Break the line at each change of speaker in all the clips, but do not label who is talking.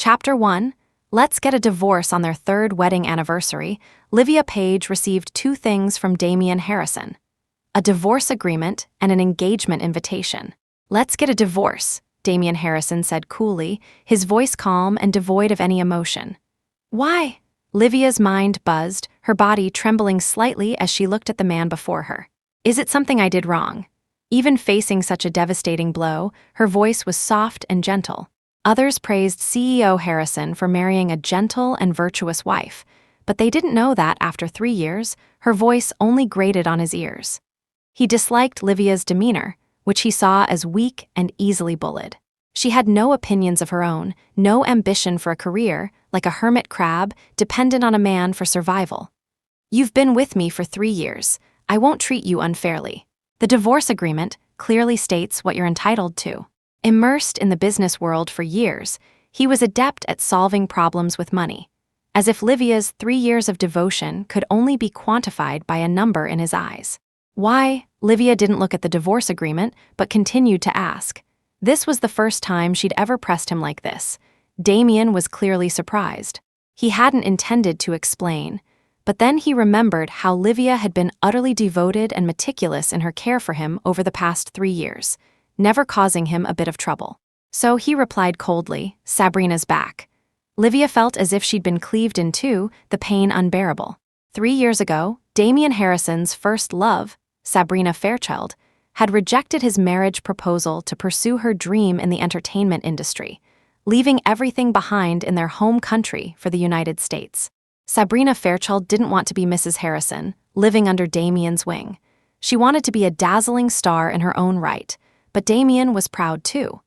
Chapter 1. Let's get a divorce on their third wedding anniversary. Livia Page received two things from Damian Harrison: a divorce agreement and an engagement invitation. "Let's get a divorce," Damian Harrison said coolly, his voice calm and devoid of any emotion. "Why?" Livia's mind buzzed, her body trembling slightly as she looked at the man before her. "Is it something I did wrong?" Even facing such a devastating blow, her voice was soft and gentle. Others praised CEO Harrison for marrying a gentle and virtuous wife, but they didn't know that after 3 years, her voice only grated on his ears. He disliked Livia's demeanor, which he saw as weak and easily bullied. She had no opinions of her own, no ambition for a career, like a hermit crab, dependent on a man for survival. "You've been with me for 3 years. I won't treat you unfairly." The divorce agreement clearly states what you're entitled to. Immersed in the business world for years, he was adept at solving problems with money, as if Livia's 3 years of devotion could only be quantified by a number in his eyes. Why? Livia didn't look at the divorce agreement, but continued to ask. This was the first time she'd ever pressed him like this. Damian was clearly surprised. He hadn't intended to explain, but then he remembered how Livia had been utterly devoted and meticulous in her care for him over the past 3 years, never causing him a bit of trouble. So he replied coldly, "Sabrina's back." Livia felt as if she'd been cleaved in two, the pain unbearable. 3 years ago, Damian Harrison's first love, Sabrina Fairchild, had rejected his marriage proposal to pursue her dream in the entertainment industry, leaving everything behind in their home country for the United States. Sabrina Fairchild didn't want to be Mrs. Harrison, living under Damian's wing. She wanted to be a dazzling star in her own right, but Damian was proud too.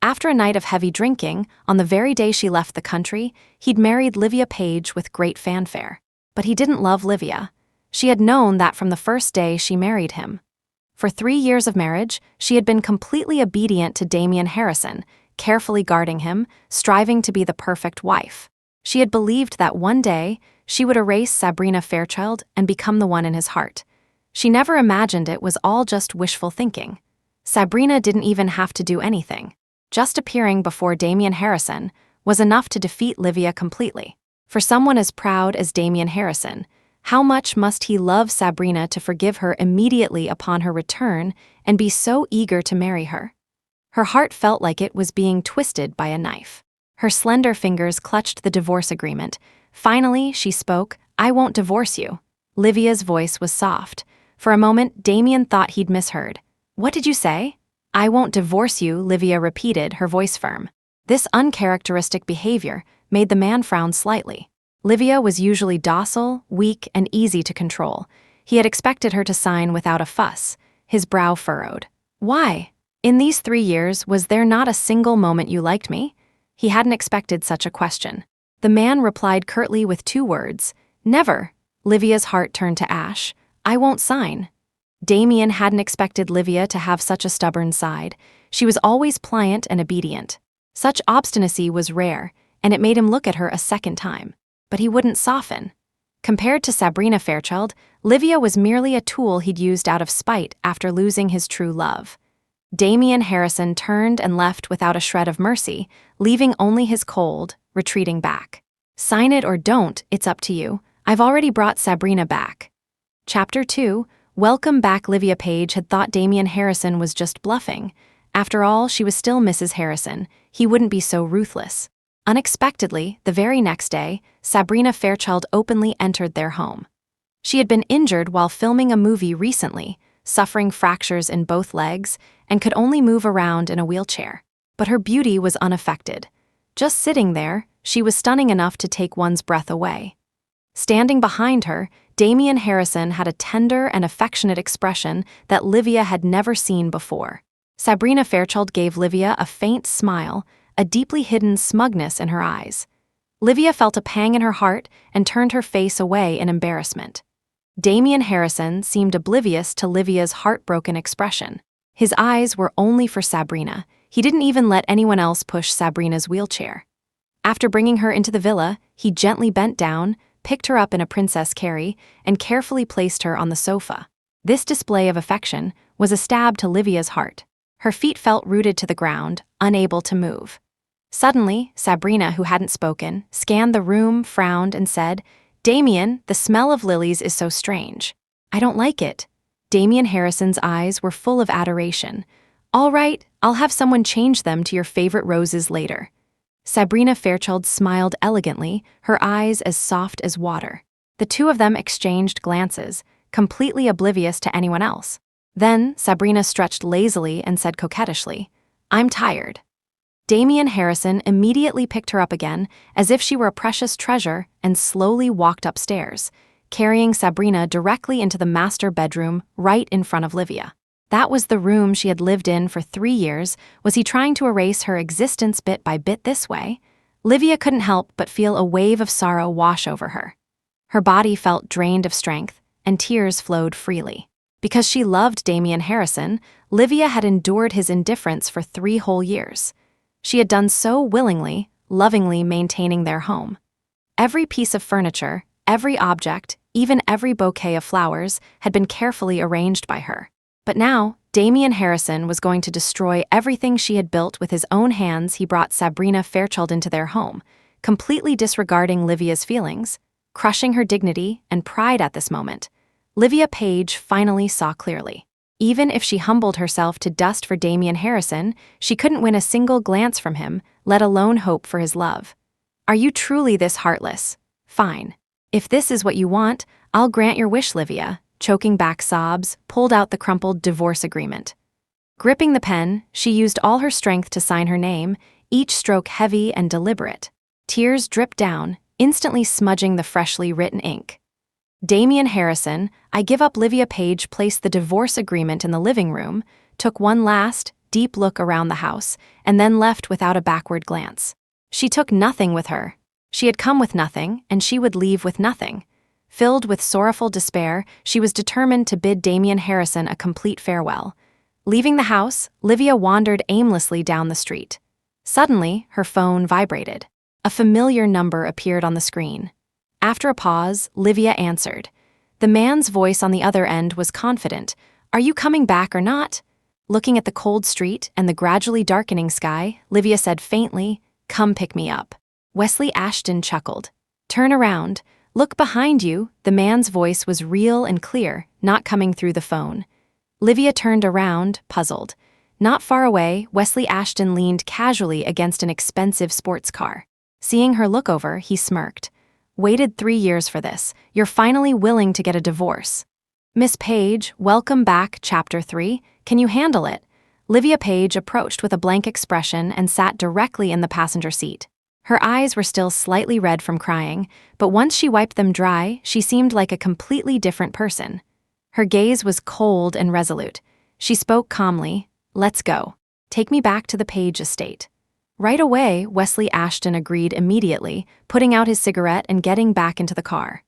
After a night of heavy drinking, on the very day she left the country, he'd married Livia Page with great fanfare. But he didn't love Livia. She had known that from the first day she married him. For 3 years of marriage, she had been completely obedient to Damian Harrison, carefully guarding him, striving to be the perfect wife. She had believed that one day she would erase Sabrina Fairchild and become the one in his heart. She never imagined it was all just wishful thinking. Sabrina didn't even have to do anything. Just appearing before Damian Harrison was enough to defeat Livia completely. For someone as proud as Damian Harrison, how much must he love Sabrina to forgive her immediately upon her return and be so eager to marry her? Her heart felt like it was being twisted by a knife. Her slender fingers clutched the divorce agreement. Finally, she spoke, "I won't divorce you." Livia's voice was soft. For a moment, Damian thought he'd misheard. "What did you say?" "I won't divorce you," Livia repeated, her voice firm. This uncharacteristic behavior made the man frown slightly. Livia was usually docile, weak, and easy to control. He had expected her to sign without a fuss. His brow furrowed. "Why? In these 3 years, was there not a single moment you liked me?" He hadn't expected such a question. The man replied curtly with 2 words, "Never." Livia's heart turned to ash. "I won't sign." Damian hadn't expected Livia to have such a stubborn side. She was always pliant and obedient. Such obstinacy was rare, and it made him look at her a second time. But he wouldn't soften. Compared to Sabrina Fairchild, Livia was merely a tool he'd used out of spite after losing his true love. Damian Harrison turned and left without a shred of mercy, leaving only his cold, retreating back. "Sign it or don't, it's up to you. I've already brought Sabrina back." Chapter 2. Welcome back. Livia Page had thought Damian Harrison was just bluffing. After all, she was still Mrs. Harrison. He wouldn't be so ruthless. Unexpectedly, the very next day, Sabrina Fairchild openly entered their home. She had been injured while filming a movie recently, suffering fractures in both legs, and could only move around in a wheelchair. But her beauty was unaffected. Just sitting there, she was stunning enough to take one's breath away. Standing behind her, Damian Harrison had a tender and affectionate expression that Livia had never seen before. Sabrina Fairchild gave Livia a faint smile, a deeply hidden smugness in her eyes. Livia felt a pang in her heart and turned her face away in embarrassment. Damian Harrison seemed oblivious to Livia's heartbroken expression. His eyes were only for Sabrina. He didn't even let anyone else push Sabrina's wheelchair. After bringing her into the villa, he gently bent down, picked her up in a princess carry, and carefully placed her on the sofa. This display of affection was a stab to Livia's heart. Her feet felt rooted to the ground, unable to move. Suddenly, Sabrina, who hadn't spoken, scanned the room, frowned, and said, "Damien, the smell of lilies is so strange. I don't like it." Damien Harrison's eyes were full of adoration. "All right, I'll have someone change them to your favorite roses later." Sabrina Fairchild smiled elegantly, her eyes as soft as water. The two of them exchanged glances, completely oblivious to anyone else. Then Sabrina stretched lazily and said coquettishly, "I'm tired." Damien Harrison immediately picked her up again, as if she were a precious treasure, and slowly walked upstairs, carrying Sabrina directly into the master bedroom right in front of Livia. That was the room she had lived in for 3 years. Was he trying to erase her existence bit by bit this way? Livia couldn't help but feel a wave of sorrow wash over her. Her body felt drained of strength, and tears flowed freely. Because she loved Damien Harrison, Livia had endured his indifference for 3 whole years. She had done so willingly, lovingly maintaining their home. Every piece of furniture, every object, even every bouquet of flowers, had been carefully arranged by her. But now, Damien Harrison was going to destroy everything she had built with his own hands. He brought Sabrina Fairchild into their home, completely disregarding Livia's feelings, crushing her dignity and pride at this moment. Livia Page finally saw clearly. Even if she humbled herself to dust for Damien Harrison, she couldn't win a single glance from him, let alone hope for his love. "Are you truly this heartless? Fine. If this is what you want, I'll grant your wish." Livia, choking back sobs, pulled out the crumpled divorce agreement. Gripping the pen, she used all her strength to sign her name, each stroke heavy and deliberate. Tears dripped down, instantly smudging the freshly written ink. Damien Harrison, I give up. Livia Page placed the divorce agreement in the living room, took one last, deep look around the house, and then left without a backward glance. She took nothing with her. She had come with nothing, and she would leave with nothing. Filled with sorrowful despair, she was determined to bid Damien Harrison a complete farewell. Leaving the house, Livia wandered aimlessly down the street. Suddenly, her phone vibrated. A familiar number appeared on the screen. After a pause, Livia answered. The man's voice on the other end was confident. "Are you coming back or not?" Looking at the cold street and the gradually darkening sky, Livia said faintly, "Come pick me up." Wesley Ashton chuckled. "Turn around. Look behind you." The man's voice was real and clear, not coming through the phone. Livia turned around, puzzled. Not far away, Wesley Ashton leaned casually against an expensive sports car. Seeing her look over, he smirked. "Waited 3 years for this. You're finally willing to get a divorce." "Miss Page, welcome back." Chapter 3, Can you handle it? Livia Page approached with a blank expression and sat directly in the passenger seat. Her eyes were still slightly red from crying, but once she wiped them dry, she seemed like a completely different person. Her gaze was cold and resolute. She spoke calmly. "Let's go. Take me back to the Page estate." Right away, Wesley Ashton agreed immediately, putting out his cigarette and getting back into the car.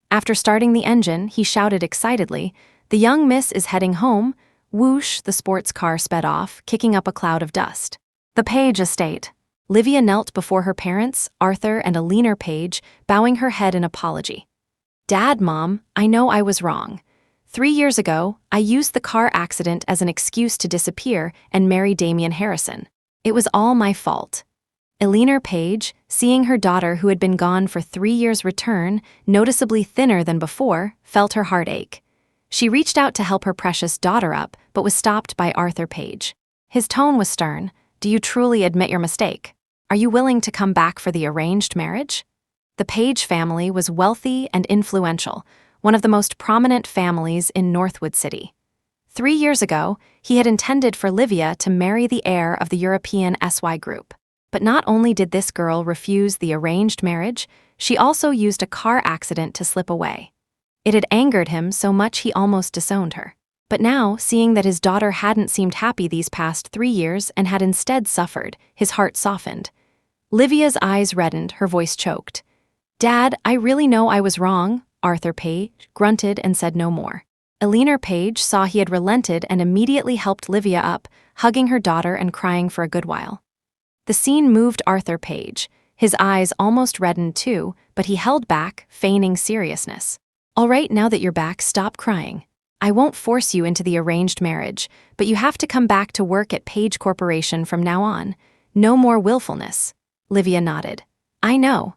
After starting the engine, he shouted excitedly, "The young miss is heading home." Whoosh, the sports car sped off, kicking up a cloud of dust. The Page estate. Livia knelt before her parents, Arthur and Alina Page, bowing her head in apology. "Dad, Mom, I know I was wrong. 3 years ago, I used the car accident as an excuse to disappear and marry Damien Harrison. It was all my fault." Alina Page, seeing her daughter who had been gone for 3 years return, noticeably thinner than before, felt her heart ache. She reached out to help her precious daughter up, but was stopped by Arthur Page. His tone was stern. "Do you truly admit your mistake? Are you willing to come back for the arranged marriage?" The Page family was wealthy and influential, one of the most prominent families in Northwood City. 3 years ago, he had intended for Livia to marry the heir of the European SY Group. But not only did this girl refuse the arranged marriage, she also used a car accident to slip away. It had angered him so much he almost disowned her. But now, seeing that his daughter hadn't seemed happy these past 3 years and had instead suffered, his heart softened. Livia's eyes reddened, her voice choked. "Dad, I really know I was wrong." Arthur Page grunted and said no more. Alina Page saw he had relented and immediately helped Livia up, hugging her daughter and crying for a good while. The scene moved Arthur Page. His eyes almost reddened too, but he held back, feigning seriousness. "All right, now that you're back, stop crying. I won't force you into the arranged marriage, but you have to come back to work at Page Corporation from now on. No more willfulness. Livia nodded. I know.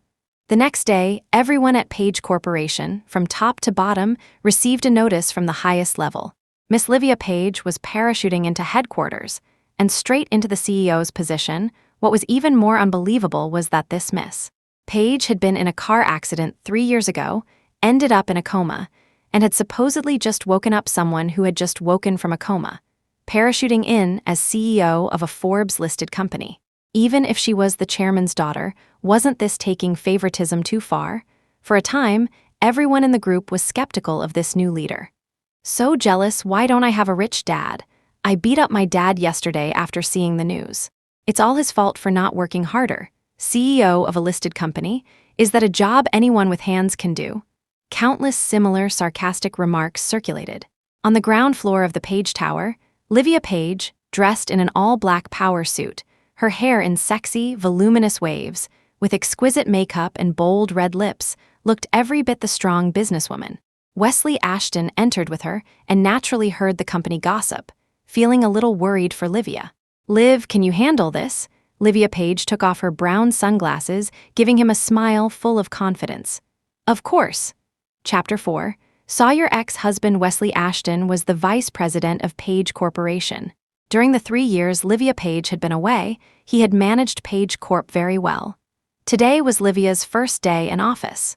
The next day, everyone at Page Corporation, from top to bottom, received a notice from the highest level. Miss Livia Page was parachuting into headquarters, and straight into the CEO's position. What was even more unbelievable was that this Miss Page had been in a car accident 3 years ago, ended up in a coma, and had supposedly just woken up someone who had just woken from a coma, parachuting in as CEO of a Forbes-listed company. Even if she was the chairman's daughter, wasn't this taking favoritism too far? For a time, everyone in the group was skeptical of this new leader. So jealous, why don't I have a rich dad? I beat up my dad yesterday after seeing the news. It's all his fault for not working harder. CEO of a listed company? Is that a job anyone with hands can do? Countless similar sarcastic remarks circulated. On the ground floor of the Page Tower, Livia Page, dressed in an all-black power suit, her hair in sexy, voluminous waves, with exquisite makeup and bold red lips, looked every bit the strong businesswoman. Wesley Ashton entered with her and naturally heard the company gossip, feeling a little worried for Livia. Liv, can you handle this? Livia Page took off her brown sunglasses, giving him a smile full of confidence. Of course. Chapter 4. Saw your ex-husband Wesley Ashton was the vice president of Page Corporation. During the 3 years Livia Page had been away, he had managed Page Corp very well. Today was Livia's first day in office.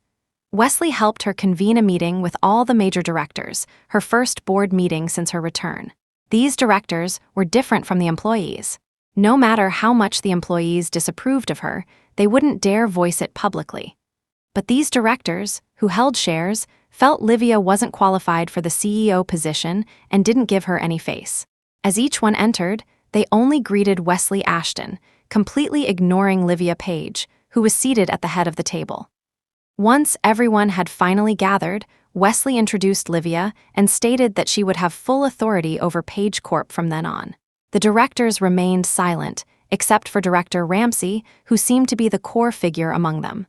Wesley helped her convene a meeting with all the major directors, her first board meeting since her return. These directors were different from the employees. No matter how much the employees disapproved of her, they wouldn't dare voice it publicly. But these directors, who held shares, felt Livia wasn't qualified for the CEO position and didn't give her any face. As each one entered, they only greeted Wesley Ashton, completely ignoring Livia Page, who was seated at the head of the table. Once everyone had finally gathered, Wesley introduced Livia and stated that she would have full authority over Page Corp from then on. The directors remained silent, except for Director Ramsey, who seemed to be the core figure among them.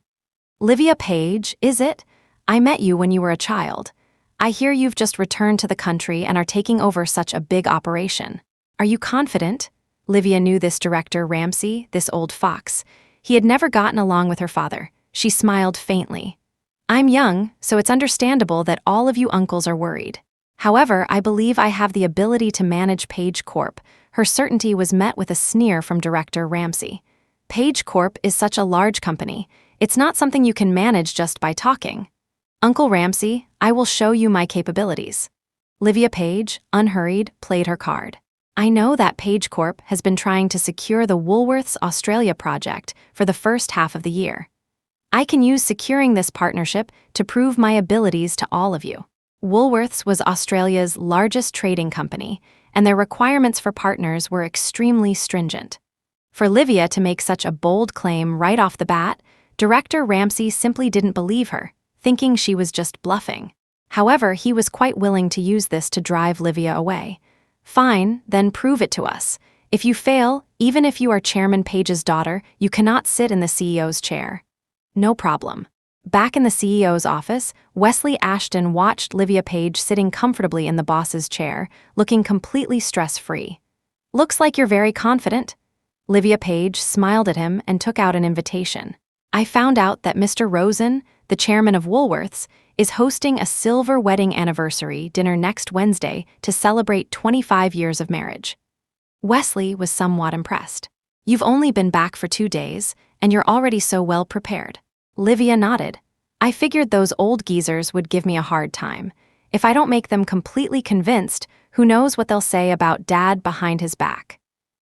Livia Page, is it? I met you when you were a child. I hear you've just returned to the country and are taking over such a big operation. Are you confident? Livia knew this Director Ramsey, this old fox. He had never gotten along with her father. She smiled faintly. I'm young, so it's understandable that all of you uncles are worried. However, I believe I have the ability to manage Page Corp. Her certainty was met with a sneer from Director Ramsey. Page Corp is such a large company. It's not something you can manage just by talking. Uncle Ramsey, I will show you my capabilities. Livia Page, unhurried, played her card. I know that Page Corp has been trying to secure the Woolworths Australia project for the first half of the year. I can use securing this partnership to prove my abilities to all of you. Woolworths was Australia's largest trading company, and their requirements for partners were extremely stringent. For Livia to make such a bold claim right off the bat, Director Ramsey simply didn't believe her, thinking she was just bluffing. However, he was quite willing to use this to drive Livia away. Fine, then prove it to us. If you fail, even if you are Chairman Page's daughter, you cannot sit in the CEO's chair. No problem. Back in the CEO's office, Wesley Ashton watched Livia Page sitting comfortably in the boss's chair, looking completely stress-free. Looks like you're very confident. Livia Page smiled at him and took out an invitation. I found out that Mr. Rosen, the chairman of Woolworths, is hosting a silver wedding anniversary dinner next Wednesday to celebrate 25 years of marriage. Wesley was somewhat impressed. You've only been back for 2 days, and you're already so well prepared. Livia nodded. I figured those old geezers would give me a hard time. If I don't make them completely convinced, who knows what they'll say about Dad behind his back.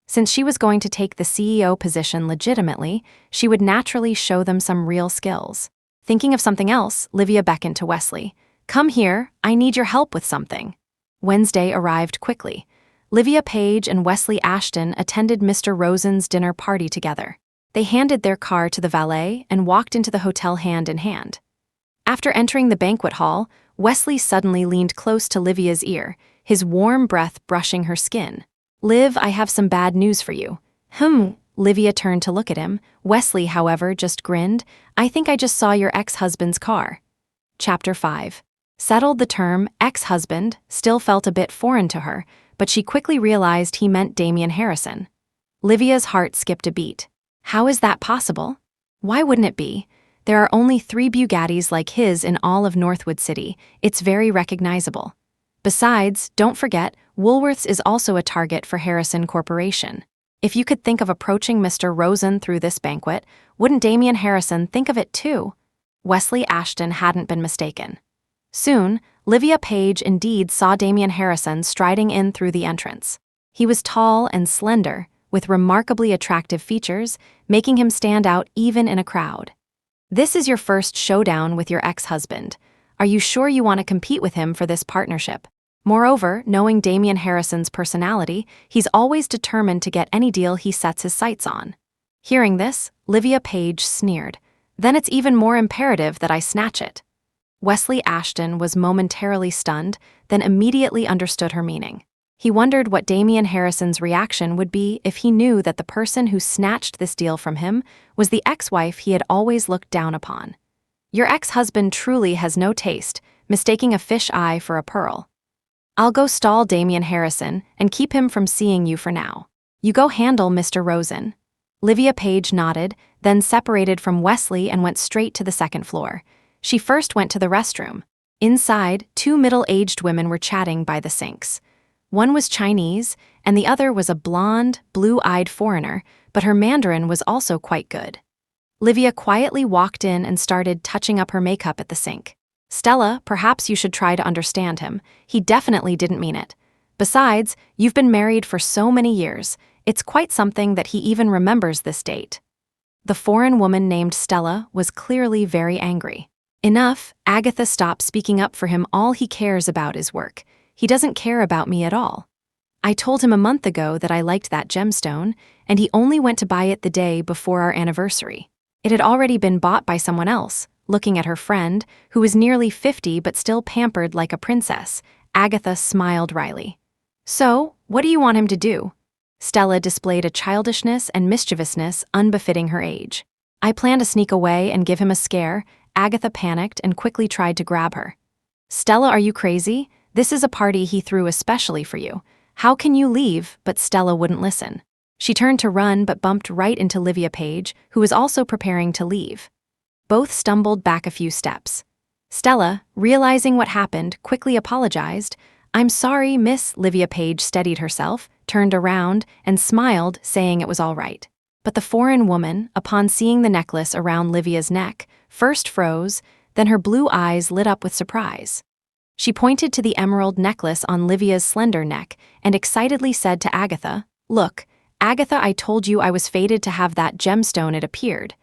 Since she was going to take the CEO position legitimately, she would naturally show them some real skills. Thinking of something else, Livia beckoned to Wesley. Come here, I need your help with something. Wednesday arrived quickly. Livia Page and Wesley Ashton attended Mr. Rosen's dinner party together. They handed their car to the valet and walked into the hotel hand in hand. After entering the banquet hall, Wesley suddenly leaned close to Livia's ear, his warm breath brushing her skin. Liv, I have some bad news for you. Livia turned to look at him. Wesley, however, just grinned. I think I just saw your ex-husband's car. Chapter 5. Settled. The term ex-husband still felt a bit foreign to her, but she quickly realized he meant Damian Harrison. Livia's heart skipped a beat. How is that possible? Why wouldn't it be? There are only 3 Bugattis like his in all of Northwood City. It's very recognizable. Besides, don't forget, Woolworths is also a target for Harrison Corporation. If you could think of approaching Mr. Rosen through this banquet, wouldn't Damian Harrison think of it too? Wesley Ashton hadn't been mistaken. Soon, Livia Page indeed saw Damian Harrison striding in through the entrance. He was tall and slender, with remarkably attractive features, making him stand out even in a crowd. This is your first showdown with your ex-husband. Are you sure you want to compete with him for this partnership? Moreover, knowing Damian Harrison's personality, he's always determined to get any deal he sets his sights on. Hearing this, Livia Page sneered. Then it's even more imperative that I snatch it. Wesley Ashton was momentarily stunned, then immediately understood her meaning. He wondered what Damian Harrison's reaction would be if he knew that the person who snatched this deal from him was the ex-wife he had always looked down upon. Your ex-husband truly has no taste, mistaking a fish eye for a pearl. I'll go stall Damian Harrison and keep him from seeing you for now. You go handle Mr. Rosen. Livia Page nodded, then separated from Wesley and went straight to the second floor. She first went to the restroom. Inside, 2 middle-aged women were chatting by the sinks. One was Chinese, and the other was a blonde, blue-eyed foreigner, but her Mandarin was also quite good. Livia quietly walked in and started touching up her makeup at the sink. Stella, perhaps you should try to understand him. He definitely didn't mean it. Besides, you've been married for so many years. It's quite something that he even remembers this date. The foreign woman named Stella was clearly very angry. Enough, Agatha, stop speaking up for him. All he cares about is work. He doesn't care about me at all. I told him a month ago that I liked that gemstone, and he only went to buy it the day before our anniversary. It had already been bought by someone else. Looking at her friend, who was nearly 50 but still pampered like a princess, Agatha smiled wryly. So, what do you want him to do? Stella displayed a childishness and mischievousness unbefitting her age. I plan to sneak away and give him a scare. Agatha panicked and quickly tried to grab her. Stella, are you crazy? This is a party he threw especially for you. How can you leave? But Stella wouldn't listen. She turned to run but bumped right into Livia Page, who was also preparing to leave. Both stumbled back a few steps. Stella, realizing what happened, quickly apologized. I'm sorry, Miss. Livia Page steadied herself, turned around, and smiled, saying it was all right. But the foreign woman, upon seeing the necklace around Livia's neck, first froze, then her blue eyes lit up with surprise. She pointed to the emerald necklace on Livia's slender neck and excitedly said to Agatha, Look, Agatha, I told you I was fated to have that gemstone. It appeared.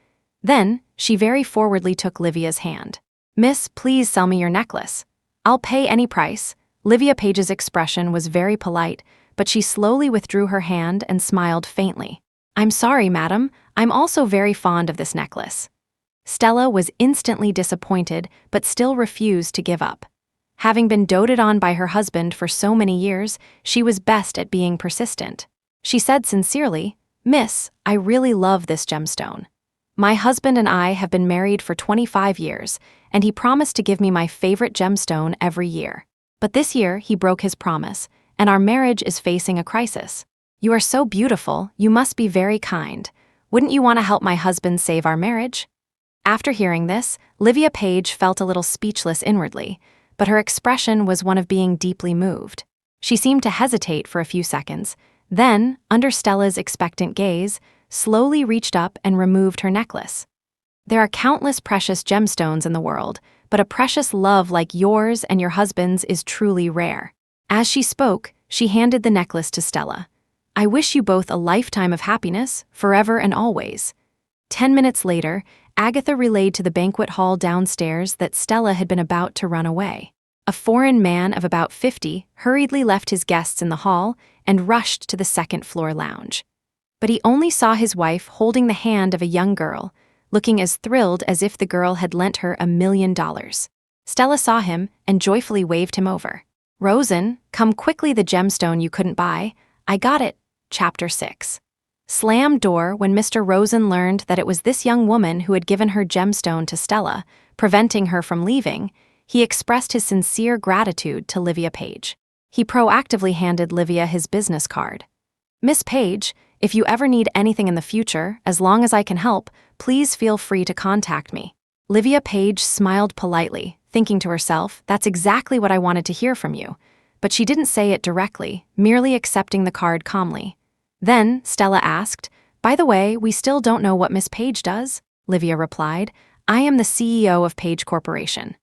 Then, she very forwardly took Livia's hand. Miss, please sell me your necklace. I'll pay any price. Livia Page's expression was very polite, but she slowly withdrew her hand and smiled faintly. I'm sorry, madam. I'm also very fond of this necklace. Stella was instantly disappointed, but still refused to give up. Having been doted on by her husband for so many years, she was best at being persistent. She said sincerely, Miss, I really love this gemstone. My husband and I have been married for 25 years, and he promised to give me my favorite gemstone every year. But this year, he broke his promise, and our marriage is facing a crisis. You are so beautiful, you must be very kind. Wouldn't you want to help my husband save our marriage? After hearing this, Livia Page felt a little speechless inwardly, but her expression was one of being deeply moved. She seemed to hesitate for a few seconds, then, under Stella's expectant gaze, slowly reached up and removed her necklace. There are countless precious gemstones in the world, but a precious love like yours and your husband's is truly rare. As she spoke, she handed the necklace to Stella. I wish you both a lifetime of happiness, forever and always. 10 minutes later, Agatha relayed to the banquet hall downstairs that Stella had been about to run away. A foreign man of about 50 hurriedly left his guests in the hall and rushed to the second-floor lounge. But he only saw his wife holding the hand of a young girl, looking as thrilled as if the girl had lent her $1 million. Stella saw him and joyfully waved him over. Rosen, come quickly, the gemstone you couldn't buy. I got it. Chapter 6. Slammed door. When Mr. Rosen learned that it was this young woman who had given her gemstone to Stella, preventing her from leaving, he expressed his sincere gratitude to Livia Page. He proactively handed Livia his business card. Miss Page, If you ever need anything in the future, as long as I can help, please feel free to contact me." Livia Page smiled politely, thinking to herself, "That's exactly what I wanted to hear from you." But she didn't say it directly, merely accepting the card calmly. Then Stella asked, "By the way, we still don't know what Miss Page does?" Livia replied, "I am the CEO of Page Corporation."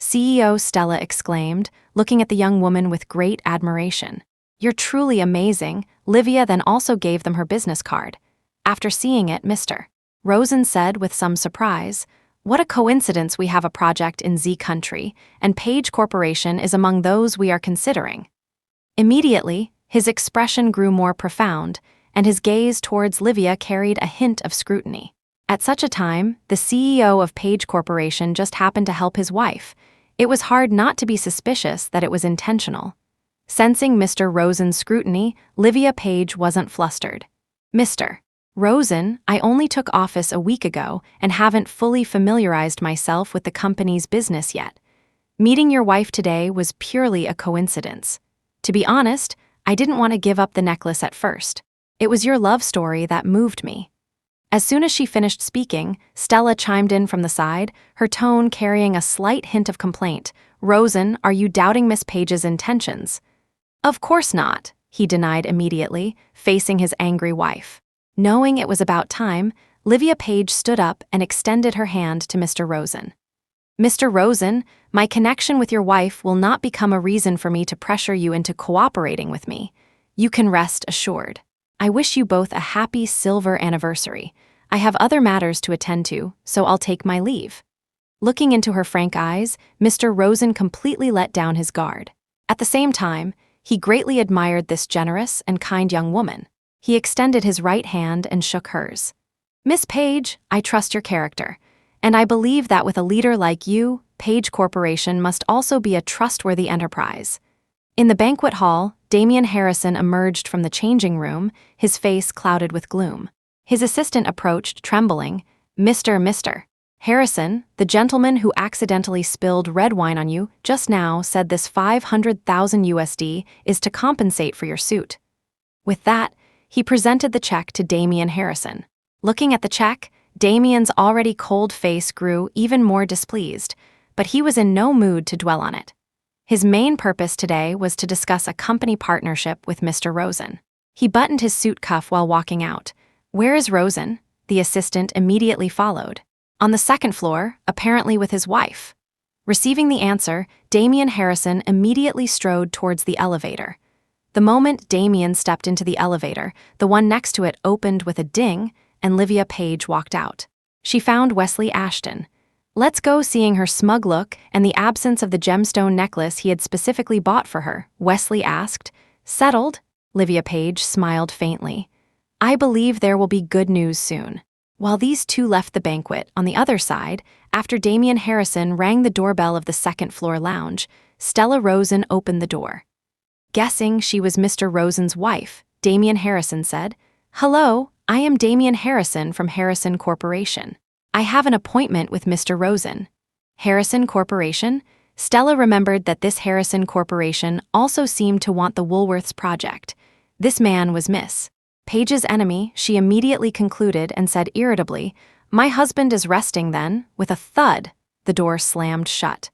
"CEO," Stella exclaimed, looking at the young woman with great admiration. "You're truly amazing." Livia then also gave them her business card. After seeing it, Mr. Rosen said with some surprise, "What a coincidence we have a project in Z country, and Page Corporation is among those we are considering." Immediately, his expression grew more profound, and his gaze towards Livia carried a hint of scrutiny. At such a time, the CEO of Page Corporation just happened to help his wife. It was hard not to be suspicious that it was intentional. Sensing Mr. Rosen's scrutiny, Livia Page wasn't flustered. "Mr. Rosen, I only took office a week ago and haven't fully familiarized myself with the company's business yet. Meeting your wife today was purely a coincidence. To be honest, I didn't want to give up the necklace at first. It was your love story that moved me." As soon as she finished speaking, Stella chimed in from the side, her tone carrying a slight hint of complaint. "Rosen, are you doubting Miss Page's intentions?" "Of course not," he denied immediately, facing his angry wife. Knowing it was about time, Livia Page stood up and extended her hand to Mr. Rosen. "Mr. Rosen, my connection with your wife will not become a reason for me to pressure you into cooperating with me. You can rest assured. I wish you both a happy silver anniversary. I have other matters to attend to, so I'll take my leave." Looking into her frank eyes, Mr. Rosen completely let down his guard. At the same time, he greatly admired this generous and kind young woman. He extended his right hand and shook hers. "Miss Page, I trust your character, and I believe that with a leader like you, Page Corporation must also be a trustworthy enterprise." In the banquet hall, Damian Harrison emerged from the changing room, his face clouded with gloom. His assistant approached, trembling. Mr. Harrison, the gentleman who accidentally spilled red wine on you just now said this 500,000 USD is to compensate for your suit." With that, he presented the check to Damian Harrison. Looking at the check, Damian's already cold face grew even more displeased, but he was in no mood to dwell on it. His main purpose today was to discuss a company partnership with Mr. Rosen. He buttoned his suit cuff while walking out. "Where is Rosen?" The assistant immediately followed. "On the second floor, apparently with his wife." Receiving the answer, Damian Harrison immediately strode towards the elevator. The moment Damian stepped into the elevator, the one next to it opened with a ding, and Livia Page walked out. She found Wesley Ashton. "Let's go," seeing her smug look and the absence of the gemstone necklace he had specifically bought for her, Wesley asked. "Settled?" Livia Page smiled faintly. "I believe there will be good news soon." While these two left the banquet, on the other side, after Damian Harrison rang the doorbell of the second-floor lounge, Stella Rosen opened the door. Guessing she was Mr. Rosen's wife, Damian Harrison said, "Hello, I am Damian Harrison from Harrison Corporation. I have an appointment with Mr. Rosen." Harrison Corporation? Stella remembered that this Harrison Corporation also seemed to want the Woolworths project. This man was Miss Page's enemy, she immediately concluded and said irritably, "My husband is resting then." With a thud, the door slammed shut.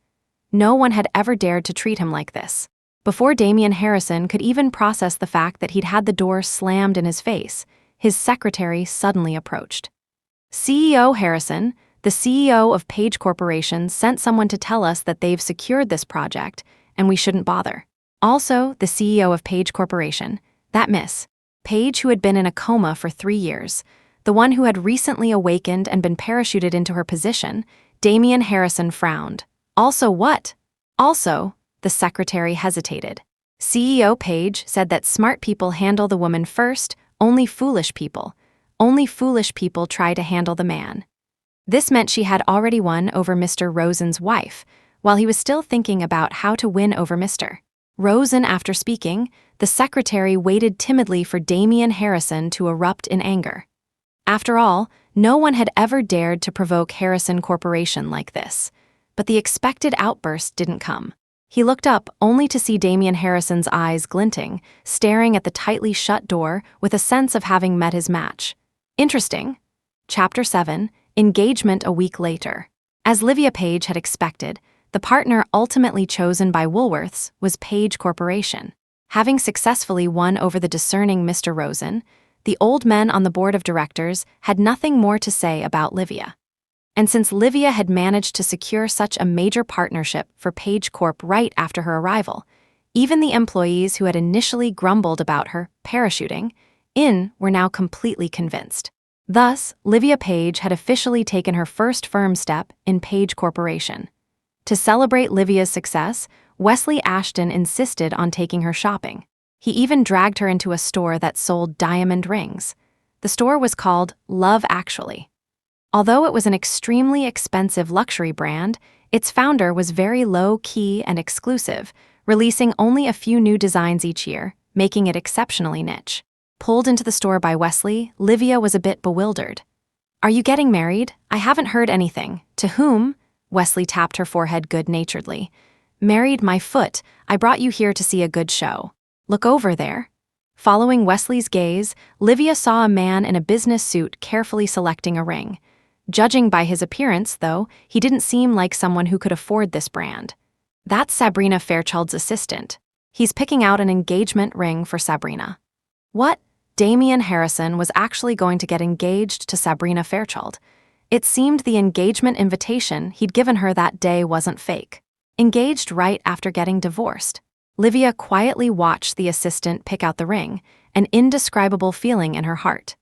No one had ever dared to treat him like this. Before Damian Harrison could even process the fact that he'd had the door slammed in his face, his secretary suddenly approached. "CEO Harrison, the CEO of Page Corporation sent someone to tell us that they've secured this project, and we shouldn't bother. Also, the CEO of Page Corporation, that Miss Page who had been in a coma for 3 years, the one who had recently awakened and been parachuted into her position." Damian Harrison frowned. "Also what?" "Also," the secretary hesitated. "CEO Page said that smart people handle the woman first, only foolish people try to handle the man." This meant she had already won over Mr. Rosen's wife, while he was still thinking about how to win over Mr. Rosen. After speaking, the secretary waited timidly for Damian Harrison to erupt in anger. After all, no one had ever dared to provoke Harrison Corporation like this. But the expected outburst didn't come. He looked up only to see Damian Harrison's eyes glinting, staring at the tightly shut door with a sense of having met his match. Interesting. Chapter 7, Engagement a week later. As Livia Page had expected, the partner ultimately chosen by Woolworths was Page Corporation. Having successfully won over the discerning Mr. Rosen, the old men on the board of directors had nothing more to say about Livia. And since Livia had managed to secure such a major partnership for Page Corp right after her arrival, even the employees who had initially grumbled about her parachuting in were now completely convinced. Thus, Livia Page had officially taken her first firm step in Page Corporation. To celebrate Livia's success, Wesley Ashton insisted on taking her shopping. He even dragged her into a store that sold diamond rings. The store was called Love Actually. Although it was an extremely expensive luxury brand, its founder was very low-key and exclusive, releasing only a few new designs each year, making it exceptionally niche. Pulled into the store by Wesley, Livia was a bit bewildered. "Are you getting married? I haven't heard anything." "To whom?" Wesley tapped her forehead good-naturedly. "Married my foot. I brought you here to see a good show. Look over there." Following Wesley's gaze, Livia saw a man in a business suit carefully selecting a ring. Judging by his appearance, though, he didn't seem like someone who could afford this brand. "That's Sabrina Fairchild's assistant. He's picking out an engagement ring for Sabrina." What? Damian Harrison was actually going to get engaged to Sabrina Fairchild. It seemed the engagement invitation he'd given her that day wasn't fake. Engaged right after getting divorced. Livia quietly watched the assistant pick out the ring, an indescribable feeling in her heart.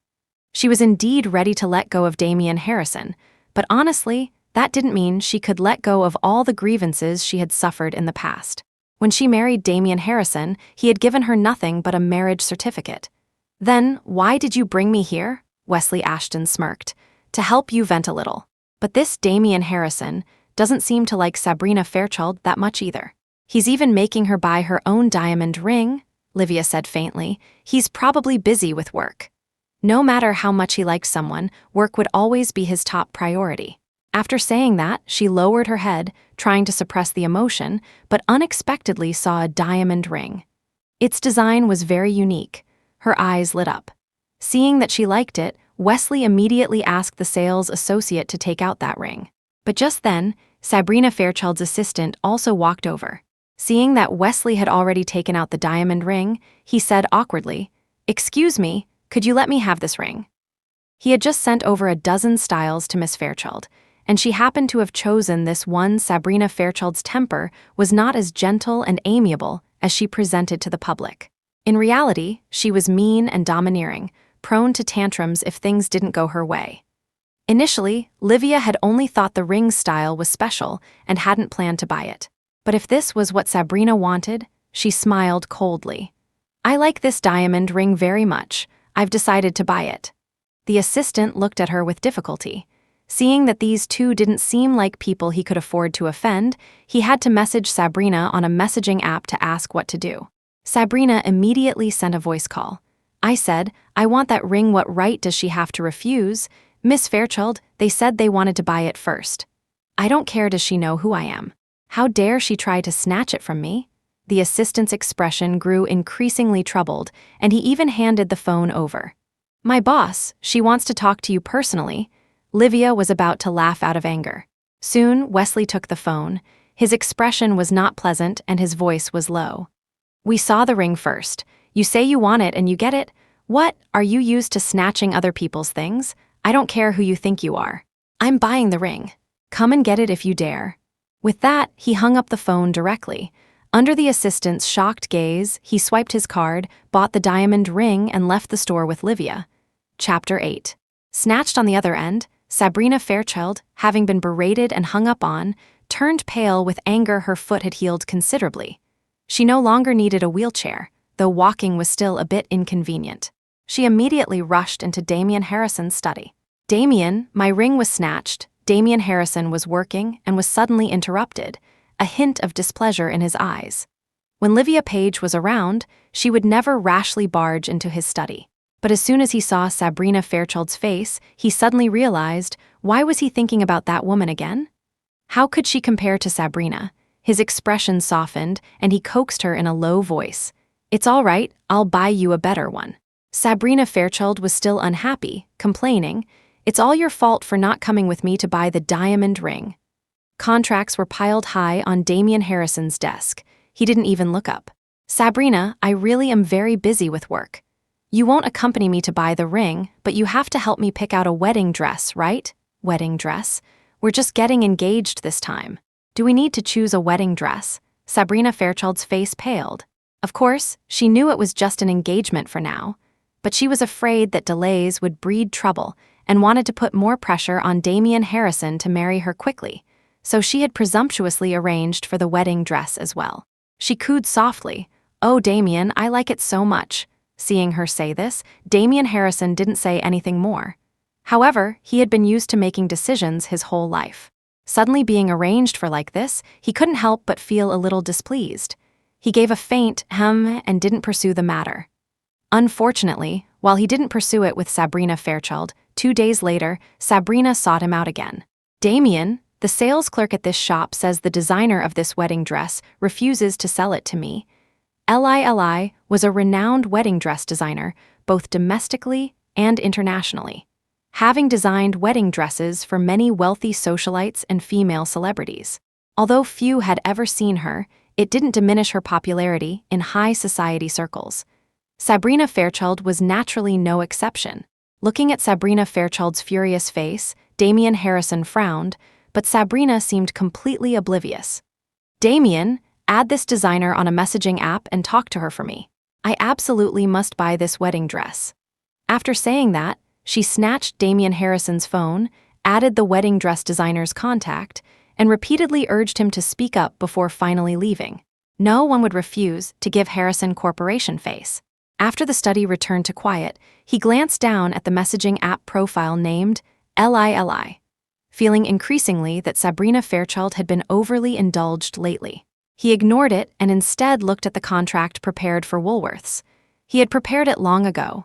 She was indeed ready to let go of Damian Harrison, but honestly, that didn't mean she could let go of all the grievances she had suffered in the past. When she married Damian Harrison, he had given her nothing but a marriage certificate. "Then, why did you bring me here?" Wesley Ashton smirked. "To help you vent a little. But this Damian Harrison doesn't seem to like Sabrina Fairchild that much either. He's even making her buy her own diamond ring," Livia said faintly. "He's probably busy with work." No matter how much he liked someone, work would always be his top priority. After saying that, she lowered her head, trying to suppress the emotion, but unexpectedly saw a diamond ring. Its design was very unique. Her eyes lit up. Seeing that she liked it, Wesley immediately asked the sales associate to take out that ring. But just then, Sabrina Fairchild's assistant also walked over. Seeing that Wesley had already taken out the diamond ring, he said awkwardly, "Excuse me, could you let me have this ring?" He had just sent over a dozen styles to Miss Fairchild, and she happened to have chosen this one. Sabrina Fairchild's temper was not as gentle and amiable as she presented to the public. In reality, she was mean and domineering, prone to tantrums if things didn't go her way. Initially, Livia had only thought the ring style was special and hadn't planned to buy it. But if this was what Sabrina wanted, she smiled coldly. "I like this diamond ring very much. I've decided to buy it." The assistant looked at her with difficulty. Seeing that these two didn't seem like people he could afford to offend, he had to message Sabrina on a messaging app to ask what to do. Sabrina immediately sent a voice call. "I said, I want that ring. What right does she have to refuse? Miss Fairchild, they said they wanted to buy it first. I don't care. Does she know who I am? How dare she try to snatch it from me?" The assistant's expression grew increasingly troubled, and he even handed the phone over. "My boss, she wants to talk to you personally." Livia was about to laugh out of anger. Soon, Wesley took the phone. His expression was not pleasant and his voice was low. "We saw the ring first. You say you want it and you get it? What, are you used to snatching other people's things? I don't care who you think you are. I'm buying the ring. Come and get it if you dare." With that, he hung up the phone directly. Under the assistant's shocked gaze, he swiped his card, bought the diamond ring, and left the store with Livia. Chapter 8. Snatched on the other end, Sabrina Fairchild, having been berated and hung up on, turned pale with anger. Her foot had healed considerably. She no longer needed a wheelchair, though walking was still a bit inconvenient. She immediately rushed into Damian Harrison's study. "Damian, my ring was snatched." Damian Harrison was working and was suddenly interrupted, a hint of displeasure in his eyes. When Livia Page was around, she would never rashly barge into his study. But as soon as he saw Sabrina Fairchild's face, he suddenly realized, why was he thinking about that woman again? How could she compare to Sabrina? His expression softened, and he coaxed her in a low voice. "It's all right, I'll buy you a better one." Sabrina Fairchild was still unhappy, complaining, "It's all your fault for not coming with me to buy the diamond ring." Contracts were piled high on Damian Harrison's desk. He didn't even look up. "Sabrina, I really am very busy with work. You won't accompany me to buy the ring, but you have to help me pick out a wedding dress, right?" "Wedding dress? We're just getting engaged this time. Do we need to choose a wedding dress?" Sabrina Fairchild's face paled. Of course, she knew it was just an engagement for now, but she was afraid that delays would breed trouble and wanted to put more pressure on Damian Harrison to marry her quickly, so she had presumptuously arranged for the wedding dress as well. She cooed softly, "Oh, Damian, I like it so much." Seeing her say this, Damian Harrison didn't say anything more. However, he had been used to making decisions his whole life. Suddenly being arranged for like this, he couldn't help but feel a little displeased. He gave a faint hem and didn't pursue the matter. Unfortunately, while he didn't pursue it with Sabrina Fairchild, 2 days later, Sabrina sought him out again. "Damian, the sales clerk at this shop says the designer of this wedding dress refuses to sell it to me." Li was a renowned wedding dress designer, both domestically and internationally, having designed wedding dresses for many wealthy socialites and female celebrities. Although few had ever seen her, it didn't diminish her popularity in high society circles. Sabrina Fairchild was naturally no exception. Looking at Sabrina Fairchild's furious face, Damian Harrison frowned, but Sabrina seemed completely oblivious. "Damian, add this designer on a messaging app and talk to her for me. I absolutely must buy this wedding dress." After saying that, she snatched Damian Harrison's phone, added the wedding dress designer's contact, and repeatedly urged him to speak up before finally leaving. No one would refuse to give Harrison Corporation face. After the study returned to quiet, he glanced down at the messaging app profile named Li, feeling increasingly that Sabrina Fairchild had been overly indulged lately. He ignored it and instead looked at the contract prepared for Woolworths. He had prepared it long ago.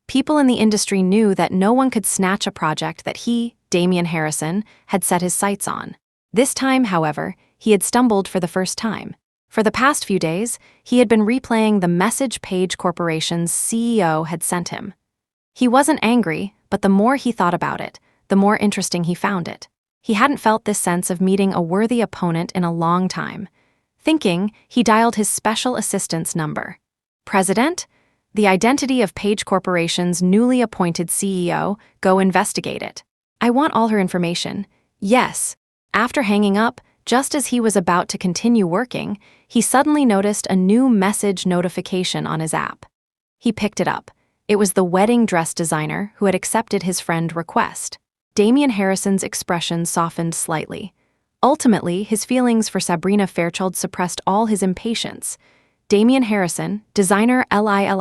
People in the industry knew that no one could snatch a project that he, Damian Harrison, had set his sights on. This time, however, he had stumbled for the first time. For the past few days, he had been replaying the message Page Corporation's CEO had sent him. He wasn't angry, but the more he thought about it, the more interesting he found it. He hadn't felt this sense of meeting a worthy opponent in a long time. Thinking, he dialed his special assistant's number. "President? The identity of Page Corporation's newly appointed CEO, go investigate it. I want all her information." "Yes." After hanging up, just as he was about to continue working, he suddenly noticed a new message notification on his app. He picked it up. It was the wedding dress designer who had accepted his friend's request. Damian Harrison's expression softened slightly. Ultimately, his feelings for Sabrina Fairchild suppressed all his impatience. "Damian Harrison, designer Li.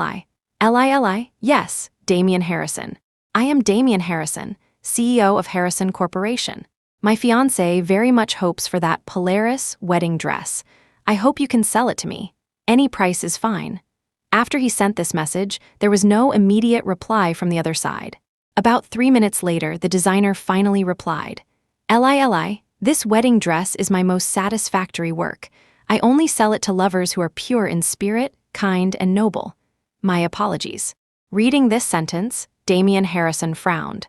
Li? Yes, Damian Harrison. I am Damian Harrison, CEO of Harrison Corporation. My fiancé very much hopes for that Polaris wedding dress. I hope you can sell it to me. Any price is fine." After he sent this message, there was no immediate reply from the other side. About 3 minutes later, the designer finally replied, Li, this wedding dress is my most satisfactory work. I only sell it to lovers who are pure in spirit, kind, and noble. My apologies." Reading this sentence, Damian Harrison frowned.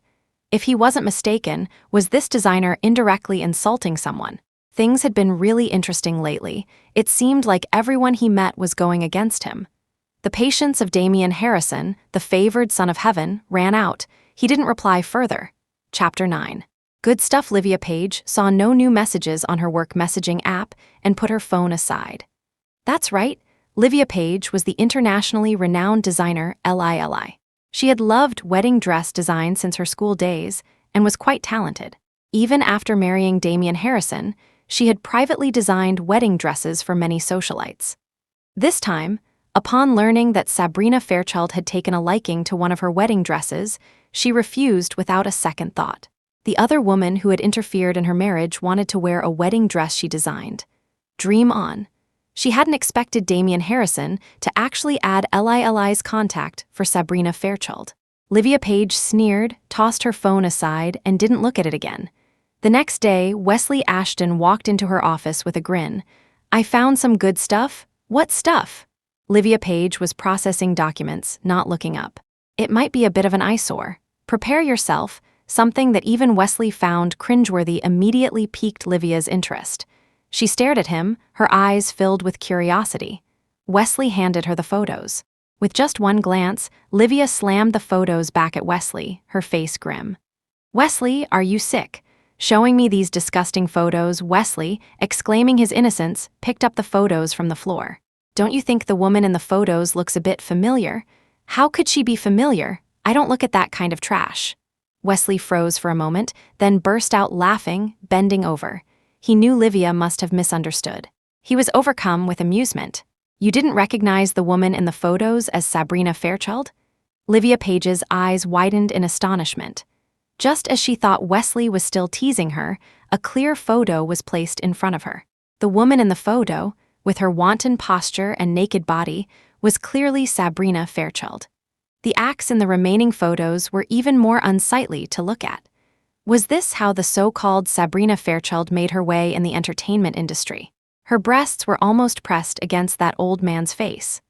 If he wasn't mistaken, was this designer indirectly insulting someone? Things had been really interesting lately. It seemed like everyone he met was going against him. The patience of Damian Harrison, the favored son of heaven, ran out. He didn't reply further. Chapter 9. Good stuff. Livia Page saw no new messages on her work messaging app and put her phone aside. That's right, Livia Page was the internationally renowned designer Li. She had loved wedding dress design since her school days and was quite talented. Even after marrying Damian Harrison, she had privately designed wedding dresses for many socialites. This time, upon learning that Sabrina Fairchild had taken a liking to one of her wedding dresses, she refused without a second thought. The other woman who had interfered in her marriage wanted to wear a wedding dress she designed. Dream on. She hadn't expected Damian Harrison to actually add Li's contact for Sabrina Fairchild. Livia Page sneered, tossed her phone aside, and didn't look at it again. The next day, Wesley Ashton walked into her office with a grin. I found some good stuff. What stuff? Livia Page was processing documents, not looking up. It might be a bit of an eyesore. Prepare yourself. Something that even Wesley found cringeworthy immediately piqued Livia's interest. She stared at him, her eyes filled with curiosity. Wesley handed her the photos. With just one glance, Livia slammed the photos back at Wesley, her face grim. Wesley, are you sick? Showing me these disgusting photos, Wesley, exclaiming his innocence, picked up the photos from the floor. Don't you think the woman in the photos looks a bit familiar? How could she be familiar? I don't look at that kind of trash. Wesley froze for a moment, then burst out laughing, bending over. He knew Livia must have misunderstood. He was overcome with amusement. You didn't recognize the woman in the photos as Sabrina Fairchild? Livia Page's eyes widened in astonishment. Just as she thought Wesley was still teasing her, a clear photo was placed in front of her. The woman in the photo, with her wanton posture and naked body, was clearly Sabrina Fairchild. The acts in the remaining photos were even more unsightly to look at. Was this how the so-called Sabrina Fairchild made her way in the entertainment industry? Her breasts were almost pressed against that old man's face.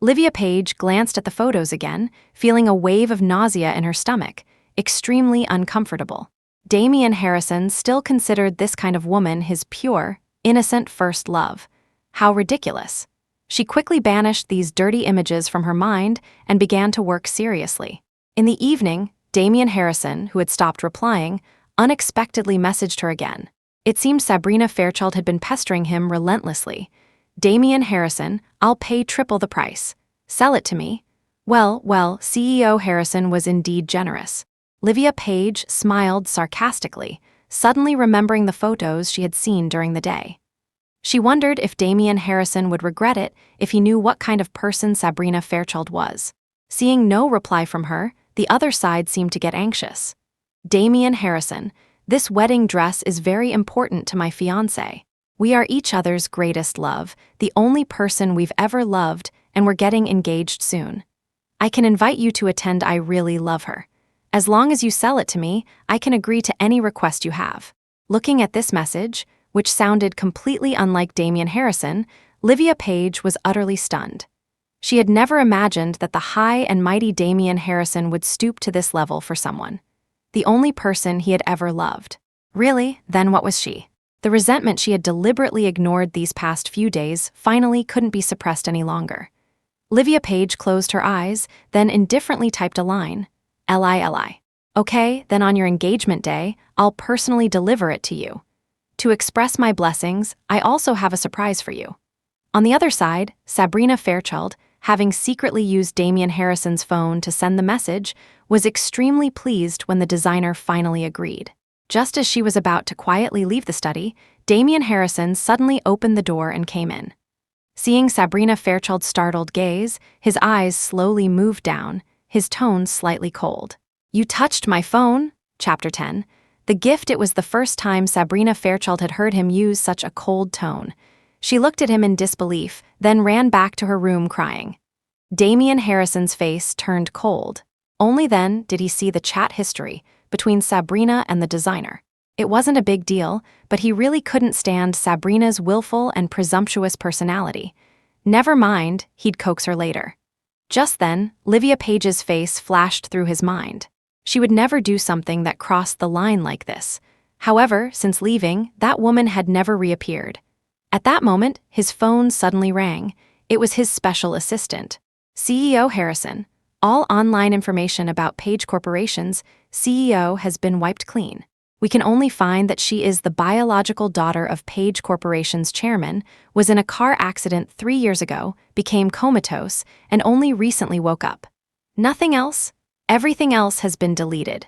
Livia Page glanced at the photos again, feeling a wave of nausea in her stomach, extremely uncomfortable. Damian Harrison still considered this kind of woman his pure, innocent first love. How ridiculous. She quickly banished these dirty images from her mind and began to work seriously. In the evening, Damian Harrison, who had stopped replying, unexpectedly messaged her again. It seemed Sabrina Fairchild had been pestering him relentlessly. Damian Harrison, I'll pay triple the price. Sell it to me. Well, CEO Harrison was indeed generous. Livia Page smiled sarcastically, suddenly remembering the photos she had seen during the day. She wondered if Damian Harrison would regret it if he knew what kind of person Sabrina Fairchild was. Seeing no reply from her, the other side seemed to get anxious. Damian Harrison, this wedding dress is very important to my fiancé. We are each other's greatest love, the only person we've ever loved, and we're getting engaged soon. I can invite you to attend. I really love her. As long as you sell it to me, I can agree to any request you have. Looking at this message, which sounded completely unlike Damian Harrison, Livia Page was utterly stunned. She had never imagined that the high and mighty Damian Harrison would stoop to this level for someone. The only person he had ever loved. Really, then what was she? The resentment she had deliberately ignored these past few days finally couldn't be suppressed any longer. Livia Page closed her eyes, then indifferently typed a line. Li. Okay, then on your engagement day, I'll personally deliver it to you. To express my blessings, I also have a surprise for you. On the other side, Sabrina Fairchild, having secretly used Damian Harrison's phone to send the message, was extremely pleased when the designer finally agreed. Just as she was about to quietly leave the study, Damian Harrison suddenly opened the door and came in. Seeing Sabrina Fairchild's startled gaze, his eyes slowly moved down, his tone slightly cold. You touched my phone? Chapter 10. The gift. It was the first time Sabrina Fairchild had heard him use such a cold tone. She looked at him in disbelief, then ran back to her room crying. Damian Harrison's face turned cold. Only then did he see the chat history between Sabrina and the designer. It wasn't a big deal, but he really couldn't stand Sabrina's willful and presumptuous personality. Never mind, he'd coax her later. Just then, Livia Page's face flashed through his mind. She would never do something that crossed the line like this. However, since leaving, that woman had never reappeared. At that moment, his phone suddenly rang. It was his special assistant. CEO Harrison. All online information about Page Corporation's CEO has been wiped clean. We can only find that she is the biological daughter of Page Corporation's chairman, was in a car accident 3 years ago, became comatose, and only recently woke up. Nothing else? Everything else has been deleted.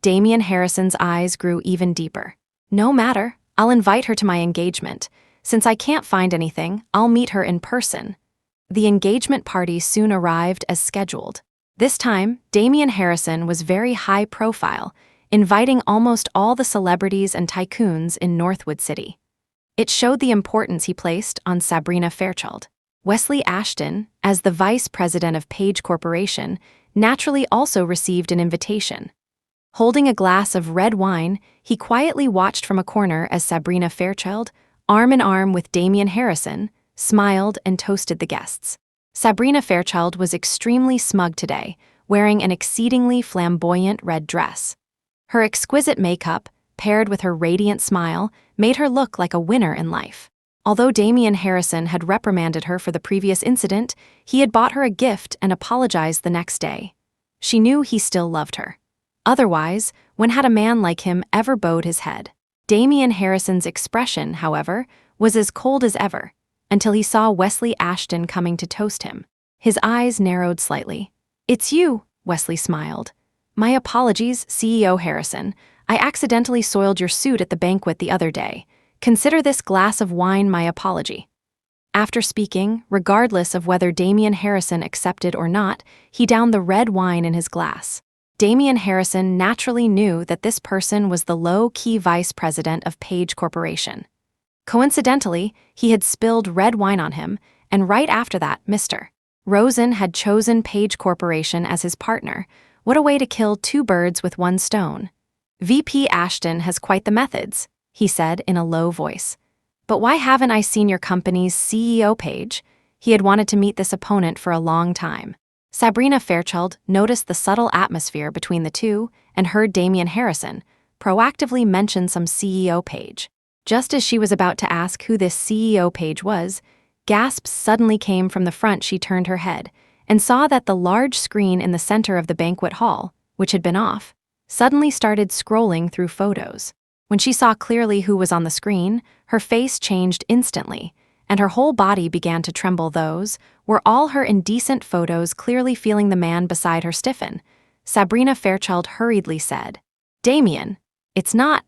Damian Harrison's eyes grew even deeper. No matter, I'll invite her to my engagement. Since I can't find anything, I'll meet her in person. The engagement party soon arrived as scheduled. This time, Damian Harrison was very high profile, inviting almost all the celebrities and tycoons in Northwood City. It showed the importance he placed on Sabrina Fairchild. Wesley Ashton, as the vice president of Page Corporation, naturally also received an invitation. Holding a glass of red wine, he quietly watched from a corner as Sabrina Fairchild, arm in arm with Damian Harrison, smiled and toasted the guests. Sabrina Fairchild was extremely smug today, wearing an exceedingly flamboyant red dress. Her exquisite makeup, paired with her radiant smile, made her look like a winner in life. Although Damian Harrison had reprimanded her for the previous incident, he had bought her a gift and apologized the next day. She knew he still loved her. Otherwise, when had a man like him ever bowed his head? Damian Harrison's expression, however, was as cold as ever, until he saw Wesley Ashton coming to toast him. His eyes narrowed slightly. "It's you," Wesley smiled. "My apologies, CEO Harrison. I accidentally soiled your suit at the banquet the other day. Consider this glass of wine my apology." After speaking, regardless of whether Damian Harrison accepted or not, he downed the red wine in his glass. Damian Harrison naturally knew that this person was the low-key vice president of Page Corporation. Coincidentally, he had spilled red wine on him, and right after that, Mr. Rosen had chosen Page Corporation as his partner. What a way to kill two birds with one stone. "VP Ashton has quite the methods," he said in a low voice. "But why haven't I seen your company's CEO Page?" He had wanted to meet this opponent for a long time. Sabrina Fairchild noticed the subtle atmosphere between the two and heard Damian Harrison proactively mention some CEO Page. Just as she was about to ask who this CEO Page was, gasps suddenly came from the front. She turned her head and saw that the large screen in the center of the banquet hall, which had been off, suddenly started scrolling through photos. When she saw clearly who was on the screen, her face changed instantly, and her whole body began to tremble. Those were all her indecent photos, clearly feeling the man beside her stiffen. Sabrina Fairchild hurriedly said, "Damian, it's not."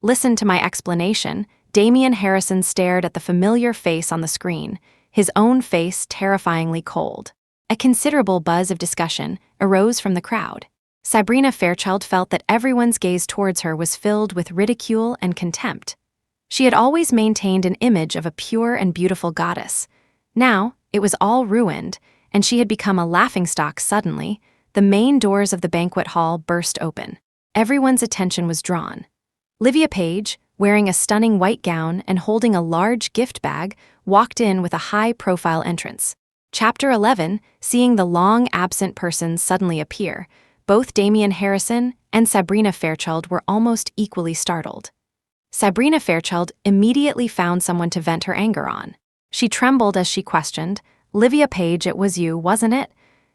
"Listen to my explanation." Damian Harrison stared at the familiar face on the screen, his own face terrifyingly cold. A considerable buzz of discussion arose from the crowd. Sabrina Fairchild felt that everyone's gaze towards her was filled with ridicule and contempt. She had always maintained an image of a pure and beautiful goddess. Now, it was all ruined, and she had become a laughingstock. Suddenly, the main doors of the banquet hall burst open. Everyone's attention was drawn. Livia Page, wearing a stunning white gown and holding a large gift bag, walked in with a high-profile entrance. Chapter 11, seeing the long-absent person suddenly appear, both Damian Harrison and Sabrina Fairchild were almost equally startled. Sabrina Fairchild immediately found someone to vent her anger on. She trembled as she questioned, "Livia Page, it was you, wasn't it?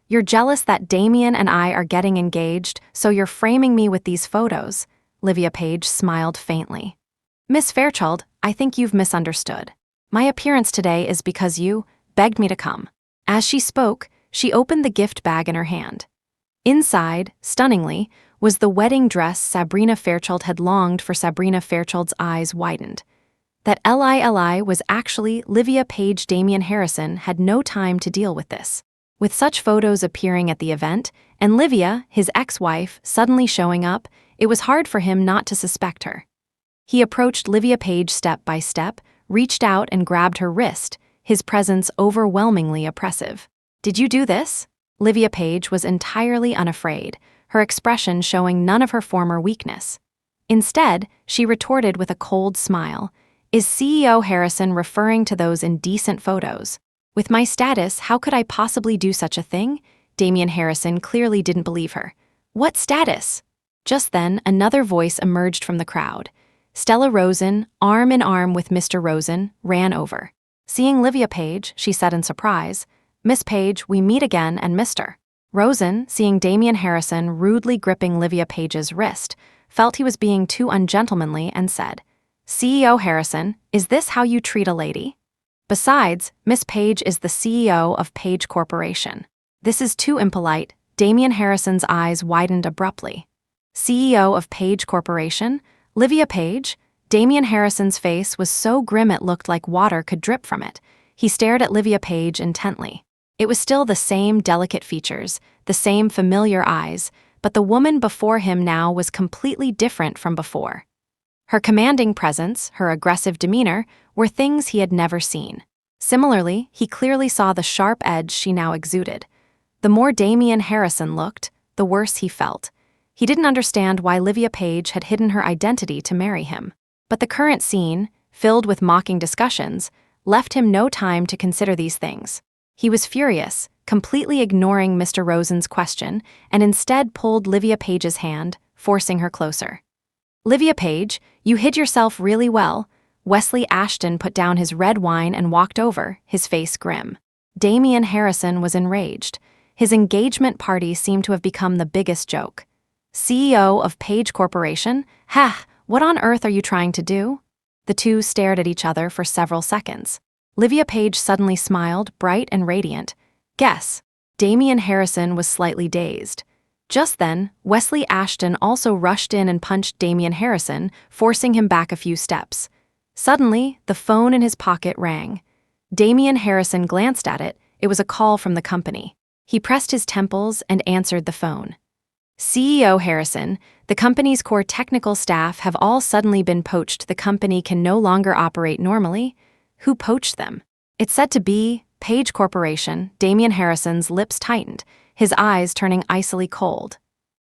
You're jealous that Damian and I are getting engaged, so you're framing me with these photos." Livia Page smiled faintly. "Miss Fairchild, I think you've misunderstood. My appearance today is because you begged me to come." As she spoke, she opened the gift bag in her hand. Inside, stunningly, was the wedding dress Sabrina Fairchild had longed for. Sabrina Fairchild's eyes widened. That Lily was actually Livia Page. Damian Harrison had no time to deal with this. With such photos appearing at the event, and Livia, his ex-wife, suddenly showing up, it was hard for him not to suspect her. He approached Livia Page step by step, reached out and grabbed her wrist, his presence overwhelmingly oppressive. "Did you do this?" Livia Page was entirely unafraid, her expression showing none of her former weakness. Instead, she retorted with a cold smile, "Is CEO Harrison referring to those indecent photos? With my status, how could I possibly do such a thing?" Damian Harrison clearly didn't believe her. "What status?" Just then, another voice emerged from the crowd. Stella Rosen, arm in arm with Mr. Rosen, ran over. Seeing Livia Page, she said in surprise, "Miss Page, we meet again," and Mr. Rosen, seeing Damian Harrison rudely gripping Livia Page's wrist, felt he was being too ungentlemanly and said, "CEO Harrison, is this how you treat a lady? Besides, Miss Page is the CEO of Page Corporation. This is too impolite." Damian Harrison's eyes widened abruptly. "CEO of Page Corporation? Livia Page?" Damian Harrison's face was so grim it looked like water could drip from it. He stared at Livia Page intently. It was still the same delicate features, the same familiar eyes, but the woman before him now was completely different from before. Her commanding presence, her aggressive demeanor, were things he had never seen. Similarly, he clearly saw the sharp edge she now exuded. The more Damian Harrison looked, the worse he felt. He didn't understand why Livia Page had hidden her identity to marry him. But the current scene, filled with mocking discussions, left him no time to consider these things. He was furious, completely ignoring Mr. Rosen's question, and instead pulled Livia Page's hand, forcing her closer. "Livia Page, you hid yourself really well." Wesley Ashton put down his red wine and walked over, his face grim. Damian Harrison was enraged. His engagement party seemed to have become the biggest joke. "CEO of Page Corporation? Ha! What on earth are you trying to do?" The two stared at each other for several seconds. Livia Page suddenly smiled, bright and radiant. "Guess." Damian Harrison was slightly dazed. Just then, Wesley Ashton also rushed in and punched Damian Harrison, forcing him back a few steps. Suddenly, the phone in his pocket rang. Damian Harrison glanced at it. It was a call from the company. He pressed his temples and answered the phone. "CEO Harrison, the company's core technical staff have all suddenly been poached. The company can no longer operate normally." "Who poached them?" "It's said to be Page Corporation." Damian Harrison's lips tightened, his eyes turning icily cold.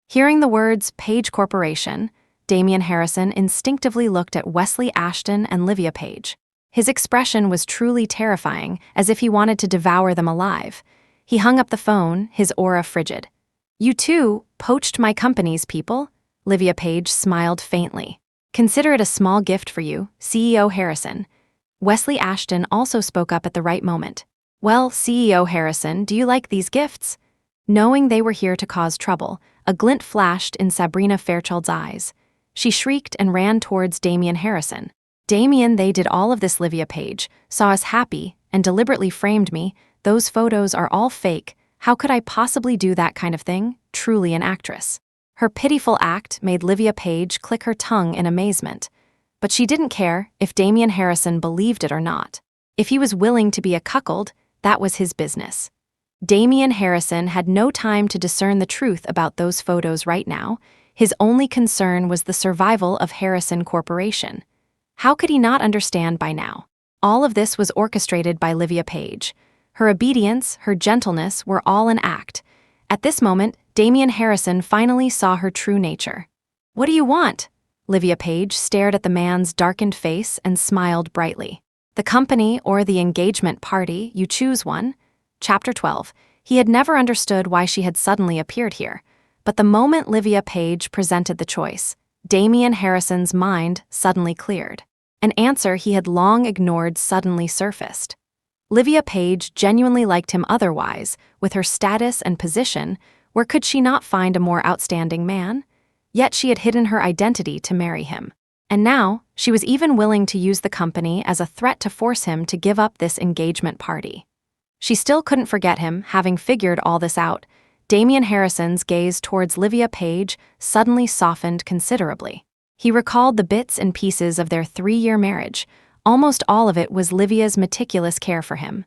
Hearing the words Page Corporation, Damian Harrison instinctively looked at Wesley Ashton and Livia Page. His expression was truly terrifying, as if he wanted to devour them alive. He hung up the phone, his aura frigid. "You too poached my company's people?" Livia Page smiled faintly. "Consider it a small gift for you, CEO Harrison." Wesley Ashton also spoke up at the right moment. "Well, CEO Harrison, do you like these gifts?" Knowing they were here to cause trouble, a glint flashed in Sabrina Fairchild's eyes. She shrieked and ran towards Damian Harrison. "Damian, they did all of this. Livia Page saw us happy and deliberately framed me. Those photos are all fake. How could I possibly do that kind of thing? Truly an actress." Her pitiful act made Livia Page click her tongue in amazement. But she didn't care if Damian Harrison believed it or not. If he was willing to be a cuckold, that was his business. Damian Harrison had no time to discern the truth about those photos right now. His only concern was the survival of Harrison Corporation. How could he not understand by now? All of this was orchestrated by Livia Page. Her obedience, her gentleness were all an act. At this moment, Damian Harrison finally saw her true nature. "What do you want?" Livia Page stared at the man's darkened face and smiled brightly. "The company or the engagement party, you choose one." Chapter 12. He had never understood why she had suddenly appeared here. But the moment Livia Page presented the choice, Damian Harrison's mind suddenly cleared. An answer he had long ignored suddenly surfaced. Livia Page genuinely liked him otherwise. With her status and position, where could she not find a more outstanding man? Yet she had hidden her identity to marry him. And now, she was even willing to use the company as a threat to force him to give up this engagement party. She still couldn't forget him, having figured all this out. Damian Harrison's gaze towards Livia Page suddenly softened considerably. He recalled the bits and pieces of their 3-year marriage. Almost all of it was Livia's meticulous care for him.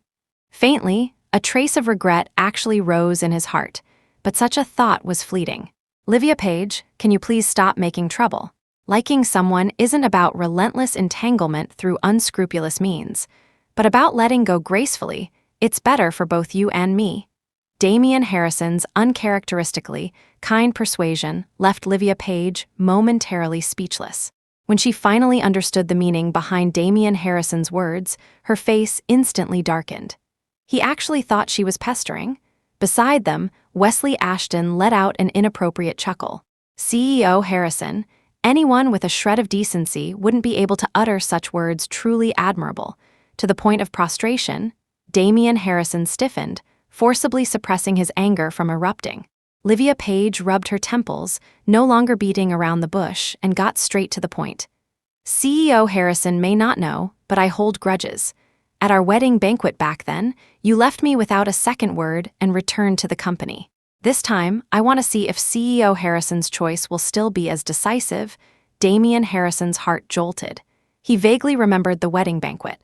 Faintly, a trace of regret actually rose in his heart, but such a thought was fleeting. "Livia Page, can you please stop making trouble? Liking someone isn't about relentless entanglement through unscrupulous means, but about letting go gracefully. It's better for both you and me." Damian Harrison's uncharacteristically kind persuasion left Livia Page momentarily speechless. When she finally understood the meaning behind Damian Harrison's words, her face instantly darkened. He actually thought she was pestering. Beside them, Wesley Ashton let out an inappropriate chuckle. "CEO Harrison, anyone with a shred of decency wouldn't be able to utter such words. Truly admirable." To the point of prostration, Damian Harrison stiffened, forcibly suppressing his anger from erupting. Livia Page rubbed her temples, no longer beating around the bush, and got straight to the point. "CEO Harrison may not know, but I hold grudges. At our wedding banquet back then, you left me without a second word and returned to the company. This time, I want to see if CEO Harrison's choice will still be as decisive." Damian Harrison's heart jolted. He vaguely remembered the wedding banquet.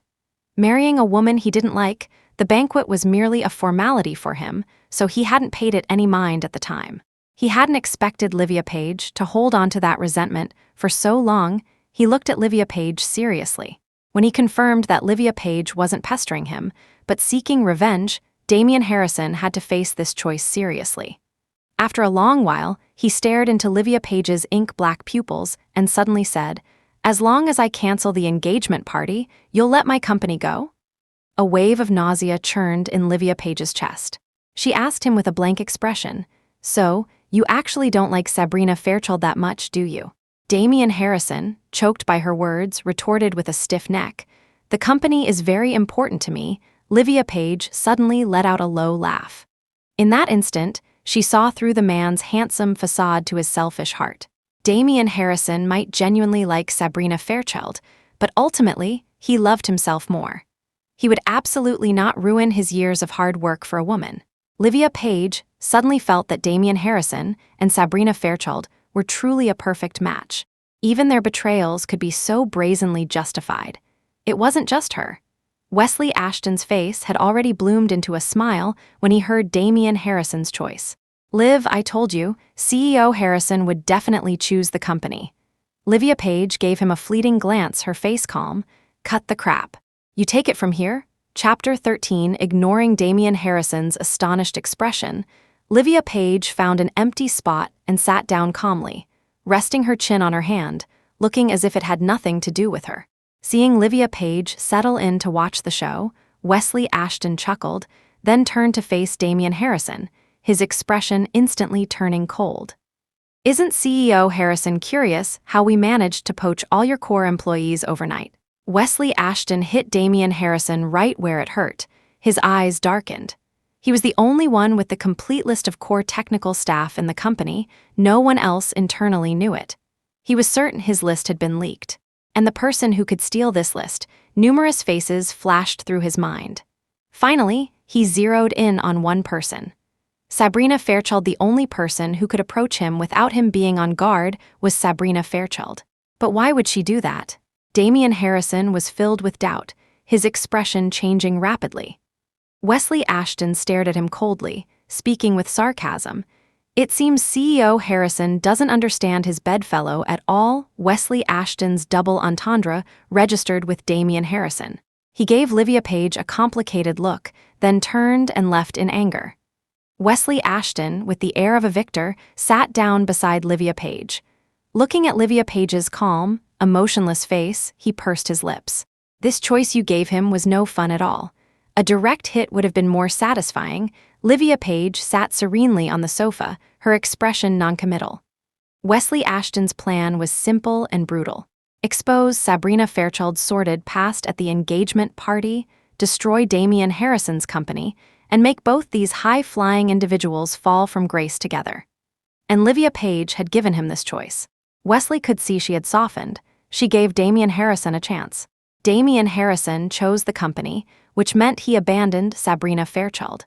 Marrying a woman he didn't like, the banquet was merely a formality for him, so he hadn't paid it any mind at the time. He hadn't expected Livia Page to hold on to that resentment for so long. He looked at Livia Page seriously. When he confirmed that Livia Page wasn't pestering him, but seeking revenge, Damian Harrison had to face this choice seriously. After a long while, he stared into Livia Page's ink-black pupils and suddenly said, As long as I cancel the engagement party, you'll let my company go? A wave of nausea churned in Livia Page's chest. She asked him with a blank expression, "So, you actually don't like Sabrina Fairchild that much, do you?" Damian Harrison, choked by her words, retorted with a stiff neck, "The company is very important to me." Livia Page suddenly let out a low laugh. In that instant, she saw through the man's handsome facade to his selfish heart. Damian Harrison might genuinely like Sabrina Fairchild, but ultimately, he loved himself more. He would absolutely not ruin his years of hard work for a woman. Livia Page suddenly felt that Damian Harrison and Sabrina Fairchild were truly a perfect match. Even their betrayals could be so brazenly justified. It wasn't just her. Wesley Ashton's face had already bloomed into a smile when he heard Damian Harrison's choice. "Liv, I told you, CEO Harrison would definitely choose the company." Livia Page gave him a fleeting glance, her face calm. "Cut the crap. You take it from here." Chapter 13. Ignoring Damian Harrison's astonished expression, Livia Page found an empty spot and sat down calmly, resting her chin on her hand, looking as if it had nothing to do with her. Seeing Livia Page settle in to watch the show, Wesley Ashton chuckled, then turned to face Damian Harrison, his expression instantly turning cold. "Isn't CEO Harrison curious how we managed to poach all your core employees overnight?" Wesley Ashton hit Damian Harrison right where it hurt. His eyes darkened. He was the only one with the complete list of core technical staff in the company. No one else internally knew it. He was certain his list had been leaked. And the person who could steal this list, numerous faces flashed through his mind. Finally, he zeroed in on one person. Sabrina Fairchild. The only person who could approach him without him being on guard was Sabrina Fairchild. But why would she do that? Damian Harrison was filled with doubt, his expression changing rapidly. Wesley Ashton stared at him coldly, speaking with sarcasm. "It seems CEO Harrison doesn't understand his bedfellow at all." Wesley Ashton's double entendre registered with Damian Harrison. He gave Livia Page a complicated look, then turned and left in anger. Wesley Ashton, with the air of a victor, sat down beside Livia Page. Looking at Livia Page's calm, emotionless face, he pursed his lips. "This choice you gave him was no fun at all. A direct hit would have been more satisfying." Livia Page sat serenely on the sofa, her expression noncommittal. Wesley Ashton's plan was simple and brutal. Expose Sabrina Fairchild's sordid past at the engagement party, destroy Damian Harrison's company, and make both these high-flying individuals fall from grace together. And Livia Page had given him this choice. Wesley could see she had softened. She gave Damian Harrison a chance. Damian Harrison chose the company, which meant he abandoned Sabrina Fairchild.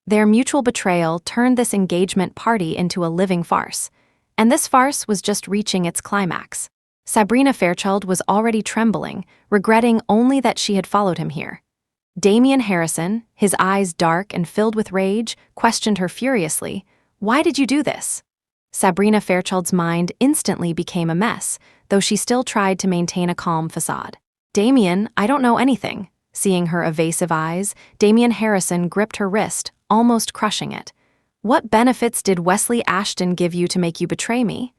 Their mutual betrayal turned this engagement party into a living farce. And this farce was just reaching its climax. Sabrina Fairchild was already trembling, regretting only that she had followed him here. Damian Harrison, his eyes dark and filled with rage, questioned her furiously, "Why did you do this?" Sabrina Fairchild's mind instantly became a mess, though she still tried to maintain a calm facade. "Damian, I don't know anything." Seeing her evasive eyes, Damian Harrison gripped her wrist, almost crushing it. "What benefits did Wesley Ashton give you to make you betray me?"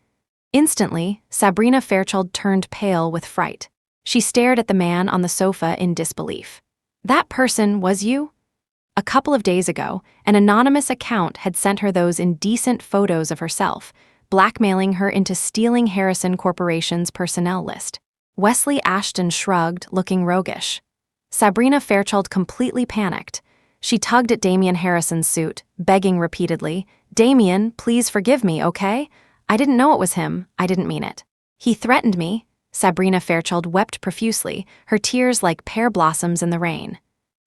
Instantly, Sabrina Fairchild turned pale with fright. She stared at the man on the sofa in disbelief. "That person was you?" A couple of days ago, an anonymous account had sent her those indecent photos of herself, blackmailing her into stealing Harrison Corporation's personnel list. Wesley Ashton shrugged, looking roguish. Sabrina Fairchild completely panicked. She tugged at Damian Harrison's suit, begging repeatedly, "Damian, please forgive me, okay? I didn't know it was him. I didn't mean it. He threatened me." Sabrina Fairchild wept profusely, her tears like pear blossoms in the rain.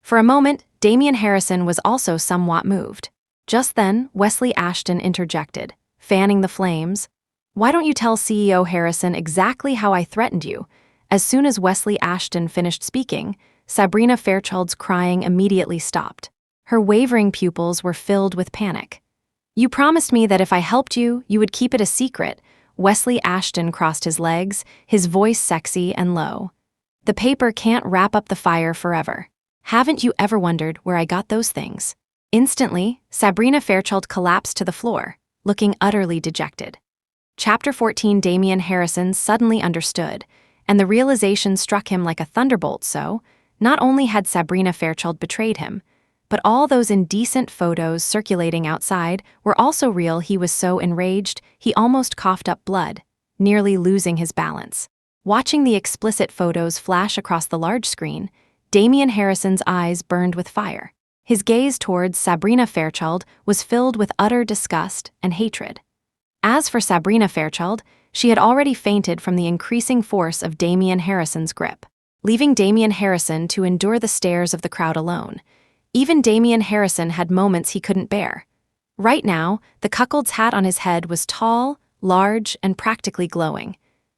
For a moment, Damian Harrison was also somewhat moved. Just then, Wesley Ashton interjected, fanning the flames. "Why don't you tell CEO Harrison exactly how I threatened you?" As soon as Wesley Ashton finished speaking, Sabrina Fairchild's crying immediately stopped. Her wavering pupils were filled with panic. "You promised me that if I helped you, you would keep it a secret." Wesley Ashton crossed his legs, his voice sexy and low. "The paper can't wrap up the fire forever. Haven't you ever wondered where I got those things?" Instantly, Sabrina Fairchild collapsed to the floor, looking utterly dejected. Chapter 14. Damian Harrison suddenly understood. and the realization struck him like a thunderbolt. So, not only had Sabrina Fairchild betrayed him, but all those indecent photos circulating outside were also real. He was so enraged, he almost coughed up blood, nearly losing his balance. Watching the explicit photos flash across the large screen, Damian Harrison's eyes burned with fire. His gaze towards Sabrina Fairchild was filled with utter disgust and hatred. As for Sabrina Fairchild, she had already fainted from the increasing force of Damian Harrison's grip, leaving Damian Harrison to endure the stares of the crowd alone. Even Damian Harrison had moments he couldn't bear. Right now, the cuckold's hat on his head was tall, large, and practically glowing.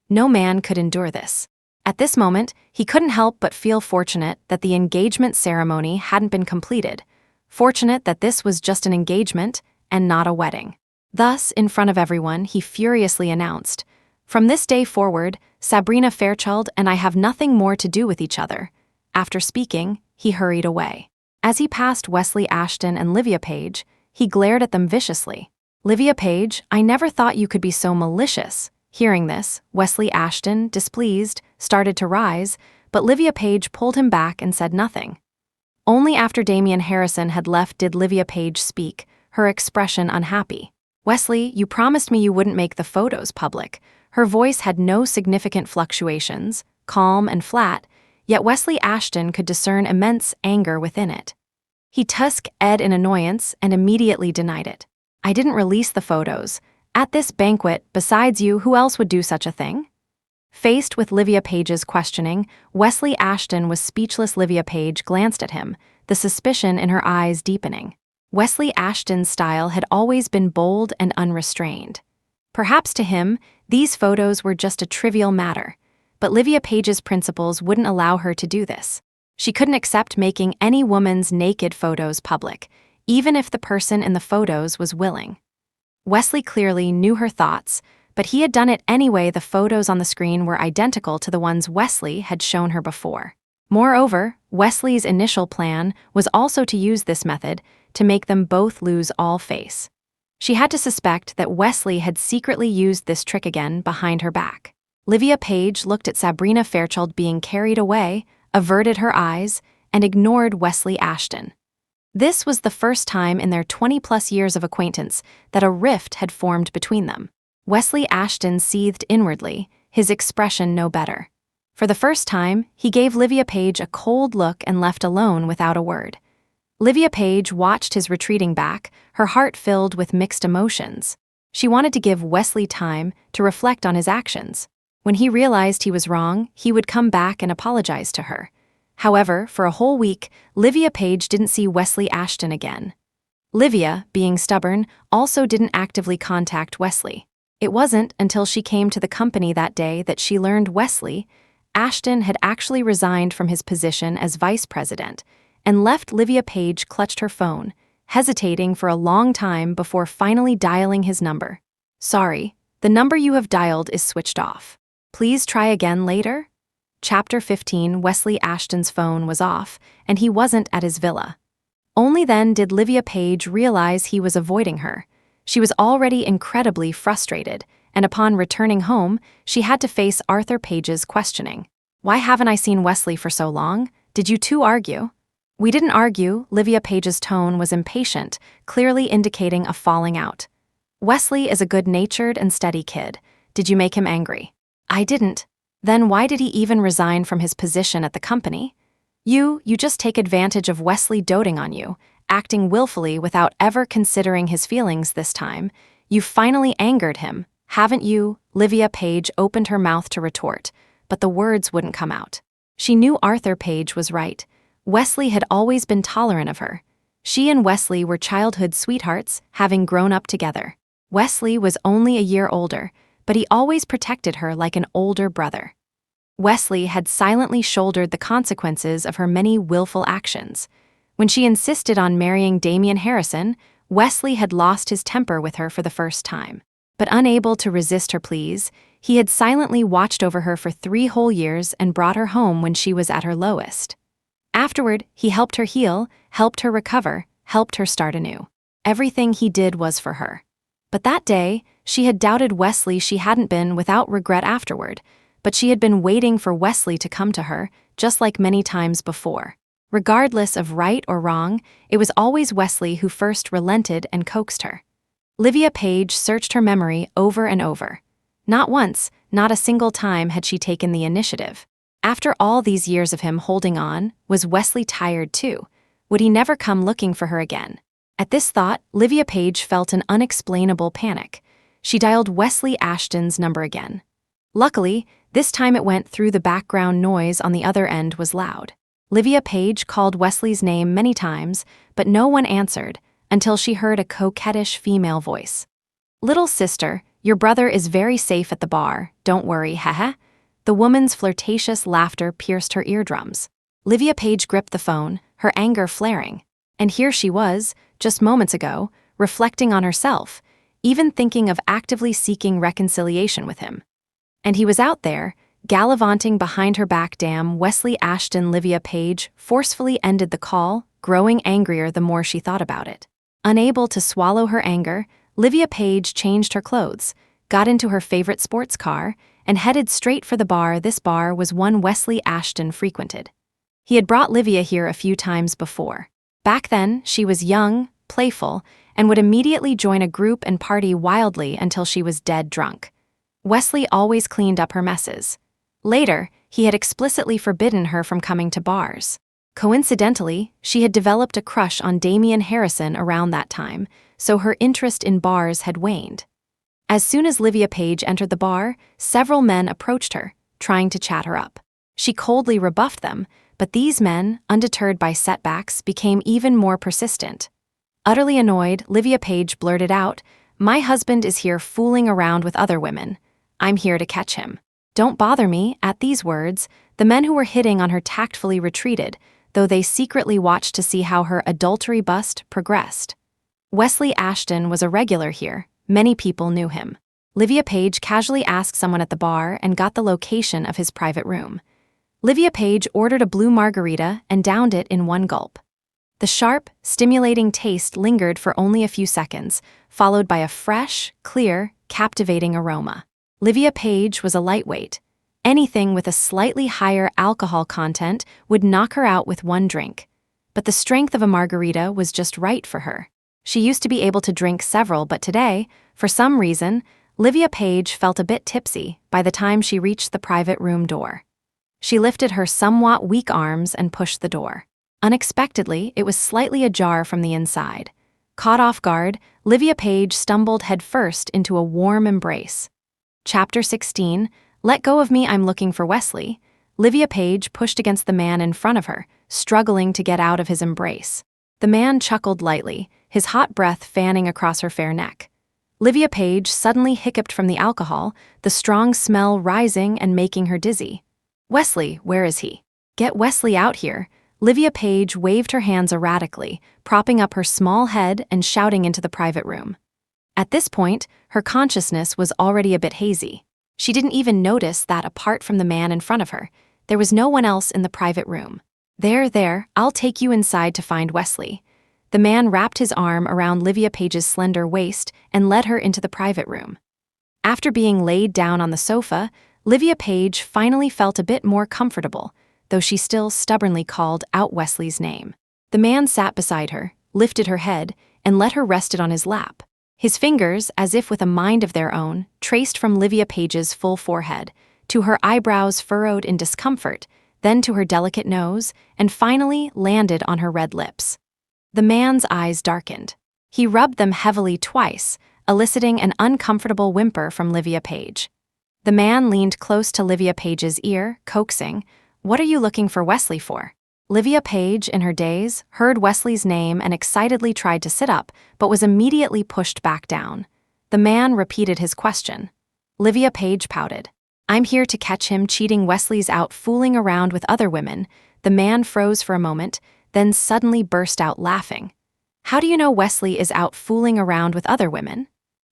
No man could endure this. At this moment, he couldn't help but feel fortunate that the engagement ceremony hadn't been completed, fortunate that this was just an engagement and not a wedding. Thus, in front of everyone, he furiously announced, "From this day forward, Sabrina Fairchild and I have nothing more to do with each other." After speaking, he hurried away. As he passed Wesley Ashton and Livia Page, he glared at them viciously. "Livia Page, I never thought you could be so malicious." Hearing this, Wesley Ashton, displeased, started to rise, but Livia Page pulled him back and said nothing. Only after Damian Harrison had left did Livia Page speak, her expression unhappy. "Wesley, you promised me you wouldn't make the photos public." Her voice had no significant fluctuations, calm and flat, yet Wesley Ashton could discern immense anger within it. He tusked Ed in annoyance and immediately denied it. "I didn't release the photos. At this banquet, besides you, who else would do such a thing?" Faced with Livia Page's questioning, Wesley Ashton was speechless. Livia Page glanced at him, the suspicion in her eyes deepening. Wesley Ashton's style had always been bold and unrestrained. Perhaps to him, these photos were just a trivial matter, but Livia Page's principles wouldn't allow her to do this. She couldn't accept making any woman's naked photos public, even if the person in the photos was willing. Wesley clearly knew her thoughts, but he had done it anyway. The photos on the screen were identical to the ones Wesley had shown her before. Moreover, Wesley's initial plan was also to use this method to make them both lose all face. She had to suspect that Wesley had secretly used this trick again behind her back. Livia Page looked at Sabrina Fairchild being carried away, averted her eyes, and ignored Wesley Ashton. This was the first time in their 20-plus years of acquaintance that a rift had formed between them. Wesley Ashton seethed inwardly, his expression no better. For the first time, he gave Livia Page a cold look and left alone without a word. Livia Page watched his retreating back, her heart filled with mixed emotions. She wanted to give Wesley time to reflect on his actions. When he realized he was wrong, he would come back and apologize to her. However, for a whole week, Livia Page didn't see Wesley Ashton again. Livia, being stubborn, also didn't actively contact Wesley. It wasn't until she came to the company that day that she learned Wesley Ashton had actually resigned from his position as vice president and left. Livia Page clutched her phone, hesitating for a long time before finally dialing his number. "Sorry, the number you have dialed is switched off. Please try again later." Chapter 15. Wesley Ashton's phone was off, and he wasn't at his villa. Only then did Livia Page realize he was avoiding her. She was already incredibly frustrated, and upon returning home, she had to face Arthur Page's questioning. "Why haven't I seen Wesley for so long? Did you two argue?" "We didn't argue." Livia Page's tone was impatient, clearly indicating a falling out. "Wesley is a good-natured and steady kid. Did you make him angry?" "I didn't." "Then why did he even resign from his position at the company?" You just take advantage of Wesley doting on you, acting willfully without ever considering his feelings this time. You finally angered him, haven't you?" Livia Page opened her mouth to retort, but the words wouldn't come out. She knew Arthur Page was right. Wesley had always been tolerant of her. She and Wesley were childhood sweethearts, having grown up together. Wesley was only a year older, but he always protected her like an older brother. Wesley had silently shouldered the consequences of her many willful actions. When she insisted on marrying Damian Harrison, Wesley had lost his temper with her for the first time. But unable to resist her pleas, he had silently watched over her for 3 whole years and brought her home when she was at her lowest. Afterward, he helped her heal, helped her recover, helped her start anew. Everything he did was for her. But that day, she had doubted Wesley. She hadn't been without regret afterward, but she had been waiting for Wesley to come to her, just like many times before. Regardless of right or wrong, it was always Wesley who first relented and coaxed her. Livia Page searched her memory over and over. Not once, not a single time had she taken the initiative. After all these years of him holding on, was Wesley tired too? Would he never come looking for her again? At this thought, Livia Page felt an unexplainable panic. She dialed Wesley Ashton's number again. Luckily, this time it went through the background noise on the other end was loud. Livia Page called Wesley's name many times, but no one answered until she heard a coquettish female voice. "Little sister, your brother is very safe at the bar, don't worry, haha." The woman's flirtatious laughter pierced her eardrums. Livia Page gripped the phone, her anger flaring. And here she was, just moments ago, reflecting on herself, even thinking of actively seeking reconciliation with him. And he was out there, gallivanting behind her back. Damn, Wesley Ashton. Livia Page forcefully ended the call, growing angrier the more she thought about it. Unable to swallow her anger, Livia Page changed her clothes, got into her favorite sports car, and headed straight for the bar. This bar was one Wesley Ashton frequented. He had brought Livia here a few times before. Back then, she was young, playful, and would immediately join a group and party wildly until she was dead drunk. Wesley always cleaned up her messes. Later, he had explicitly forbidden her from coming to bars. Coincidentally, she had developed a crush on Damian Harrison around that time, so her interest in bars had waned. As soon as Livia Page entered the bar, several men approached her, trying to chat her up. She coldly rebuffed them, but these men, undeterred by setbacks, became even more persistent. Utterly annoyed, Livia Page blurted out, "My husband is here fooling around with other women. I'm here to catch him. Don't bother me." At these words, the men who were hitting on her tactfully retreated, though they secretly watched to see how her adultery bust progressed. Wesley Ashton was a regular here. Many people knew him. Livia Page casually asked someone at the bar and got the location of his private room. Livia Page ordered a blue margarita and downed it in one gulp. The sharp, stimulating taste lingered for only a few seconds, followed by a fresh, clear, captivating aroma. Livia Page was a lightweight. Anything with a slightly higher alcohol content would knock her out with one drink. But the strength of a margarita was just right for her. She used to be able to drink several, but today, for some reason, Livia Page felt a bit tipsy by the time she reached the private room door. She lifted her somewhat weak arms and pushed the door. Unexpectedly, it was slightly ajar from the inside. Caught off guard, Livia Page stumbled headfirst into a warm embrace. Chapter 16, Let Go of Me, I'm Looking for Wesley. Livia Page pushed against the man in front of her, struggling to get out of his embrace. The man chuckled lightly, his hot breath fanning across her fair neck. Livia Page suddenly hiccuped from the alcohol, the strong smell rising and making her dizzy. "Wesley, where is he? Get Wesley out here." Livia Page waved her hands erratically, propping up her small head and shouting into the private room. At this point, her consciousness was already a bit hazy. She didn't even notice that apart from the man in front of her, there was no one else in the private room. There, I'll take you inside to find Wesley." The man wrapped his arm around Livia Page's slender waist and led her into the private room. After being laid down on the sofa, Livia Page finally felt a bit more comfortable, though she still stubbornly called out Wesley's name. The man sat beside her, lifted her head, and let her rest it on his lap. His fingers, as if with a mind of their own, traced from Livia Page's full forehead, to her eyebrows furrowed in discomfort, then to her delicate nose, and finally landed on her red lips. The man's eyes darkened. He rubbed them heavily twice, eliciting an uncomfortable whimper from Livia Page. The man leaned close to Livia Page's ear, coaxing, "What are you looking for Wesley for?" Livia Page, in her daze, heard Wesley's name and excitedly tried to sit up, but was immediately pushed back down. The man repeated his question. Livia Page pouted. "I'm here to catch him cheating. Wesley's out fooling around with other women." The man froze for a moment, then suddenly burst out laughing. "How do you know Wesley is out fooling around with other women?"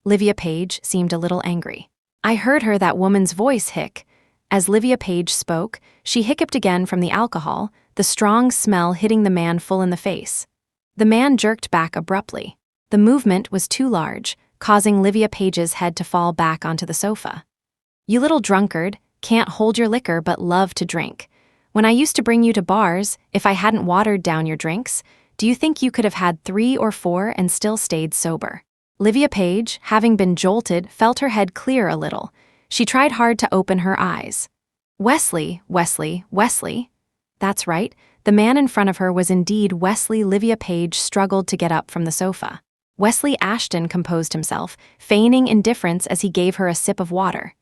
Livia Page seemed a little angry. "I heard her that woman's voice hic." As Livia Page spoke, she hiccuped again from the alcohol, the strong smell hitting the man full in the face. The man jerked back abruptly. The movement was too large, causing Livia Page's head to fall back onto the sofa. "You little drunkard, can't hold your liquor but love to drink. When I used to bring you to bars, if I hadn't watered down your drinks, do you think you could have had 3 or 4 and still stayed sober? Livia Page, having been jolted, felt her head clear a little. She tried hard to open her eyes. Wesley. That's right, the man in front of her was indeed Wesley. Livia Page struggled to get up from the sofa. Wesley Ashton composed himself, feigning indifference as he gave her a sip of water.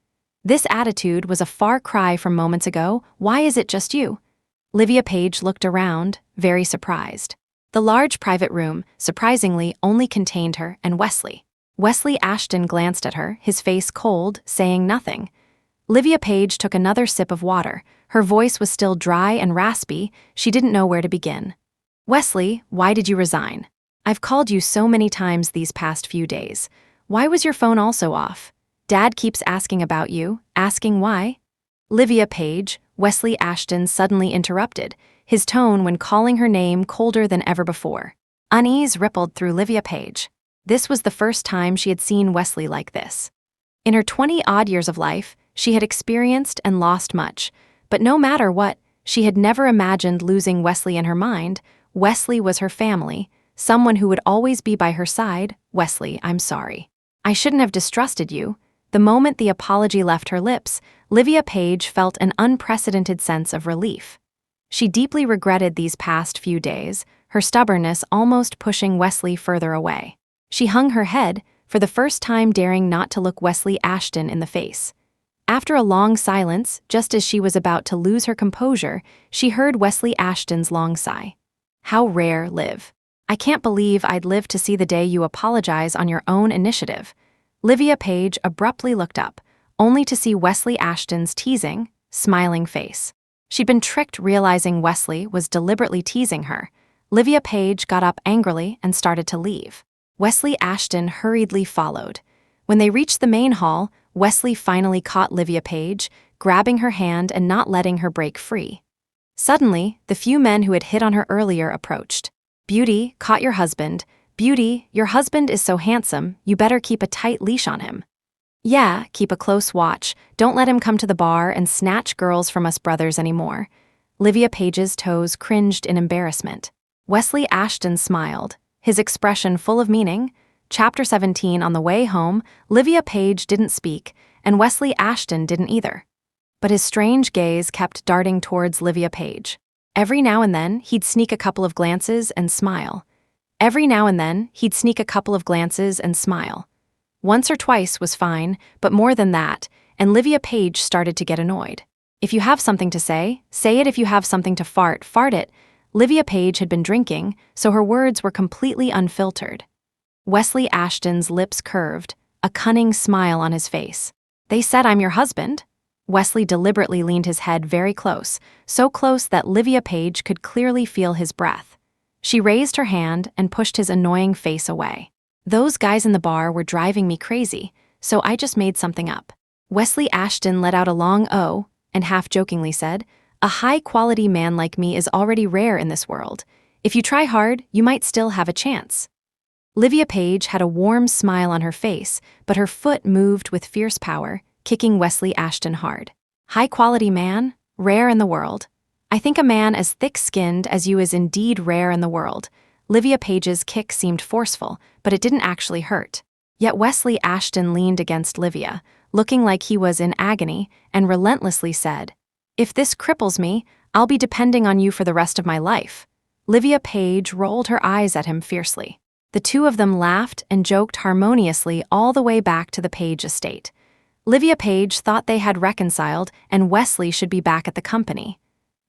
This attitude was a far cry from moments ago. Why is it just you? Livia Page looked around, very surprised. The large private room, surprisingly, only contained her and Wesley. Wesley Ashton glanced at her, his face cold, saying nothing. Livia Page took another sip of water. Her voice was still dry and raspy. She didn't know where to begin. Wesley, why did you resign? I've called you so many times these past few days. Why was your phone also off? Dad keeps asking about you, asking why? Livia Page, Wesley Ashton suddenly interrupted, his tone when calling her name colder than ever before. Unease rippled through Livia Page. This was the first time she had seen Wesley like this. In her 20-odd years of life, she had experienced and lost much, but no matter what, she had never imagined losing Wesley in her mind. Wesley was her family, someone who would always be by her side. Wesley, I'm sorry. I shouldn't have distrusted you. The moment the apology left her lips, Livia Page felt an unprecedented sense of relief. She deeply regretted these past few days, her stubbornness almost pushing Wesley further away. She hung her head, for the first time daring not to look Wesley Ashton in the face. After a long silence, just as she was about to lose her composure, she heard Wesley Ashton's long sigh. How rare, Liv. I can't believe I'd live to see the day you apologize on your own initiative. Livia Page abruptly looked up, only to see Wesley Ashton's teasing, smiling face. She'd been tricked, realizing Wesley was deliberately teasing her. Livia Page got up angrily and started to leave. Wesley Ashton hurriedly followed. When they reached the main hall, Wesley finally caught Livia Page, grabbing her hand and not letting her break free. Suddenly, the few men who had hit on her earlier approached. Beauty, caught your husband. Beauty, your husband is so handsome, you better keep a tight leash on him. Yeah, keep a close watch. Don't let him come to the bar and snatch girls from us brothers anymore. Livia Page's toes cringed in embarrassment. Wesley Ashton smiled, his expression full of meaning. Chapter 17. On the way home, Livia Page didn't speak, and Wesley Ashton didn't either. But his strange gaze kept darting towards Livia Page. Every now and then, he'd sneak a couple of glances and smile. Once or twice was fine, but more than that, and Livia Page started to get annoyed. If you have something to say it. If you have something to fart it. Livia Page had been drinking, so her words were completely unfiltered. Wesley Ashton's lips curved, a cunning smile on his face. They said I'm your husband? Wesley deliberately leaned his head very close, so close that Livia Page could clearly feel his breath. She raised her hand and pushed his annoying face away. Those guys in the bar were driving me crazy, so I just made something up. Wesley Ashton let out a long "oh" and half-jokingly said, a high-quality man like me is already rare in this world. If you try hard, you might still have a chance. Livia Page had a warm smile on her face, but her foot moved with fierce power, kicking Wesley Ashton hard. High-quality man? Rare in the world. I think a man as thick-skinned as you is indeed rare in the world. Livia Page's kick seemed forceful, but it didn't actually hurt. Yet Wesley Ashton leaned against Livia, looking like he was in agony, and relentlessly said, if this cripples me, I'll be depending on you for the rest of my life. Livia Page rolled her eyes at him fiercely. The two of them laughed and joked harmoniously all the way back to the Page estate. Livia Page thought they had reconciled and Wesley should be back at the company.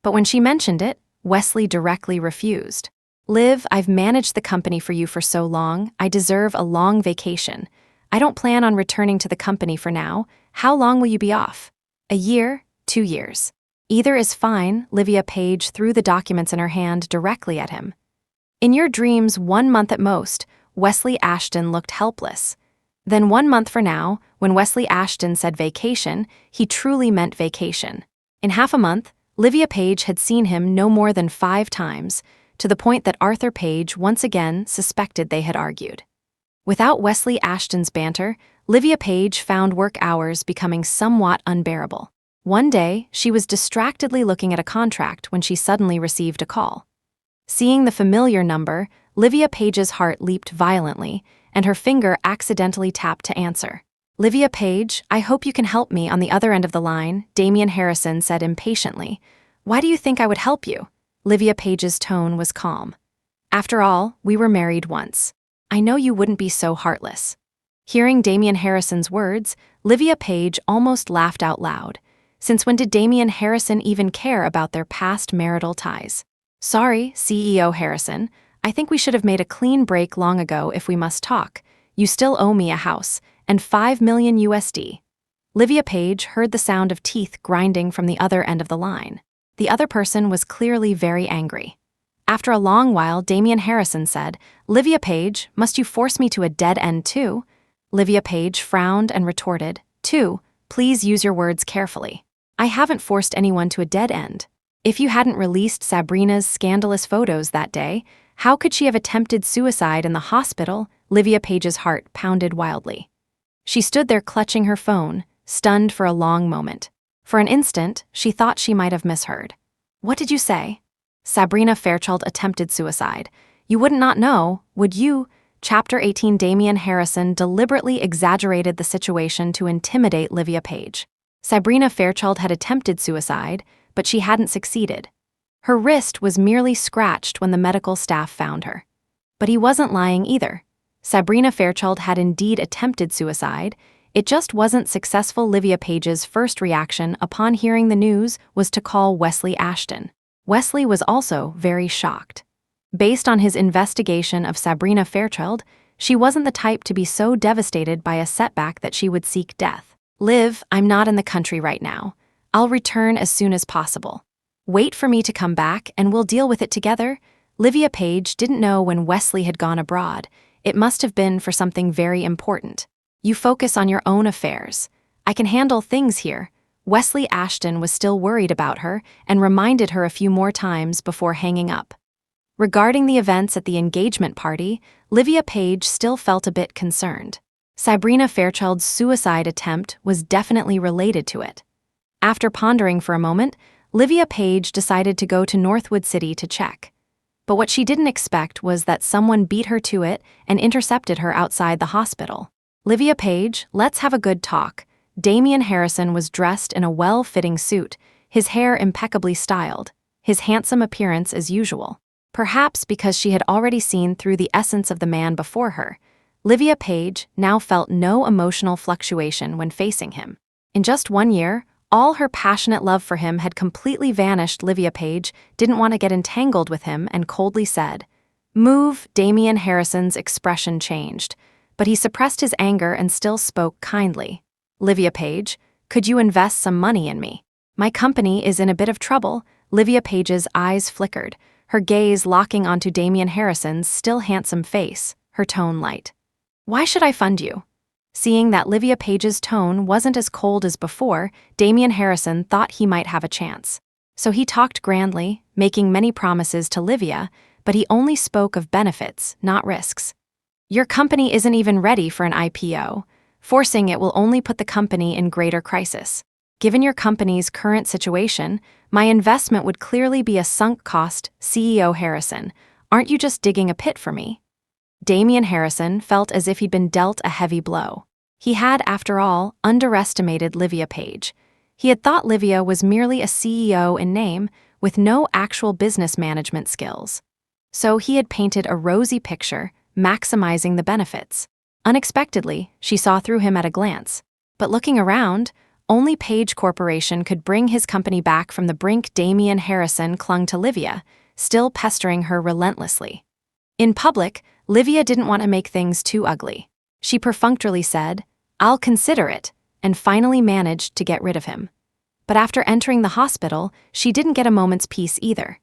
But when she mentioned it, Wesley directly refused. Liv, I've managed the company for you for so long, I deserve a long vacation. I don't plan on returning to the company for now. How long will you be off? A year? 2 years. Either is fine. Livia Page threw the documents in her hand directly at him. In your dreams, 1 month at most. Wesley Ashton looked helpless. Then 1 month for now. When Wesley Ashton said vacation, he truly meant vacation. In half a month, Livia Page had seen him no more than 5 times, to the point that Arthur Page once again suspected they had argued. Without Wesley Ashton's banter, Livia Page found work hours becoming somewhat unbearable. One day, she was distractedly looking at a contract when she suddenly received a call. Seeing the familiar number, Livia Page's heart leaped violently, and her finger accidentally tapped to answer. "Livia Page, I hope you can help me on the other end of the line," Damian Harrison said impatiently. "Why do you think I would help you?" Livia Page's tone was calm. "After all, we were married once. I know you wouldn't be so heartless." Hearing Damian Harrison's words, Livia Page almost laughed out loud. Since when did Damian Harrison even care about their past marital ties? "Sorry, CEO Harrison, I think we should have made a clean break long ago if we must talk. You still owe me a house, and $5 million USD. Livia Page heard the sound of teeth grinding from the other end of the line. The other person was clearly very angry. After a long while, Damian Harrison said, "Livia Page, must you force me to a dead end too?" Livia Page frowned and retorted, "Too, please use your words carefully. I haven't forced anyone to a dead end. If you hadn't released Sabrina's scandalous photos that day, how could she have attempted suicide in the hospital?" Livia Page's heart pounded wildly. She stood there clutching her phone, stunned for a long moment. For an instant, she thought she might have misheard. "What did you say?" "Sabrina Fairchild attempted suicide. You wouldn't not know, would you?" Chapter 18. Damian Harrison deliberately exaggerated the situation to intimidate Livia Page. Sabrina Fairchild had attempted suicide, but she hadn't succeeded. Her wrist was merely scratched when the medical staff found her. But he wasn't lying either. Sabrina Fairchild had indeed attempted suicide. It just wasn't successful. Livia Page's first reaction upon hearing the news was to call Wesley Ashton. Wesley was also very shocked. Based on his investigation of Sabrina Fairchild, she wasn't the type to be so devastated by a setback that she would seek death. "Liv, I'm not in the country right now. I'll return as soon as possible. Wait for me to come back and we'll deal with it together." Livia Page didn't know when Wesley had gone abroad. It must have been for something very important. "You focus on your own affairs. I can handle things here." Wesley Ashton was still worried about her and reminded her a few more times before hanging up. Regarding the events at the engagement party, Livia Page still felt a bit concerned. Sabrina Fairchild's suicide attempt was definitely related to it. After pondering for a moment, Livia Page decided to go to Northwood City to check. But what she didn't expect was that someone beat her to it and intercepted her outside the hospital. "Livia Page, let's have a good talk." Damian Harrison was dressed in a well-fitting suit, his hair impeccably styled, his handsome appearance as usual. Perhaps because she had already seen through the essence of the man before her, Livia Page now felt no emotional fluctuation when facing him. In just 1 year, all her passionate love for him had completely vanished. Livia Page didn't want to get entangled with him and coldly said, "Move." Damian Harrison's expression changed, but he suppressed his anger and still spoke kindly. "Livia Page, could you invest some money in me? My company is in a bit of trouble." Livia Page's eyes flickered, her gaze locking onto Damian Harrison's still handsome face, her tone light. "Why should I fund you?" Seeing that Livia Page's tone wasn't as cold as before, Damian Harrison thought he might have a chance. So he talked grandly, making many promises to Livia, but he only spoke of benefits, not risks. "Your company isn't even ready for an IPO. Forcing it will only put the company in greater crisis. Given your company's current situation, my investment would clearly be a sunk cost." "CEO Harrison, aren't you just digging a pit for me?" Damian Harrison felt as if he'd been dealt a heavy blow. He had, after all, underestimated Livia Page. He had thought Livia was merely a CEO in name, with no actual business management skills. So he had painted a rosy picture, maximizing the benefits. Unexpectedly, she saw through him at a glance. But looking around, only Page Corporation could bring his company back from the brink. Damian Harrison clung to Livia, still pestering her relentlessly. In public, Livia didn't want to make things too ugly. She perfunctorily said, "I'll consider it," and finally managed to get rid of him. But after entering the hospital, she didn't get a moment's peace either.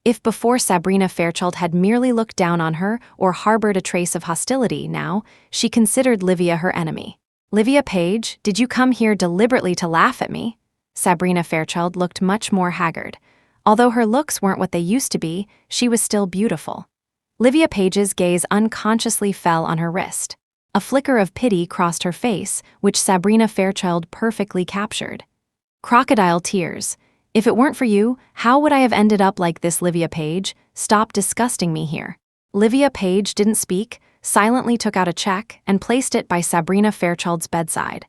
If before Sabrina Fairchild had merely looked down on her or harbored a trace of hostility, now she considered Livia her enemy. "Livia Page, did you come here deliberately to laugh at me?" Sabrina Fairchild looked much more haggard. Although her looks weren't what they used to be, she was still beautiful. Livia Page's gaze unconsciously fell on her wrist. A flicker of pity crossed her face, which Sabrina Fairchild perfectly captured. Crocodile tears. If it weren't for you, how would I have ended up like this, Livia Page? Stop disgusting me here. Livia Page didn't speak, silently took out a check, and placed it by Sabrina Fairchild's bedside.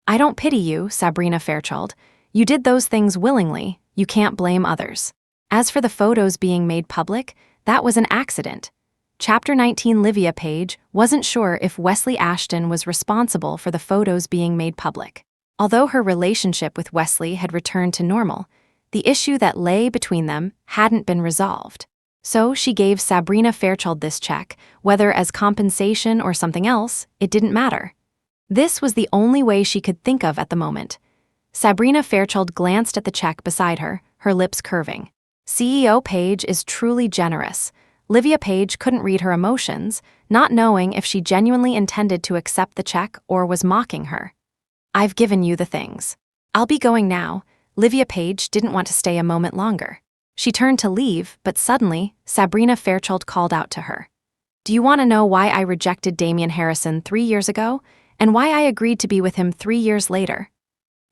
I don't pity you, Sabrina Fairchild. You did those things willingly, you can't blame others. As for the photos being made public, that was an accident. Chapter 19 Livia Page wasn't sure if Wesley Ashton was responsible for the photos being made public. Although her relationship with Wesley had returned to normal, the issue that lay between them hadn't been resolved. So she gave Sabrina Fairchild this check, whether as compensation or something else, it didn't matter. This was the only way she could think of at the moment. Sabrina Fairchild glanced at the check beside her, her lips curving. CEO Page is truly generous. Livia Page couldn't read her emotions, not knowing if she genuinely intended to accept the check or was mocking her. I've given you the things. I'll be going now. Livia Page didn't want to stay a moment longer. She turned to leave, but suddenly, Sabrina Fairchild called out to her. Do you want to know why I rejected Damian Harrison 3 years ago, and why I agreed to be with him 3 years later?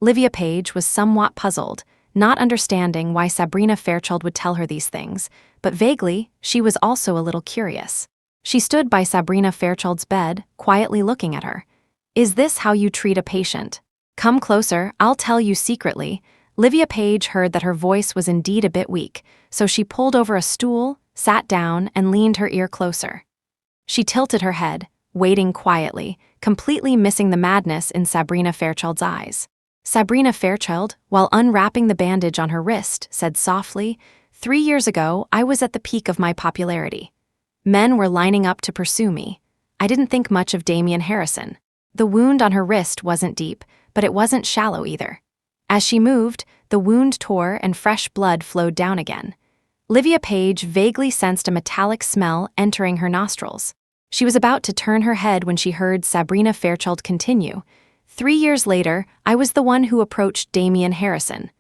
Livia Page was somewhat puzzled, not understanding why Sabrina Fairchild would tell her these things, but vaguely, she was also a little curious. She stood by Sabrina Fairchild's bed, quietly looking at her. Is this how you treat a patient? Come closer, I'll tell you secretly. Livia Page heard that her voice was indeed a bit weak, so she pulled over a stool, sat down, and leaned her ear closer. She tilted her head, waiting quietly, completely missing the madness in Sabrina Fairchild's eyes. Sabrina Fairchild, while unwrapping the bandage on her wrist, said softly, 3 years ago, I was at the peak of my popularity. Men were lining up to pursue me. I didn't think much of Damian Harrison. The wound on her wrist wasn't deep, but it wasn't shallow either. As she moved, the wound tore and fresh blood flowed down again. Livia Page vaguely sensed a metallic smell entering her nostrils. She was about to turn her head when she heard Sabrina Fairchild continue. 3 years later, I was the one who approached Damian Harrison.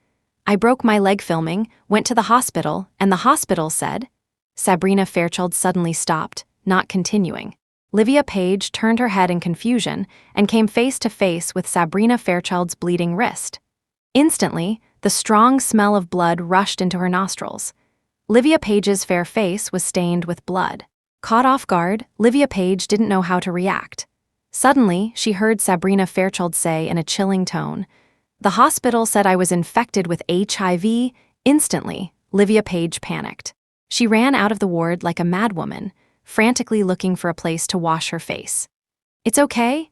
I broke my leg filming, went to the hospital, and the hospital said... Sabrina Fairchild suddenly stopped, not continuing. Livia Page turned her head in confusion and came face to face with Sabrina Fairchild's bleeding wrist. Instantly, the strong smell of blood rushed into her nostrils. Livia Page's fair face was stained with blood. Caught off guard, Livia Page didn't know how to react. Suddenly, she heard Sabrina Fairchild say in a chilling tone, "The hospital said I was infected with HIV." Instantly, Livia Page panicked. She ran out of the ward like a madwoman, frantically looking for a place to wash her face. It's okay,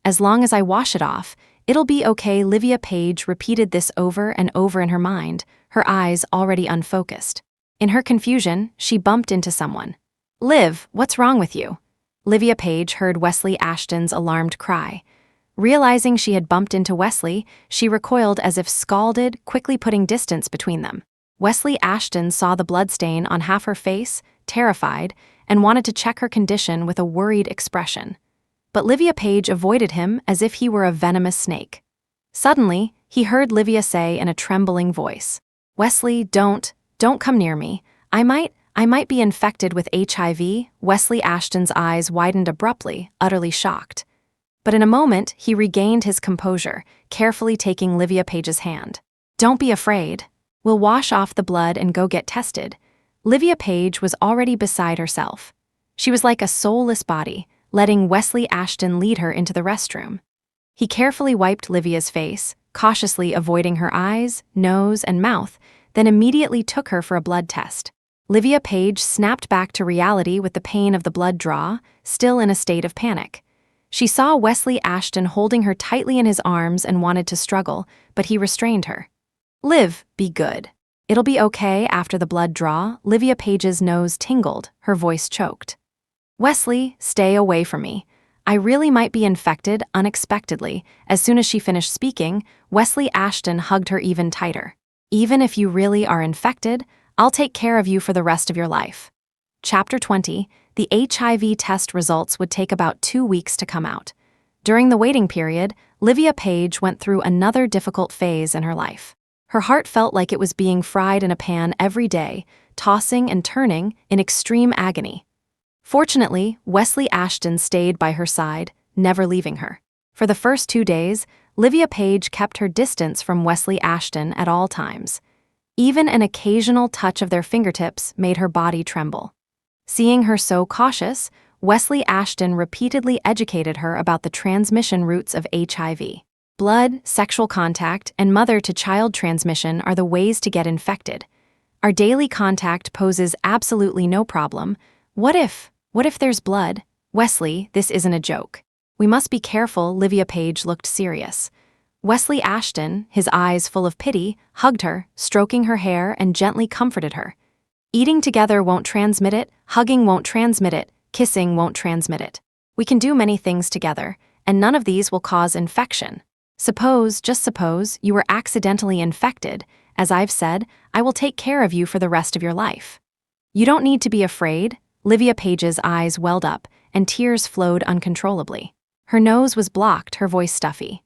as long as I wash it off, it'll be okay." Livia Page repeated this over and over in her mind, her eyes already unfocused. In her confusion, she bumped into someone. "Liv, what's wrong with you?" Livia Page heard Wesley Ashton's alarmed cry. Realizing she had bumped into Wesley, she recoiled as if scalded, quickly putting distance between them. Wesley Ashton saw the bloodstain on half her face, terrified, and wanted to check her condition with a worried expression. But Livia Page avoided him as if he were a venomous snake. Suddenly, he heard Livia say in a trembling voice, "Wesley, don't come near me. I might be infected with HIV." Wesley Ashton's eyes widened abruptly, utterly shocked. But in a moment, he regained his composure, carefully taking Livia Page's hand. "Don't be afraid. We'll wash off the blood and go get tested." Livia Page was already beside herself. She was like a soulless body, letting Wesley Ashton lead her into the restroom. He carefully wiped Livia's face, cautiously avoiding her eyes, nose, and mouth, then immediately took her for a blood test. Livia Page snapped back to reality with the pain of the blood draw, still in a state of panic. She saw Wesley Ashton holding her tightly in his arms and wanted to struggle, but he restrained her. "Liv, be good. It'll be okay after the blood draw." Livia Page's nose tingled, her voice choked. "Wesley, stay away from me. I really might be infected unexpectedly." As soon as she finished speaking, Wesley Ashton hugged her even tighter. "Even if you really are infected, I'll take care of you for the rest of your life." Chapter 20, the HIV test results would take about 2 weeks to come out. During the waiting period, Livia Page went through another difficult phase in her life. Her heart felt like it was being fried in a pan every day, tossing and turning in extreme agony. Fortunately, Wesley Ashton stayed by her side, never leaving her. For the first 2 days, Livia Page kept her distance from Wesley Ashton at all times. Even an occasional touch of their fingertips made her body tremble. Seeing her so cautious, Wesley Ashton repeatedly educated her about the transmission routes of HIV. Blood, sexual contact, and mother-to-child transmission are the ways to get infected. Our daily contact poses absolutely no problem. What if there's blood? Wesley, this isn't a joke. We must be careful. Livia Page looked serious. Wesley Ashton, his eyes full of pity, hugged her, stroking her hair and gently comforted her. Eating together won't transmit it, hugging won't transmit it, kissing won't transmit it. We can do many things together, and none of these will cause infection. Just suppose, you were accidentally infected. As I've said, I will take care of you for the rest of your life. You don't need to be afraid. Livia Page's eyes welled up, and tears flowed uncontrollably. Her nose was blocked, her voice stuffy.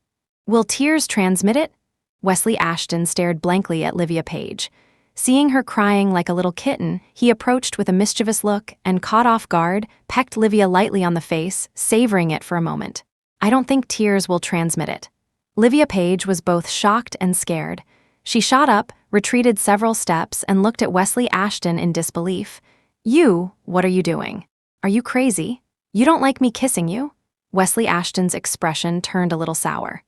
Will tears transmit it? Wesley Ashton stared blankly at Livia Page. Seeing her crying like a little kitten, he approached with a mischievous look and, caught off guard, pecked Livia lightly on the face, savoring it for a moment. I don't think tears will transmit it. Livia Page was both shocked and scared. She shot up, retreated several steps, and looked at Wesley Ashton in disbelief. What are you doing? Are you crazy? You don't like me kissing you? Wesley Ashton's expression turned a little sour.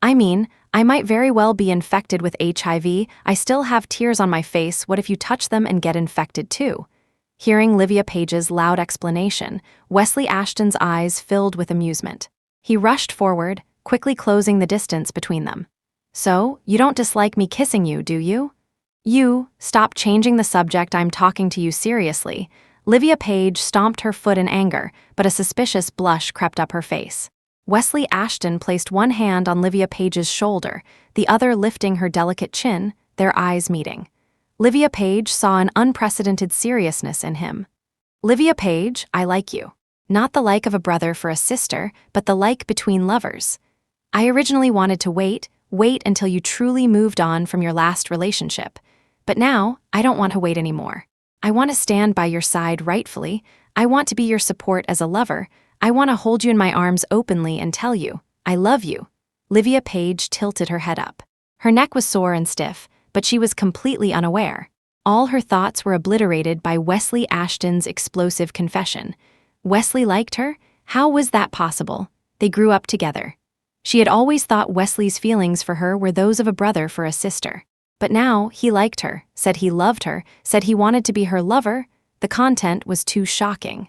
I mean, I might very well be infected with HIV. I still have tears on my face. What if you touch them and get infected too? Hearing Livia Page's loud explanation, Wesley Ashton's eyes filled with amusement. He rushed forward, quickly closing the distance between them. So, you don't dislike me kissing you, do you? Stop changing the subject. I'm talking to you seriously. Livia Page stomped her foot in anger, but a suspicious blush crept up her face. Wesley Ashton placed one hand on Livia Page's shoulder, the other lifting her delicate chin, their eyes meeting. Livia Page saw an unprecedented seriousness in him. Livia Page, I like you. Not the like of a brother for a sister, but the like between lovers. I originally wanted to wait until you truly moved on from your last relationship. But now, I don't want to wait anymore. I want to stand by your side rightfully. I want to be your support as a lover. I want to hold you in my arms openly and tell you, I love you. Livia Page tilted her head up. Her neck was sore and stiff, but she was completely unaware. All her thoughts were obliterated by Wesley Ashton's explosive confession. Wesley liked her? How was that possible? They grew up together. She had always thought Wesley's feelings for her were those of a brother for a sister. But now, he liked her, said he loved her, said he wanted to be her lover. The content was too shocking.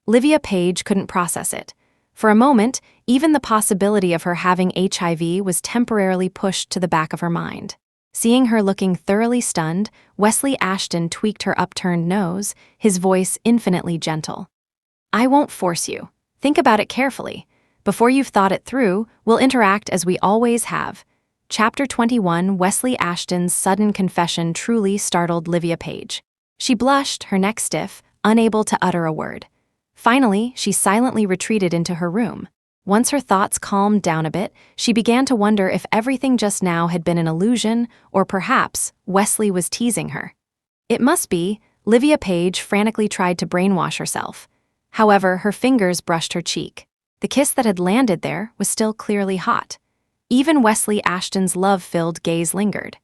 Livia Page couldn't process it. For a moment, even the possibility of her having HIV was temporarily pushed to the back of her mind. Seeing her looking thoroughly stunned, Wesley Ashton tweaked her upturned nose, his voice infinitely gentle. I won't force you. Think about it carefully. Before you've thought it through, we'll interact as we always have. Chapter 21. Wesley Ashton's sudden confession truly startled Livia Page. She blushed, her neck stiff, unable to utter a word. Finally, she silently retreated into her room. Once her thoughts calmed down a bit, she began to wonder if everything just now had been an illusion, or perhaps Wesley was teasing her. It must be. Livia Page frantically tried to brainwash herself. However, her fingers brushed her cheek. The kiss that had landed there was still clearly hot. Even Wesley Ashton's love-filled gaze lingered.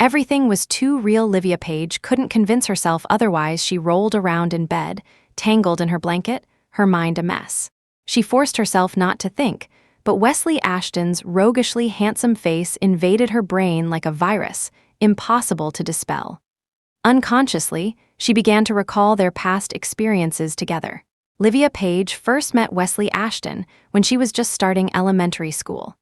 Everything was too real. Livia Page couldn't convince herself otherwise. She rolled around in bed, tangled in her blanket, her mind a mess. She forced herself not to think, but Wesley Ashton's roguishly handsome face invaded her brain like a virus, impossible to dispel. Unconsciously, she began to recall their past experiences together. Livia Page first met Wesley Ashton when she was just starting elementary school.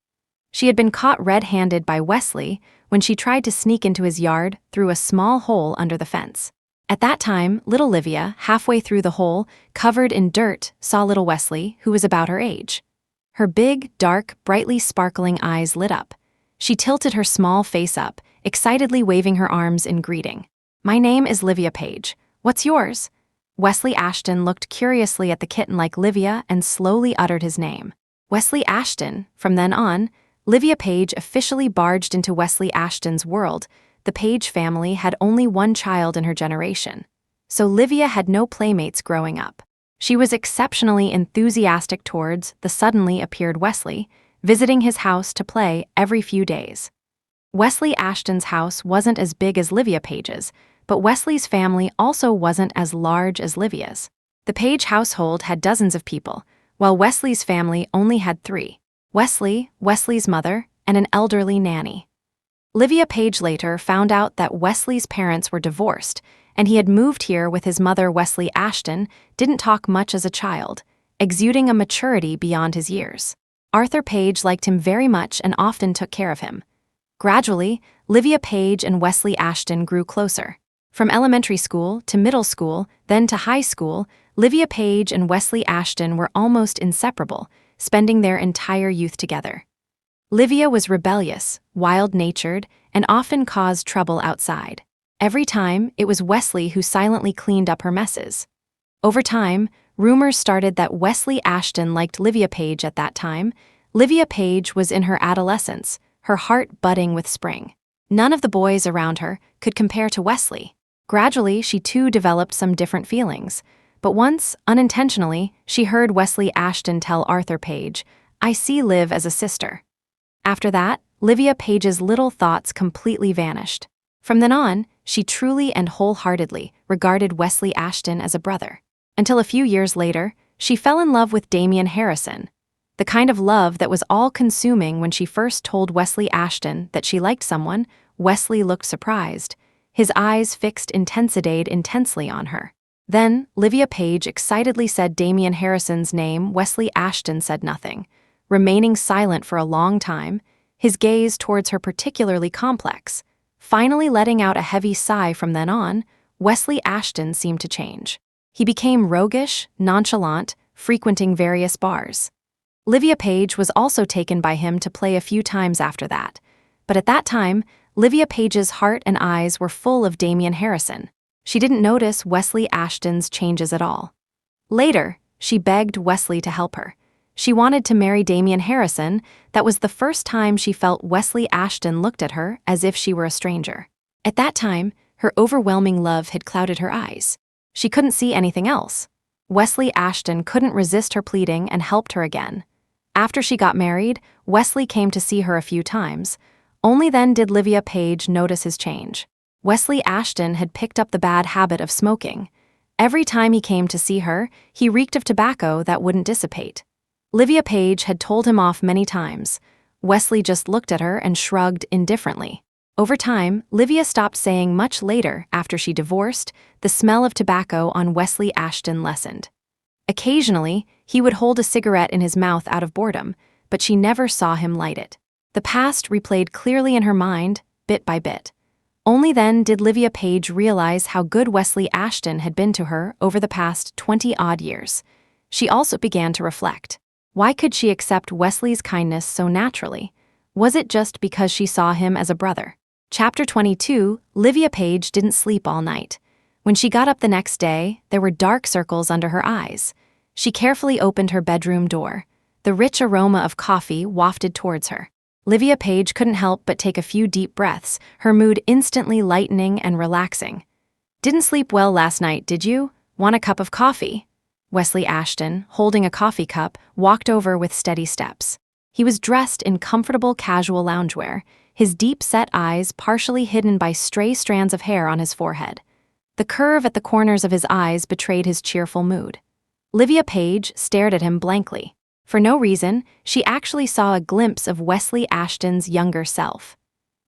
She had been caught red-handed by Wesley when she tried to sneak into his yard through a small hole under the fence. At that time, little Livia, halfway through the hole, covered in dirt, saw little Wesley, who was about her age. Her big, dark, brightly sparkling eyes lit up. She tilted her small face up, excitedly waving her arms in greeting. My name is Livia Page. What's yours? Wesley Ashton looked curiously at the kitten like Livia and slowly uttered his name. Wesley Ashton. From then on, Livia Page officially barged into Wesley Ashton's world. The Page family had only one child in her generation, so Livia had no playmates growing up. She was exceptionally enthusiastic towards the suddenly appeared Wesley, visiting his house to play every few days. Wesley Ashton's house wasn't as big as Livia Page's, but Wesley's family also wasn't as large as Livia's. The Page household had dozens of people, while Wesley's family only had 3: Wesley, Wesley's mother, and an elderly nanny. Livia Page later found out that Wesley's parents were divorced, and he had moved here with his mother. Wesley Ashton didn't talk much as a child, exuding a maturity beyond his years. Arthur Page liked him very much and often took care of him. Gradually, Livia Page and Wesley Ashton grew closer. From elementary school to middle school, then to high school, Livia Page and Wesley Ashton were almost inseparable, spending their entire youth together. Livia was rebellious, wild-natured, and often caused trouble outside. Every time, it was Wesley who silently cleaned up her messes. Over time, rumors started that Wesley Ashton liked Livia Page at that time. Livia Page was in her adolescence, her heart budding with spring. None of the boys around her could compare to Wesley. Gradually, she too developed some different feelings. But once, unintentionally, she heard Wesley Ashton tell Arthur Page, "I see Liv as a sister." After that, Livia Page's little thoughts completely vanished. From then on, she truly and wholeheartedly regarded Wesley Ashton as a brother. Until a few years later, she fell in love with Damian Harrison. The kind of love that was all-consuming. When she first told Wesley Ashton that she liked someone, Wesley looked surprised. His eyes fixed intensely on her. Then, Livia Page excitedly said Damian Harrison's name. Wesley Ashton said nothing, remaining silent for a long time, his gaze towards her particularly complex. Finally letting out a heavy sigh. From then on, Wesley Ashton seemed to change. He became roguish, nonchalant, frequenting various bars. Livia Page was also taken by him to play a few times after that. But at that time, Livia Page's heart and eyes were full of Damian Harrison. She didn't notice Wesley Ashton's changes at all. Later, she begged Wesley to help her. She wanted to marry Damian Harrison. That was the first time she felt Wesley Ashton looked at her as if she were a stranger. At that time, her overwhelming love had clouded her eyes. She couldn't see anything else. Wesley Ashton couldn't resist her pleading and helped her again. After she got married, Wesley came to see her a few times. Only then did Livia Page notice his change. Wesley Ashton had picked up the bad habit of smoking. Every time he came to see her, he reeked of tobacco that wouldn't dissipate. Livia Page had told him off many times. Wesley just looked at her and shrugged indifferently. Over time, Livia stopped saying much. Later, after she divorced, the smell of tobacco on Wesley Ashton lessened. Occasionally, he would hold a cigarette in his mouth out of boredom, but she never saw him light it. The past replayed clearly in her mind, bit by bit. Only then did Livia Page realize how good Wesley Ashton had been to her over the past 20-odd years. She also began to reflect. Why could she accept Wesley's kindness so naturally? Was it just because she saw him as a brother? Chapter 22, Livia Page didn't sleep all night. When she got up the next day, there were dark circles under her eyes. She carefully opened her bedroom door. The rich aroma of coffee wafted towards her. Livia Page couldn't help but take a few deep breaths, her mood instantly lightening and relaxing. "Didn't sleep well last night, did you? Want a cup of coffee?" Wesley Ashton, holding a coffee cup, walked over with steady steps. He was dressed in comfortable casual loungewear, his deep-set eyes partially hidden by stray strands of hair on his forehead. The curve at the corners of his eyes betrayed his cheerful mood. Livia Page stared at him blankly. For no reason, she actually saw a glimpse of Wesley Ashton's younger self.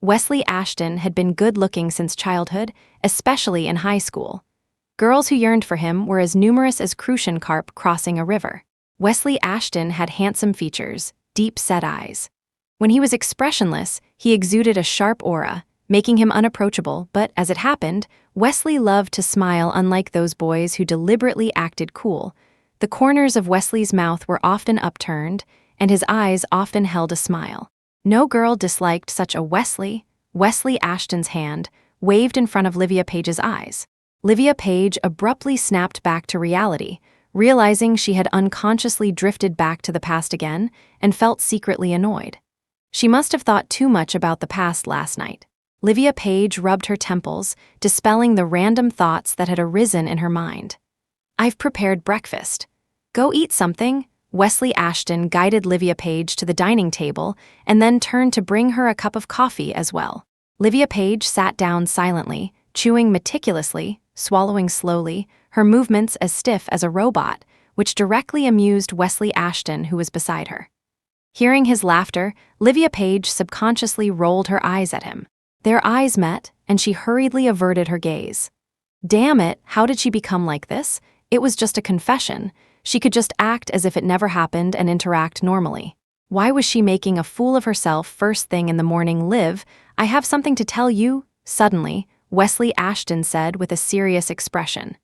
Wesley Ashton had been good-looking since childhood, especially in high school. Girls who yearned for him were as numerous as crucian carp crossing a river. Wesley Ashton had handsome features, deep-set eyes. When he was expressionless, he exuded a sharp aura, making him unapproachable, but as it happened, Wesley loved to smile. Unlike those boys who deliberately acted cool, the corners of Wesley's mouth were often upturned, and his eyes often held a smile. No girl disliked such a Wesley. Wesley Ashton's hand waved in front of Livia Page's eyes. Livia Page abruptly snapped back to reality, realizing she had unconsciously drifted back to the past again and felt secretly annoyed. She must have thought too much about the past last night. Livia Page rubbed her temples, dispelling the random thoughts that had arisen in her mind. "I've prepared breakfast. Go eat something," Wesley Ashton guided Livia Page to the dining table and then turned to bring her a cup of coffee as well. Livia Page sat down silently, chewing meticulously, swallowing slowly, her movements as stiff as a robot, which directly amused Wesley Ashton, who was beside her. Hearing his laughter, Livia Page subconsciously rolled her eyes at him. Their eyes met, and she hurriedly averted her gaze. Damn it, how did she become like this? It was just a confession. She could just act as if it never happened and interact normally. Why was she making a fool of herself first thing in the morning? Liv, I have something to tell you. Suddenly, Wesley Ashton said with a serious expression.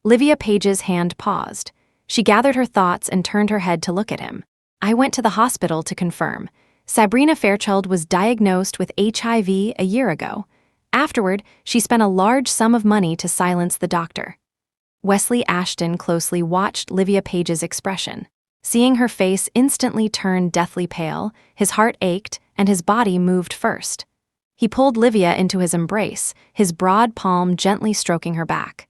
Livia Page's hand paused. She gathered her thoughts and turned her head to look at him. I went to the hospital to confirm. Sabrina Fairchild was diagnosed with HIV a year ago. Afterward, she spent a large sum of money to silence the doctor. Wesley Ashton closely watched Livia Page's expression. Seeing her face instantly turn deathly pale, his heart ached and his body moved first. He pulled Livia into his embrace, his broad palm gently stroking her back.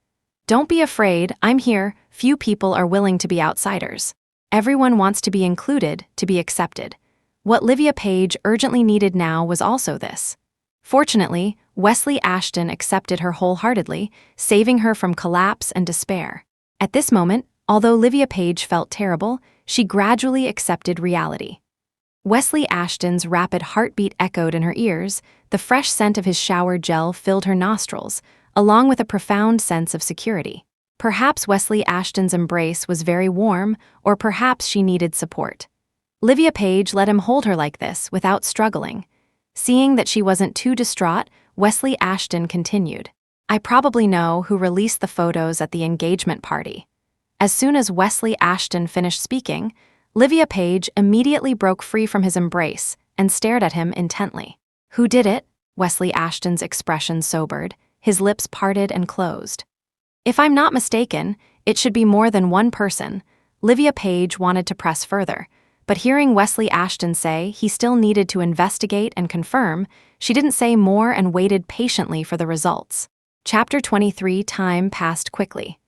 Don't be afraid, I'm here. Few people are willing to be outsiders. Everyone wants to be included, to be accepted. What Livia Page urgently needed now was also this. Fortunately, Wesley Ashton accepted her wholeheartedly, saving her from collapse and despair. At this moment, although Livia Page felt terrible, she gradually accepted reality. Wesley Ashton's rapid heartbeat echoed in her ears, the fresh scent of his shower gel filled her nostrils, along with a profound sense of security. Perhaps Wesley Ashton's embrace was very warm, or perhaps she needed support. Livia Page let him hold her like this without struggling. Seeing that she wasn't too distraught, Wesley Ashton continued. I probably know who released the photos at the engagement party. As soon as Wesley Ashton finished speaking, Livia Page immediately broke free from his embrace and stared at him intently. Who did it? Wesley Ashton's expression sobered, his lips parted and closed. If I'm not mistaken, it should be more than one person. Livia Page wanted to press further, but hearing Wesley Ashton say he still needed to investigate and confirm, she didn't say more and waited patiently for the results. Chapter 23. Time passed quickly.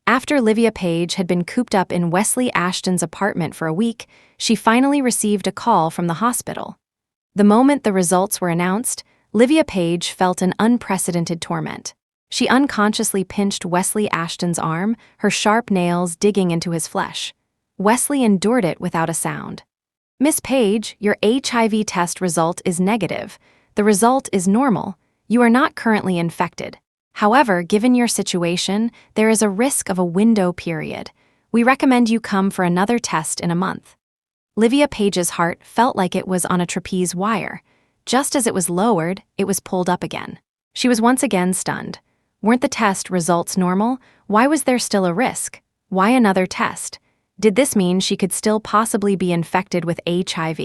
After Livia Page had been cooped up in Wesley Ashton's apartment for a week, she finally received a call from the hospital. The moment the results were announced, Livia Page felt an unprecedented torment. She unconsciously pinched Wesley Ashton's arm, her sharp nails digging into his flesh. Wesley endured it without a sound. Miss Page, your HIV test result is negative. The result is normal. You are not currently infected. However, given your situation, there is a risk of a window period. We recommend you come for another test in a month. Livia Page's heart felt like it was on a trapeze wire. Just as it was lowered, it was pulled up again. She was once again stunned. Weren't the test results normal? Why was there still a risk? Why another test? Did this mean she could still possibly be infected with HIV?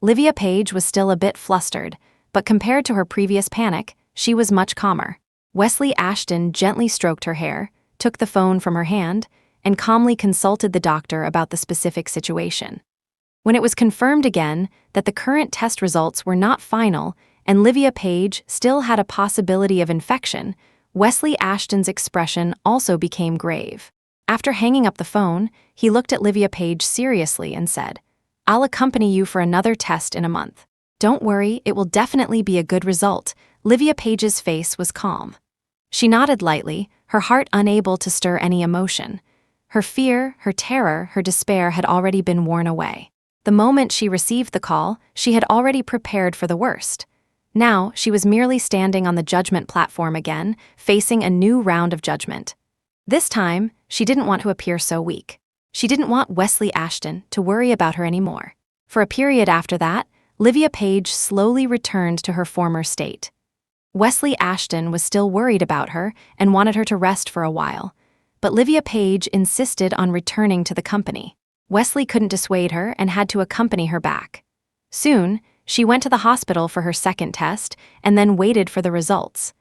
Livia Page was still a bit flustered, but compared to her previous panic, she was much calmer. Wesley Ashton gently stroked her hair, took the phone from her hand, and calmly consulted the doctor about the specific situation. When it was confirmed again that the current test results were not final and Livia Page still had a possibility of infection, Wesley Ashton's expression also became grave. After hanging up the phone, he looked at Livia Page seriously and said, I'll accompany you for another test in a month. Don't worry, it will definitely be a good result. Livia Page's face was calm. She nodded lightly, her heart unable to stir any emotion. Her fear, her terror, her despair had already been worn away. The moment she received the call, she had already prepared for the worst. Now, she was merely standing on the judgment platform again, facing a new round of judgment. This time, she didn't want to appear so weak. She didn't want Wesley Ashton to worry about her anymore. For a period after that, Livia Page slowly returned to her former state. Wesley Ashton was still worried about her and wanted her to rest for a while, but Livia Page insisted on returning to the company. Wesley couldn't dissuade her and had to accompany her back. Soon, she went to the hospital for her second test and then waited for the results.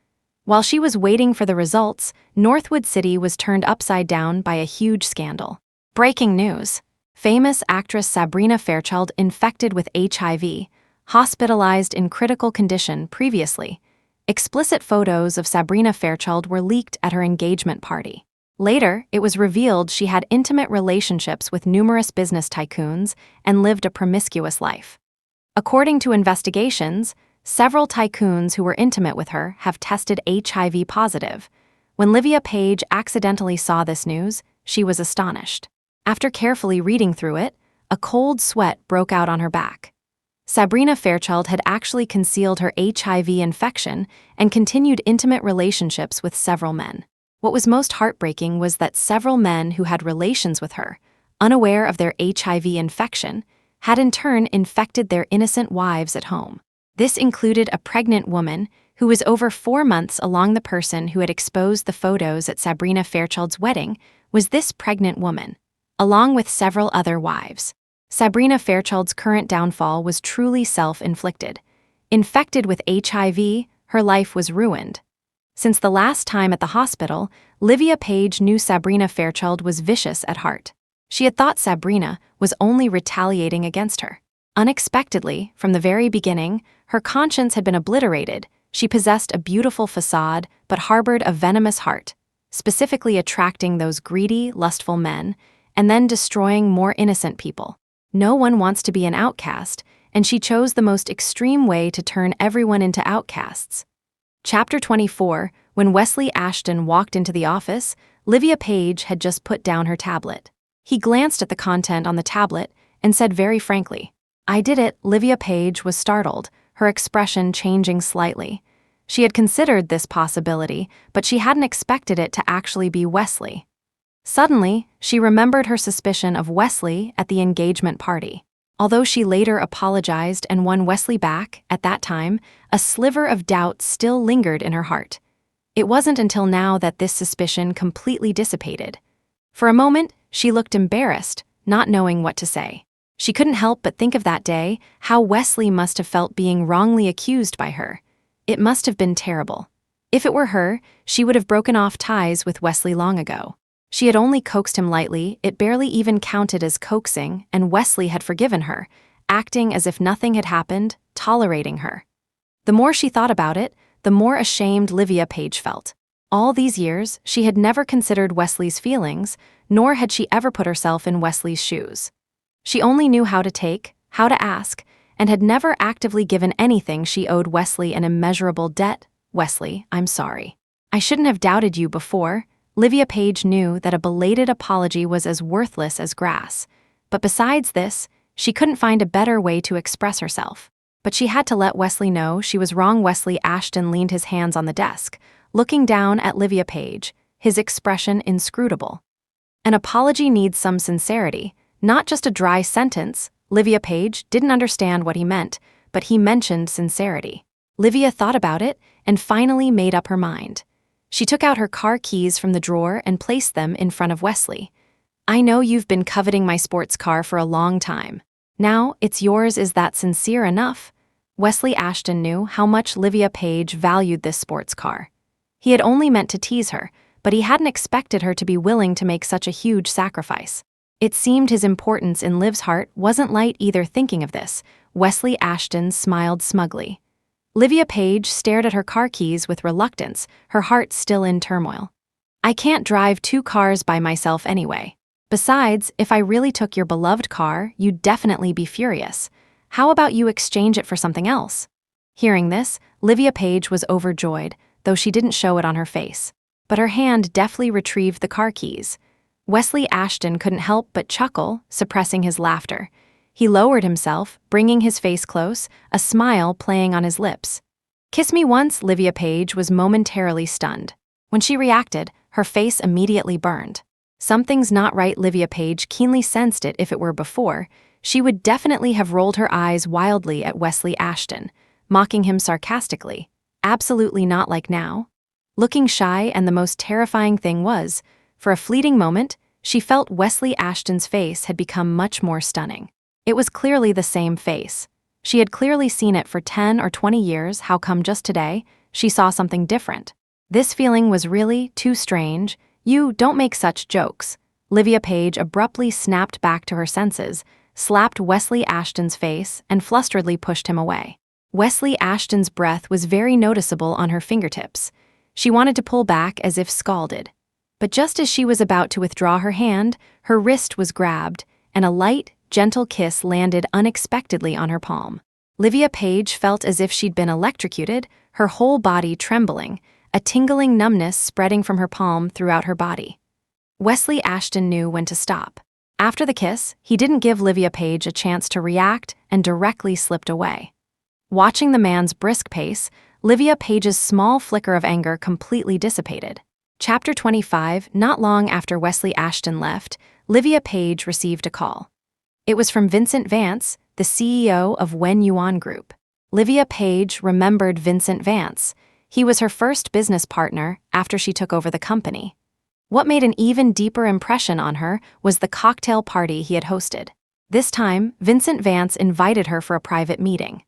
While she was waiting for the results, Northwood City was turned upside down by a huge scandal. Breaking news. Famous actress Sabrina Fairchild infected with HIV, hospitalized in critical condition previously. Explicit photos of Sabrina Fairchild were leaked at her engagement party. Later, it was revealed she had intimate relationships with numerous business tycoons and lived a promiscuous life. According to investigations, several tycoons who were intimate with her have tested HIV positive. When Livia Page accidentally saw this news, she was astonished. After carefully reading through it, a cold sweat broke out on her back. Sabrina Fairchild had actually concealed her HIV infection and continued intimate relationships with several men. What was most heartbreaking was that several men who had relations with her, unaware of their HIV infection, had in turn infected their innocent wives at home. This included a pregnant woman who was over 4 months along. The person who had exposed the photos at Sabrina Fairchild's wedding was this pregnant woman, along with several other wives. Sabrina Fairchild's current downfall was truly self-inflicted. Infected with HIV, her life was ruined. Since the last time at the hospital, Livia Page knew Sabrina Fairchild was vicious at heart. She had thought Sabrina was only retaliating against her. Unexpectedly, from the very beginning, her conscience had been obliterated. She possessed a beautiful facade but harbored a venomous heart, specifically attracting those greedy, lustful men and then destroying more innocent people. No one wants to be an outcast, and she chose the most extreme way to turn everyone into outcasts. Chapter 24. When Wesley Ashton walked into the office, Livia Page had just put down her tablet. He glanced at the content on the tablet and said very frankly, "I did it." Livia Page was startled, her expression changing slightly. She had considered this possibility, but she hadn't expected it to actually be Wesley. Suddenly, she remembered her suspicion of Wesley at the engagement party. Although she later apologized and won Wesley back, at that time, a sliver of doubt still lingered in her heart. It wasn't until now that this suspicion completely dissipated. For a moment, she looked embarrassed, not knowing what to say. She couldn't help but think of that day, how Wesley must have felt being wrongly accused by her. It must have been terrible. If it were her, she would have broken off ties with Wesley long ago. She had only coaxed him lightly, it barely even counted as coaxing, and Wesley had forgiven her, acting as if nothing had happened, tolerating her. The more she thought about it, the more ashamed Livia Page felt. All these years, she had never considered Wesley's feelings, nor had she ever put herself in Wesley's shoes. She only knew how to take, how to ask, and had never actively given anything. She owed Wesley an immeasurable debt. "Wesley, I'm sorry. I shouldn't have doubted you before." Livia Page knew that a belated apology was as worthless as grass. But besides this, she couldn't find a better way to express herself. But she had to let Wesley know she was wrong. Wesley Ashton leaned his hands on the desk, looking down at Livia Page, his expression inscrutable. An apology needs some sincerity, not just a dry sentence. Livia Page didn't understand what he meant, but he mentioned sincerity. Livia thought about it and finally made up her mind. She took out her car keys from the drawer and placed them in front of Wesley. "I know you've been coveting my sports car for a long time. Now it's yours. Is that sincere enough?" Wesley Ashton knew how much Livia Page valued this sports car. He had only meant to tease her, but he hadn't expected her to be willing to make such a huge sacrifice. It seemed his importance in Liv's heart wasn't light either. Thinking of this, Wesley Ashton smiled smugly. Livia Page stared at her car keys with reluctance, her heart still in turmoil. "I can't drive 2 cars by myself anyway. Besides, if I really took your beloved car, you'd definitely be furious. How about you exchange it for something else?" Hearing this, Livia Page was overjoyed, though she didn't show it on her face. But her hand deftly retrieved the car keys. Wesley Ashton couldn't help but chuckle, suppressing his laughter. He lowered himself, bringing his face close, a smile playing on his lips. "Kiss me once." Livia Page was momentarily stunned. When she reacted, her face immediately burned. Something's not right. Livia Page keenly sensed it. If it were before, she would definitely have rolled her eyes wildly at Wesley Ashton, mocking him sarcastically. Absolutely not like now. Looking shy, and the most terrifying thing was, for a fleeting moment, she felt Wesley Ashton's face had become much more stunning. It was clearly the same face. She had clearly seen it for 10 or 20 years. How come just today, she saw something different? This feeling was really too strange. "You don't make such jokes." Livia Page abruptly snapped back to her senses, slapped Wesley Ashton's face, and flusteredly pushed him away. Wesley Ashton's breath was very noticeable on her fingertips. She wanted to pull back as if scalded. But just as she was about to withdraw her hand, her wrist was grabbed, and a light, gentle kiss landed unexpectedly on her palm. Livia Page felt as if she'd been electrocuted, her whole body trembling, a tingling numbness spreading from her palm throughout her body. Wesley Ashton knew when to stop. After the kiss, he didn't give Livia Page a chance to react and directly slipped away. Watching the man's brisk pace, Livia Page's small flicker of anger completely dissipated. Chapter 25. Not long after Wesley Ashton left, Livia Page received a call. It was from Vincent Vance, the CEO of Wen Yuan Group. Livia Page remembered Vincent Vance. He was her first business partner after she took over the company. What made an even deeper impression on her was the cocktail party he had hosted. This time, Vincent Vance invited her for a private meeting.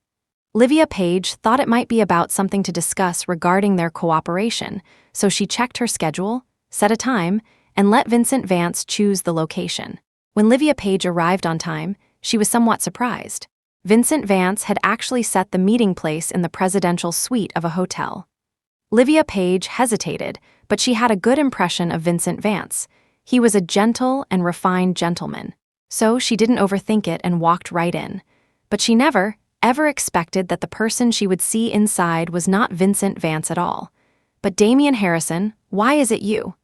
Livia Page thought it might be about something to discuss regarding their cooperation, so she checked her schedule, set a time, and let Vincent Vance choose the location. When Livia Page arrived on time, she was somewhat surprised. Vincent Vance had actually set the meeting place in the presidential suite of a hotel. Livia Page hesitated, but she had a good impression of Vincent Vance. He was a gentle and refined gentleman. So she didn't overthink it and walked right in. But she never, ever expected that the person she would see inside was not Vincent Vance at all. But Damian Harrison, why is it you?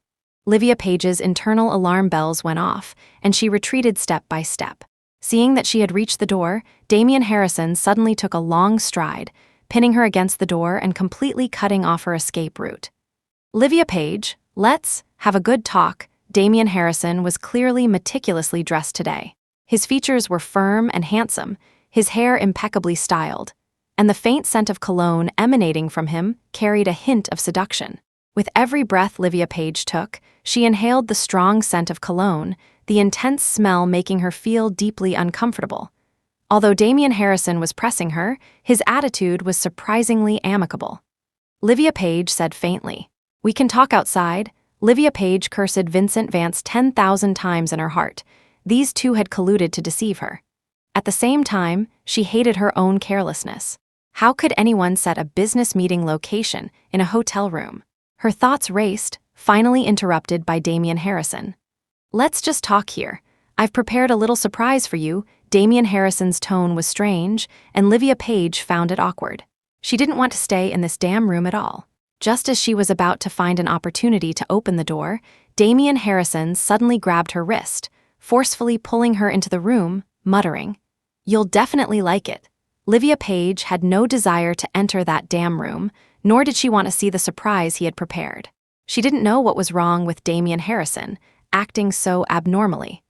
Livia Page's internal alarm bells went off, and she retreated step by step. Seeing that she had reached the door, Damian Harrison suddenly took a long stride, pinning her against the door and completely cutting off her escape route. Livia Page, let's have a good talk. Damian Harrison was clearly meticulously dressed today. His features were firm and handsome, his hair impeccably styled, and the faint scent of cologne emanating from him carried a hint of seduction. With every breath Livia Page took, she inhaled the strong scent of cologne, the intense smell making her feel deeply uncomfortable. Although Damian Harrison was pressing her, his attitude was surprisingly amicable. Livia Page said faintly, "We can talk outside." Livia Page cursed Vincent Vance 10,000 times in her heart. These two had colluded to deceive her. At the same time, she hated her own carelessness. How could anyone set a business meeting location in a hotel room? Her thoughts raced, finally interrupted by Damian Harrison. "Let's just talk here. I've prepared a little surprise for you." Damian Harrison's tone was strange, and Livia Page found it awkward. She didn't want to stay in this damn room at all. Just as she was about to find an opportunity to open the door, Damian Harrison suddenly grabbed her wrist, forcefully pulling her into the room, muttering, "You'll definitely like it." Livia Page had no desire to enter that damn room, nor did she want to see the surprise he had prepared. She didn't know what was wrong with Damian Harrison, acting so abnormally.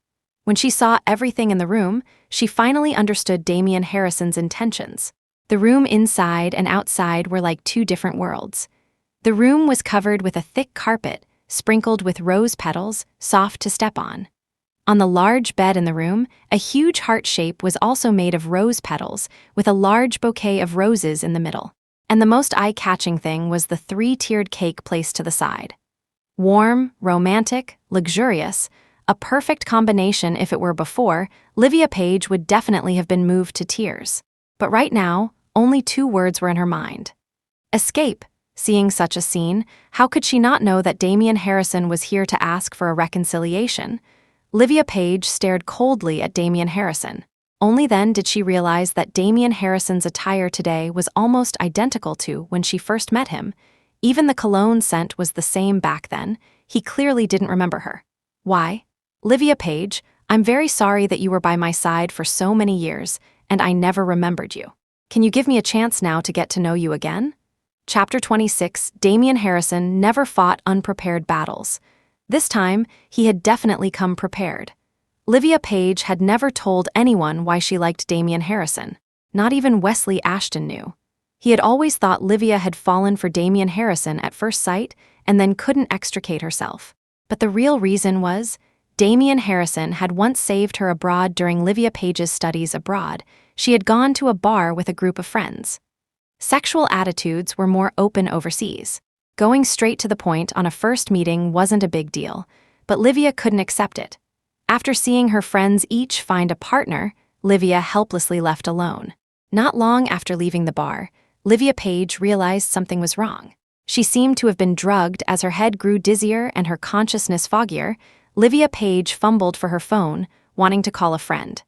When she saw everything in the room, she finally understood Damian Harrison's intentions. The room inside and outside were like two different worlds. The room was covered with a thick carpet, sprinkled with rose petals, soft to step on. On the large bed in the room, a huge heart shape was also made of rose petals, with a large bouquet of roses in the middle. And the most eye-catching thing was the three-tiered cake placed to the side. Warm, romantic, luxurious, a perfect combination. If it were before, Livia Page would definitely have been moved to tears. But right now, only two words were in her mind. Escape. Seeing such a scene, how could she not know that Damian Harrison was here to ask for a reconciliation? Livia Page stared coldly at Damian Harrison. Only then did she realize that Damian Harrison's attire today was almost identical to when she first met him. Even the cologne scent was the same back then. He clearly didn't remember her. Why? "Livia Page, I'm very sorry that you were by my side for so many years, and I never remembered you. Can you give me a chance now to get to know you again?" Chapter 26. Damian Harrison never fought unprepared battles. This time, he had definitely come prepared. Livia Page had never told anyone why she liked Damian Harrison. Not even Wesley Ashton knew. He had always thought Livia had fallen for Damian Harrison at first sight and then couldn't extricate herself. But the real reason was, Damian Harrison had once saved her abroad during Livia Page's studies abroad. She had gone to a bar with a group of friends. Sexual attitudes were more open overseas. Going straight to the point on a first meeting wasn't a big deal, but Livia couldn't accept it. After seeing her friends each find a partner, Livia helplessly left alone. Not long after leaving the bar, Livia Page realized something was wrong. She seemed to have been drugged as her head grew dizzier and her consciousness foggier. Livia Page fumbled for her phone, wanting to call a friend.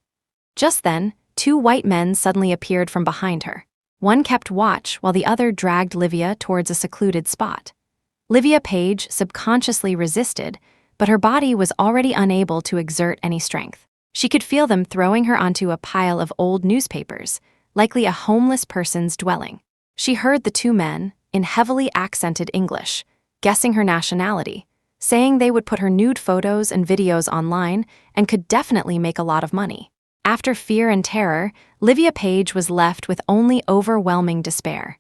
Just then, two white men suddenly appeared from behind her. One kept watch while the other dragged Livia towards a secluded spot. Livia Page subconsciously resisted, but her body was already unable to exert any strength. She could feel them throwing her onto a pile of old newspapers, likely a homeless person's dwelling. She heard the two men, in heavily accented English, guessing her nationality, saying they would put her nude photos and videos online and could definitely make a lot of money. After fear and terror, Livia Page was left with only overwhelming despair.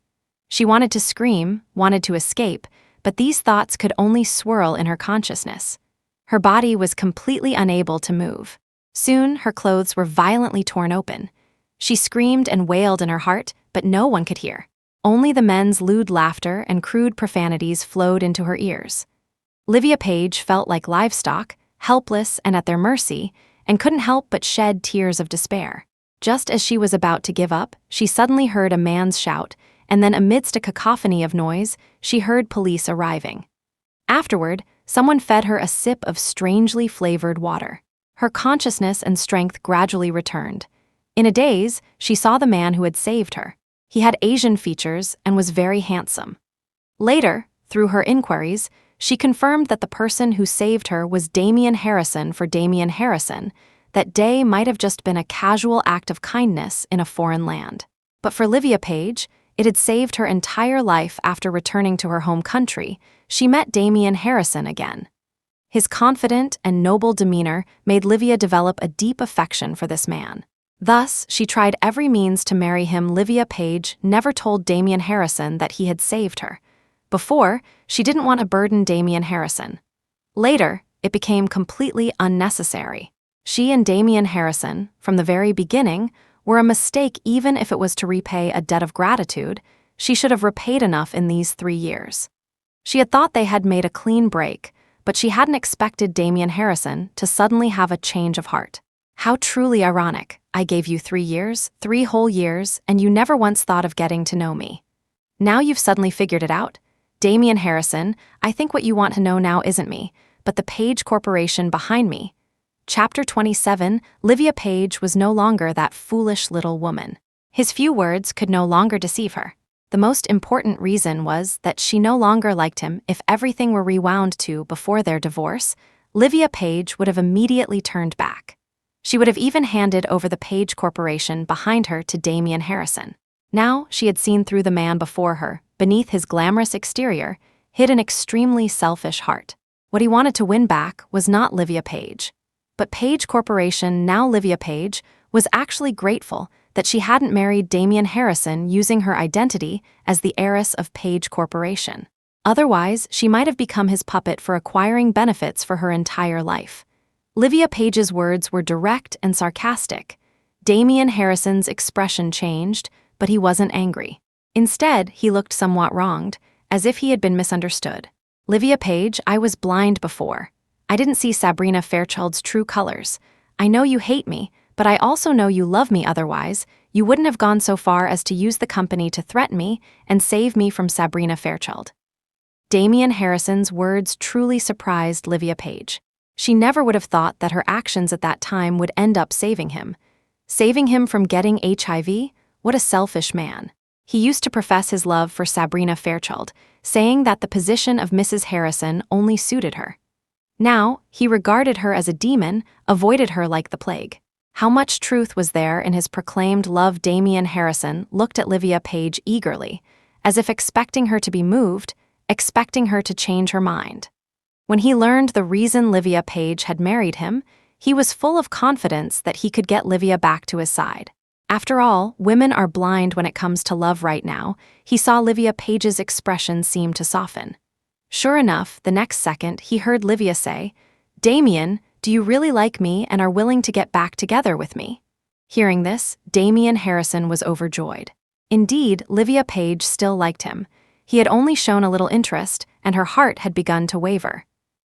She wanted to scream, wanted to escape, but these thoughts could only swirl in her consciousness. Her body was completely unable to move. Soon, her clothes were violently torn open. She screamed and wailed in her heart, but no one could hear. Only the men's lewd laughter and crude profanities flowed into her ears. Livia Page felt like livestock, helpless and at their mercy, and couldn't help but shed tears of despair. Just as she was about to give up, she suddenly heard a man's shout, and then amidst a cacophony of noise, she heard police arriving. Afterward, someone fed her a sip of strangely flavored water. Her consciousness and strength gradually returned. In a daze, she saw the man who had saved her. He had Asian features and was very handsome. Later, through her inquiries, she confirmed that the person who saved her was Damian Harrison. For Damian Harrison, that day might have just been a casual act of kindness in a foreign land. But for Livia Page, it had saved her entire life. After returning to her home country, she met Damian Harrison again. His confident and noble demeanor made Livia develop a deep affection for this man. Thus, she tried every means to marry him. Livia Page never told Damian Harrison that he had saved her. Before, she didn't want to burden Damian Harrison. Later, it became completely unnecessary. She and Damian Harrison, from the very beginning, were a mistake. Even if it was to repay a debt of gratitude, she should have repaid enough in these 3 years. She had thought they had made a clean break, but she hadn't expected Damian Harrison to suddenly have a change of heart. How truly ironic. I gave you 3 years, 3 whole years, and you never once thought of getting to know me. Now you've suddenly figured it out? Damian Harrison, I think what you want to know now isn't me, but the Page Corporation behind me. Chapter 27, Livia Page was no longer that foolish little woman. His few words could no longer deceive her. The most important reason was that she no longer liked him. If everything were rewound to before their divorce, Livia Page would have immediately turned back. She would have even handed over the Page Corporation behind her to Damian Harrison. Now she had seen through the man before her. Beneath his glamorous exterior hid an extremely selfish heart. What he wanted to win back was not Livia Page, but Page Corporation. Now Livia Page was actually grateful that she hadn't married Damian Harrison using her identity as the heiress of Page Corporation. Otherwise, she might have become his puppet for acquiring benefits for her entire life. Livia Page's words were direct and sarcastic. Damian Harrison's expression changed, but he wasn't angry. Instead, he looked somewhat wronged, as if he had been misunderstood. Livia Page, I was blind before. I didn't see Sabrina Fairchild's true colors. I know you hate me, but I also know you love me. Otherwise, you wouldn't have gone so far as to use the company to threaten me and save me from Sabrina Fairchild. Damian Harrison's words truly surprised Livia Page. She never would have thought that her actions at that time would end up saving him. Saving him from getting HIV? What a selfish man. He used to profess his love for Sabrina Fairchild, saying that the position of Mrs. Harrison only suited her. Now, he regarded her as a demon, avoided her like the plague. How much truth was there in his proclaimed love? Damian Harrison looked at Livia Page eagerly, as if expecting her to be moved, expecting her to change her mind. When he learned the reason Livia Page had married him, he was full of confidence that he could get Livia back to his side. After all, women are blind when it comes to love. Right now, he saw Livia Page's expression seem to soften. Sure enough, the next second, he heard Livia say, Damian, do you really like me and are willing to get back together with me? Hearing this, Damian Harrison was overjoyed. Indeed, Livia Page still liked him. He had only shown a little interest, and her heart had begun to waver.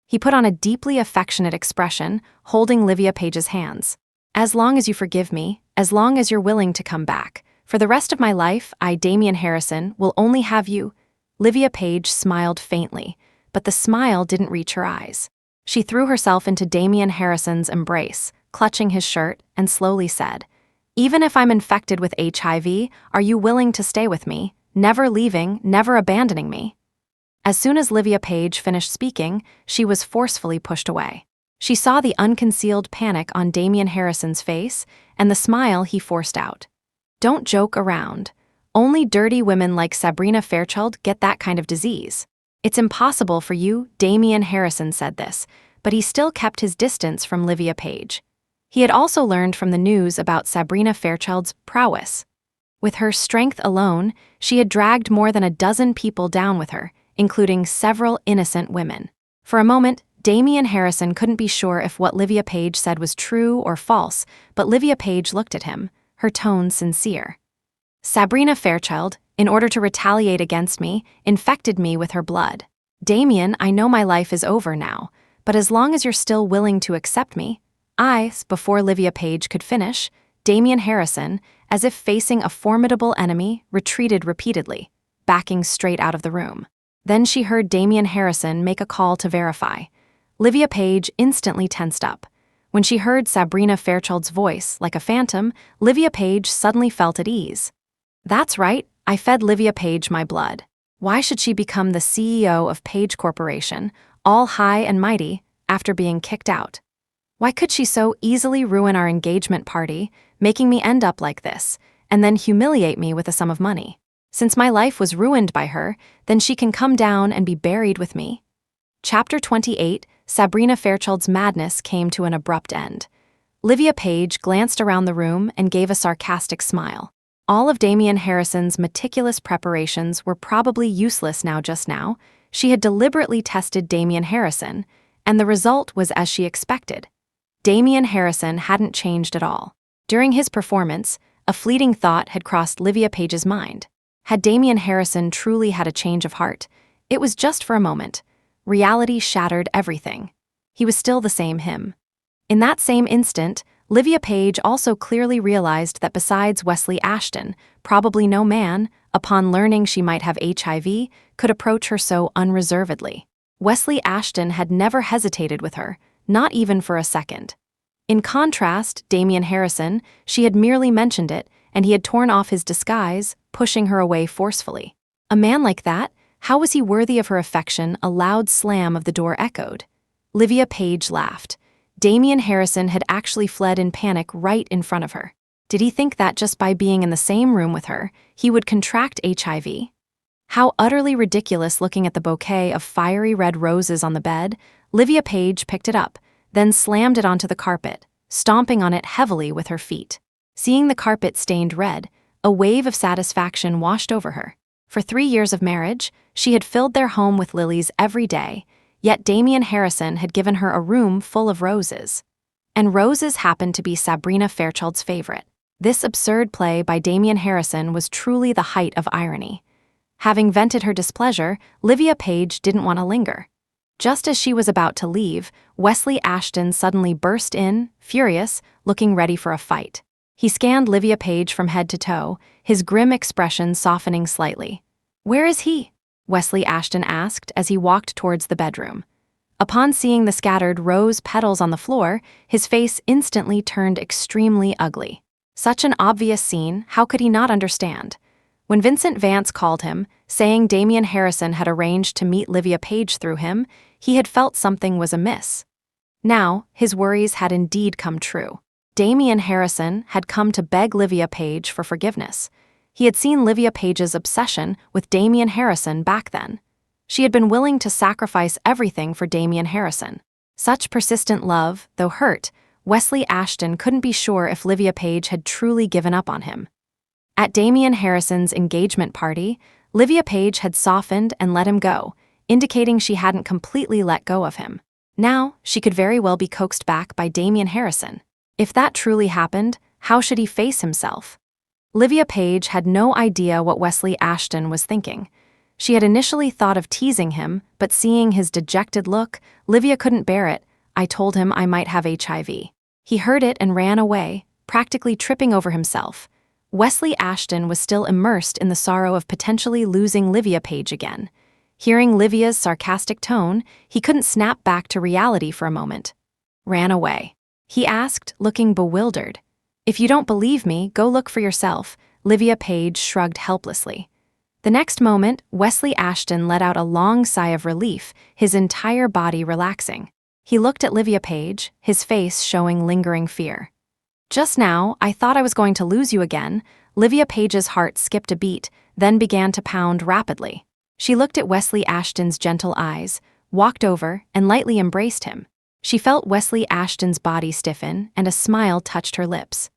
He put on a deeply affectionate expression, holding Livia Page's hands. As long as you forgive me, as long as you're willing to come back, for the rest of my life, I, Damian Harrison, will only have you. Livia Page smiled faintly, but the smile didn't reach her eyes. She threw herself into Damian Harrison's embrace, clutching his shirt, and slowly said, "Even if I'm infected with HIV, are you willing to stay with me, never leaving, never abandoning me?" As soon as Livia Page finished speaking, she was forcefully pushed away. She saw the unconcealed panic on Damian Harrison's face and the smile he forced out. "Don't joke around. Only dirty women like Sabrina Fairchild get that kind of disease. It's impossible for you," Damian Harrison said this, but he still kept his distance from Livia Page. He had also learned from the news about Sabrina Fairchild's prowess. With her strength alone, she had dragged more than a dozen people down with her, including several innocent women. For a moment, Damian Harrison couldn't be sure if what Livia Page said was true or false, but Livia Page looked at him, her tone sincere. "Sabrina Fairchild, in order to retaliate against me, infected me with her blood. Damian, I know my life is over now, but as long as you're still willing to accept me, before Livia Page could finish, Damian Harrison, as if facing a formidable enemy, retreated repeatedly, backing straight out of the room. Then she heard Damian Harrison make a call to verify. Livia Page instantly tensed up. When she heard Sabrina Fairchild's voice, like a phantom, Livia Page suddenly felt at ease. "That's right, I fed Livia Page my blood. Why should she become the CEO of Page Corporation, all high and mighty, after being kicked out? Why could she so easily ruin our engagement party, making me end up like this, and then humiliate me with a sum of money? Since my life was ruined by her, then she can come down and be buried with me." Chapter 28, Sabrina Fairchild's madness came to an abrupt end. Livia Page glanced around the room and gave a sarcastic smile. All of Damian Harrison's meticulous preparations were probably useless now. She had deliberately tested Damian Harrison, and the result was as she expected. Damian Harrison hadn't changed at all. During his performance, a fleeting thought had crossed Livia Page's mind. Had Damian Harrison truly had a change of heart? It was just for a moment. Reality shattered everything. He was still the same him. In that same instant, Livia Page also clearly realized that besides Wesley Ashton, probably no man, upon learning she might have HIV, could approach her so unreservedly. Wesley Ashton had never hesitated with her, not even for a second. In contrast, Damian Harrison, she had merely mentioned it, and he had torn off his disguise, pushing her away forcefully. A man like that, how was he worthy of her affection? A loud slam of the door echoed. Livia Page laughed. Damian Harrison had actually fled in panic right in front of her. Did he think that just by being in the same room with her, he would contract HIV? How utterly ridiculous! Looking at the bouquet of fiery red roses on the bed, Livia Page picked it up, then slammed it onto the carpet, stomping on it heavily with her feet. Seeing the carpet stained red, a wave of satisfaction washed over her. For 3 years of marriage, she had filled their home with lilies every day, yet Damian Harrison had given her a room full of roses. And roses happened to be Sabrina Fairchild's favorite. This absurd play by Damian Harrison was truly the height of irony. Having vented her displeasure, Livia Page didn't want to linger. Just as she was about to leave, Wesley Ashton suddenly burst in, furious, looking ready for a fight. He scanned Livia Page from head to toe, his grim expression softening slightly. "Where is he?" Wesley Ashton asked as he walked towards the bedroom. Upon seeing the scattered rose petals on the floor, his face instantly turned extremely ugly. Such an obvious scene, how could he not understand? When Vincent Vance called him, saying Damian Harrison had arranged to meet Livia Page through him, he had felt something was amiss. Now, his worries had indeed come true. Damian Harrison had come to beg Livia Page for forgiveness. He had seen Livia Page's obsession with Damian Harrison back then. She had been willing to sacrifice everything for Damian Harrison. Such persistent love, though hurt, Wesley Ashton couldn't be sure if Livia Page had truly given up on him. At Damian Harrison's engagement party, Livia Page had softened and let him go, indicating she hadn't completely let go of him. Now, she could very well be coaxed back by Damian Harrison. If that truly happened, how should he face himself? Livia Page had no idea what Wesley Ashton was thinking. She had initially thought of teasing him, but seeing his dejected look, Livia couldn't bear it. "I told him I might have HIV. He heard it and ran away, practically tripping over himself. Wesley Ashton was still immersed in the sorrow of potentially losing Livia Page again. Hearing Livia's sarcastic tone, he couldn't snap back to reality for a moment. Ran away. He asked, looking bewildered. "If you don't believe me, go look for yourself," Livia Page shrugged helplessly. The next moment, Wesley Ashton let out a long sigh of relief, his entire body relaxing. He looked at Livia Page, his face showing lingering fear. "Just now, I thought I was going to lose you again." Livia Page's heart skipped a beat, then began to pound rapidly. She looked at Wesley Ashton's gentle eyes, walked over, and lightly embraced him. She felt Wesley Ashton's body stiffen, and a smile touched her lips.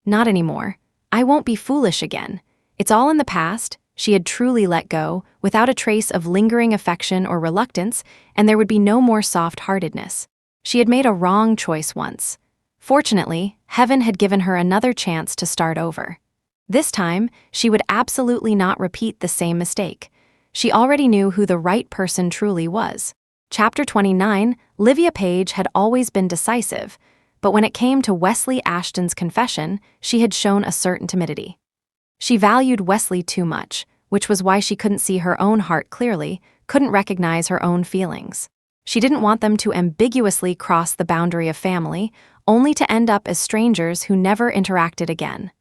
"Not anymore. I won't be foolish again. It's all in the past." She had truly let go, without a trace of lingering affection or reluctance, and there would be no more soft-heartedness. She had made a wrong choice once. Fortunately, heaven had given her another chance to start over. This time, she would absolutely not repeat the same mistake. She already knew who the right person truly was. Chapter 29, Livia Page had always been decisive, but when it came to Wesley Ashton's confession, she had shown a certain timidity. She valued Wesley too much, which was why she couldn't see her own heart clearly, couldn't recognize her own feelings. She didn't want them to ambiguously cross the boundary of family, only to end up as strangers who never interacted again.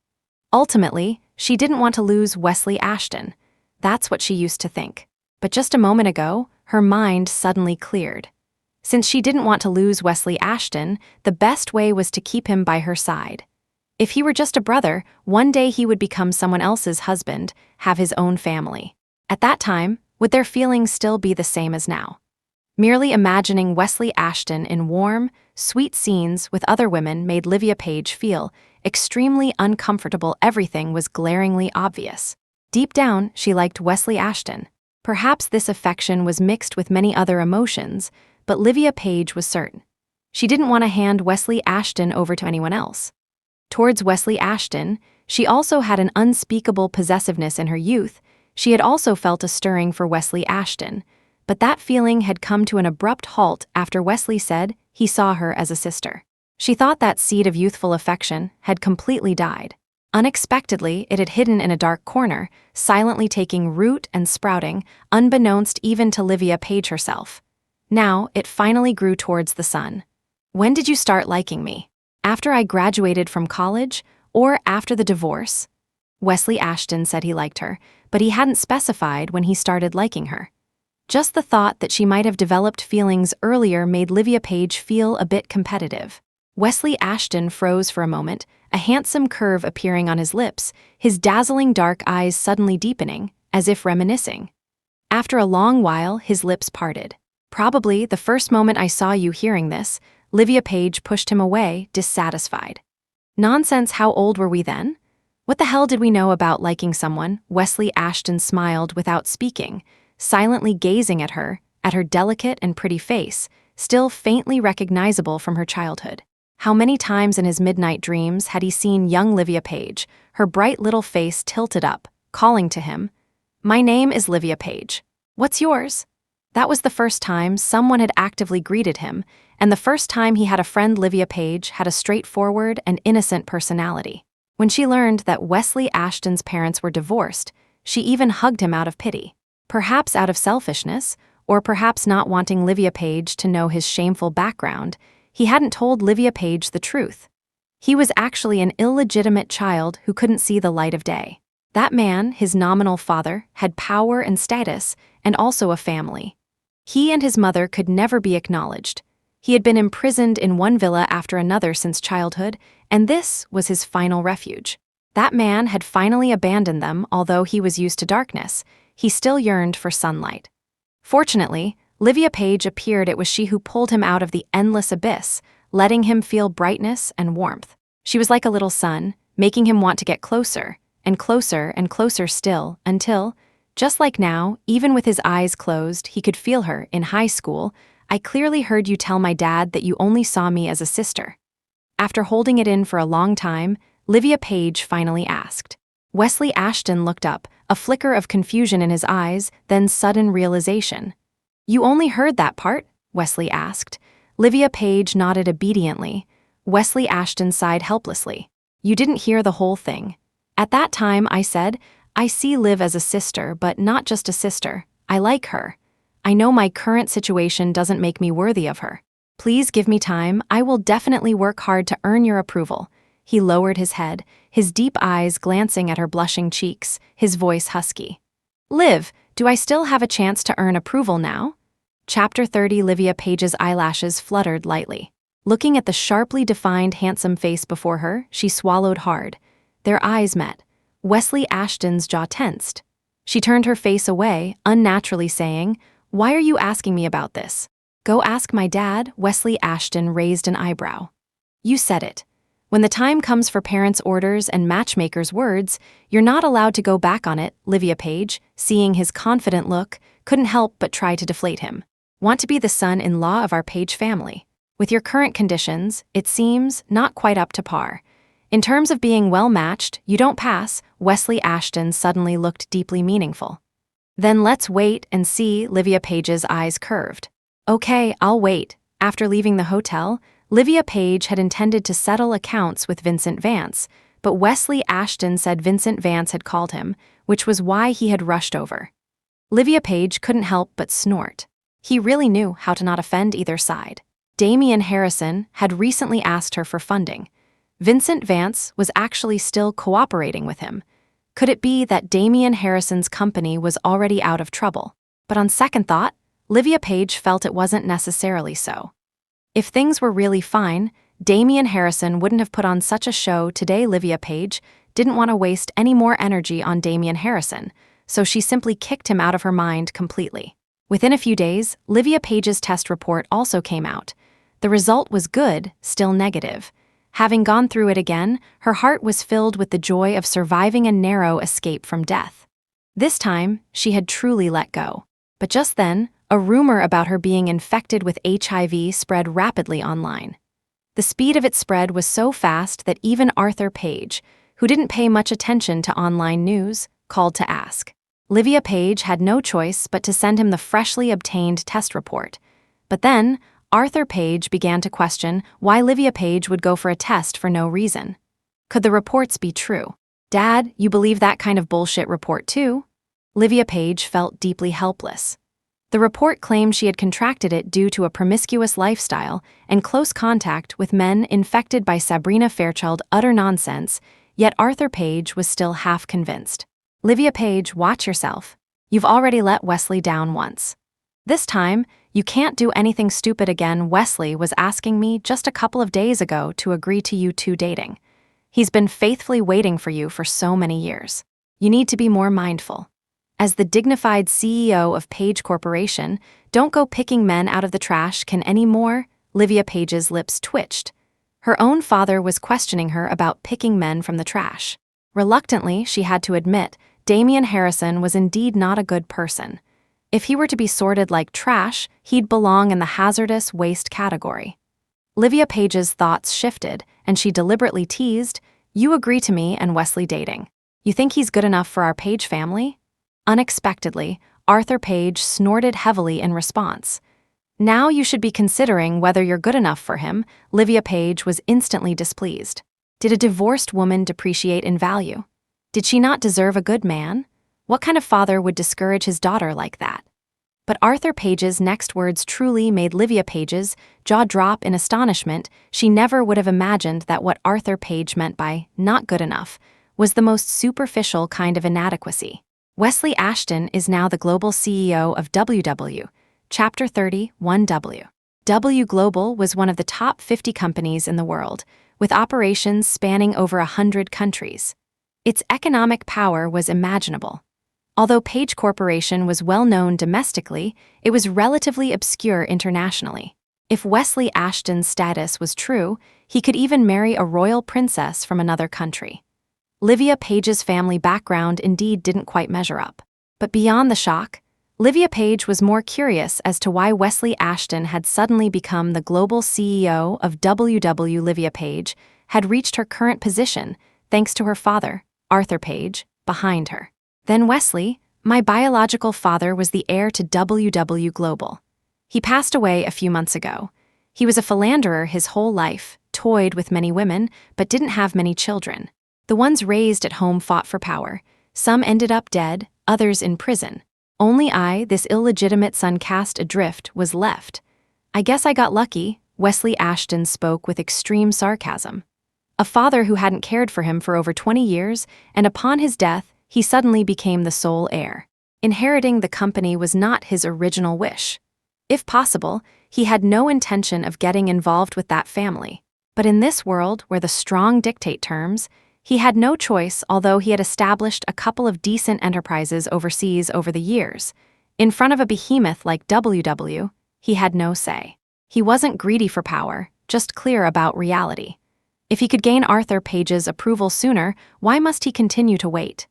Ultimately, she didn't want to lose Wesley Ashton. That's what she used to think. But just a moment ago, her mind suddenly cleared. Since she didn't want to lose Wesley Ashton, the best way was to keep him by her side. If he were just a brother, one day he would become someone else's husband, have his own family. At that time, would their feelings still be the same as now? Merely imagining Wesley Ashton in warm, sweet scenes with other women made Livia Page feel extremely uncomfortable. Everything was glaringly obvious. Deep down, she liked Wesley Ashton. Perhaps this affection was mixed with many other emotions, but Livia Page was certain. She didn't want to hand Wesley Ashton over to anyone else. Towards Wesley Ashton, she also had an unspeakable possessiveness in her youth. She had also felt a stirring for Wesley Ashton, but that feeling had come to an abrupt halt after Wesley said he saw her as a sister. She thought that seed of youthful affection had completely died. Unexpectedly, it had hidden in a dark corner, silently taking root and sprouting, unbeknownst even to Livia Page herself. Now, it finally grew towards the sun. "When did you start liking me? After I graduated from college, or after the divorce?" Wesley Ashton said he liked her, but he hadn't specified when he started liking her. Just the thought that she might have developed feelings earlier made Livia Page feel a bit competitive. Wesley Ashton froze for a moment, a handsome curve appearing on his lips, his dazzling dark eyes suddenly deepening, as if reminiscing. After a long while, his lips parted. "Probably the first moment I saw you." Hearing this, Livia Page pushed him away, dissatisfied. "Nonsense, how old were we then? What the hell did we know about liking someone?" Wesley Ashton smiled without speaking, silently gazing at her delicate and pretty face, still faintly recognizable from her childhood. How many times in his midnight dreams had he seen young Livia Page, her bright little face tilted up, calling to him, "My name is Livia Page. What's yours?" That was the first time someone had actively greeted him, and the first time he had a friend. Livia Page had a straightforward and innocent personality. When she learned that Wesley Ashton's parents were divorced, she even hugged him out of pity. Perhaps out of selfishness, or perhaps not wanting Livia Page to know his shameful background, he hadn't told Livia Page the truth. He was actually an illegitimate child who couldn't see the light of day. That man, his nominal father, had power and status, and also a family. He and his mother could never be acknowledged. He had been imprisoned in one villa after another since childhood, and this was his final refuge. That man had finally abandoned them. Although he was used to darkness, he still yearned for sunlight. Fortunately, Livia Page appeared. It was she who pulled him out of the endless abyss, letting him feel brightness and warmth. She was like a little sun, making him want to get closer, and closer and closer still, until, just like now, even with his eyes closed, he could feel her. "In high school, I clearly heard you tell my dad that you only saw me as a sister." After holding it in for a long time, Livia Page finally asked. Wesley Ashton looked up, a flicker of confusion in his eyes, then sudden realization. "You only heard that part?" Wesley asked. Livia Page nodded obediently. Wesley Ashton sighed helplessly. "You didn't hear the whole thing. At that time, I said, I see Liv as a sister, but not just a sister. I like her. I know my current situation doesn't make me worthy of her. Please give me time. I will definitely work hard to earn your approval. He lowered his head, his deep eyes glancing at her blushing cheeks, his voice husky. Liv, do I still have a chance to earn approval now? Chapter 30. Livia Page's eyelashes fluttered lightly. Looking at the sharply defined, handsome face before her, she swallowed hard. Their eyes met. Wesley Ashton's jaw tensed. She turned her face away, unnaturally saying, Why are you asking me about this? Go ask my dad. Wesley Ashton raised an eyebrow. You said it. When the time comes for parents' orders and matchmakers' words, you're not allowed to go back on it. Livia Page, seeing his confident look, couldn't help but try to deflate him. Want to be the son-in-law of our Page family. With your current conditions, it seems not quite up to par. In terms of being well-matched, you don't pass. Wesley Ashton suddenly looked deeply meaningful. Then let's wait and see. Livia Page's eyes curved. Okay, I'll wait. After leaving the hotel, Livia Page had intended to settle accounts with Vincent Vance, but Wesley Ashton said Vincent Vance had called him, which was why he had rushed over. Livia Page couldn't help but snort. He really knew how to not offend either side. Damian Harrison had recently asked her for funding. Vincent Vance was actually still cooperating with him. Could it be that Damian Harrison's company was already out of trouble? But on second thought, Livia Page felt it wasn't necessarily so. If things were really fine, Damian Harrison wouldn't have put on such a show today. Livia Page didn't want to waste any more energy on Damian Harrison, so she simply kicked him out of her mind completely. Within a few days, Livia Page's test report also came out. The result was good, still negative. Having gone through it again, her heart was filled with the joy of surviving a narrow escape from death. This time, she had truly let go. But just then, a rumor about her being infected with HIV spread rapidly online. The speed of its spread was so fast that even Arthur Page, who didn't pay much attention to online news, called to ask. Livia Page had no choice but to send him the freshly obtained test report. But then, Arthur Page began to question why Livia Page would go for a test for no reason. Could the reports be true? Dad, you believe that kind of bullshit report too? Livia Page felt deeply helpless. The report claimed she had contracted it due to a promiscuous lifestyle and close contact with men infected by Sabrina Fairchild. Utter nonsense, yet Arthur Page was still half convinced. Livia Page, watch yourself. You've already let Wesley down once. This time, you can't do anything stupid again. Wesley was asking me just a couple of days ago to agree to you two dating. He's been faithfully waiting for you for so many years. You need to be more mindful. As the dignified CEO of Page Corporation, don't go picking men out of the trash can anymore. Livia Page's lips twitched. Her own father was questioning her about picking men from the trash. Reluctantly, she had to admit, Damian Harrison was indeed not a good person. If he were to be sorted like trash, he'd belong in the hazardous waste category. Livia Page's thoughts shifted, and she deliberately teased, You agree to me and Wesley dating. You think he's good enough for our Page family? Unexpectedly, Arthur Page snorted heavily in response. Now you should be considering whether you're good enough for him. Livia Page was instantly displeased. Did a divorced woman depreciate in value? Did she not deserve a good man? What kind of father would discourage his daughter like that? But Arthur Page's next words truly made Livia Page's jaw drop in astonishment. She never would have imagined that what Arthur Page meant by not good enough was the most superficial kind of inadequacy. Wesley Ashton is now the global CEO of WW. Chapter 30, 1W. W Global was one of the top 50 companies in the world, with operations spanning over 100 countries. Its economic power was imaginable. Although Page Corporation was well known domestically, it was relatively obscure internationally. If Wesley Ashton's status was true, he could even marry a royal princess from another country. Livia Page's family background indeed didn't quite measure up. But beyond the shock, Livia Page was more curious as to why Wesley Ashton had suddenly become the global CEO of WW. Livia Page had reached her current position thanks to her father, Arthur Page, behind her. Then Wesley, my biological father, was the heir to WW Global. He passed away a few months ago. He was a philanderer his whole life, toyed with many women, but didn't have many children. The ones raised at home fought for power. Some ended up dead, others in prison. Only I, this illegitimate son cast adrift, was left. I guess I got lucky, Wesley Ashton spoke with extreme sarcasm. A father who hadn't cared for him for over 20 years, and upon his death, he suddenly became the sole heir. Inheriting the company was not his original wish. If possible, he had no intention of getting involved with that family. But in this world, where the strong dictate terms, he had no choice, although he had established a couple of decent enterprises overseas over the years. In front of a behemoth like WW, he had no say. He wasn't greedy for power, just clear about reality. If he could gain Arthur Page's approval sooner, why must he continue to wait?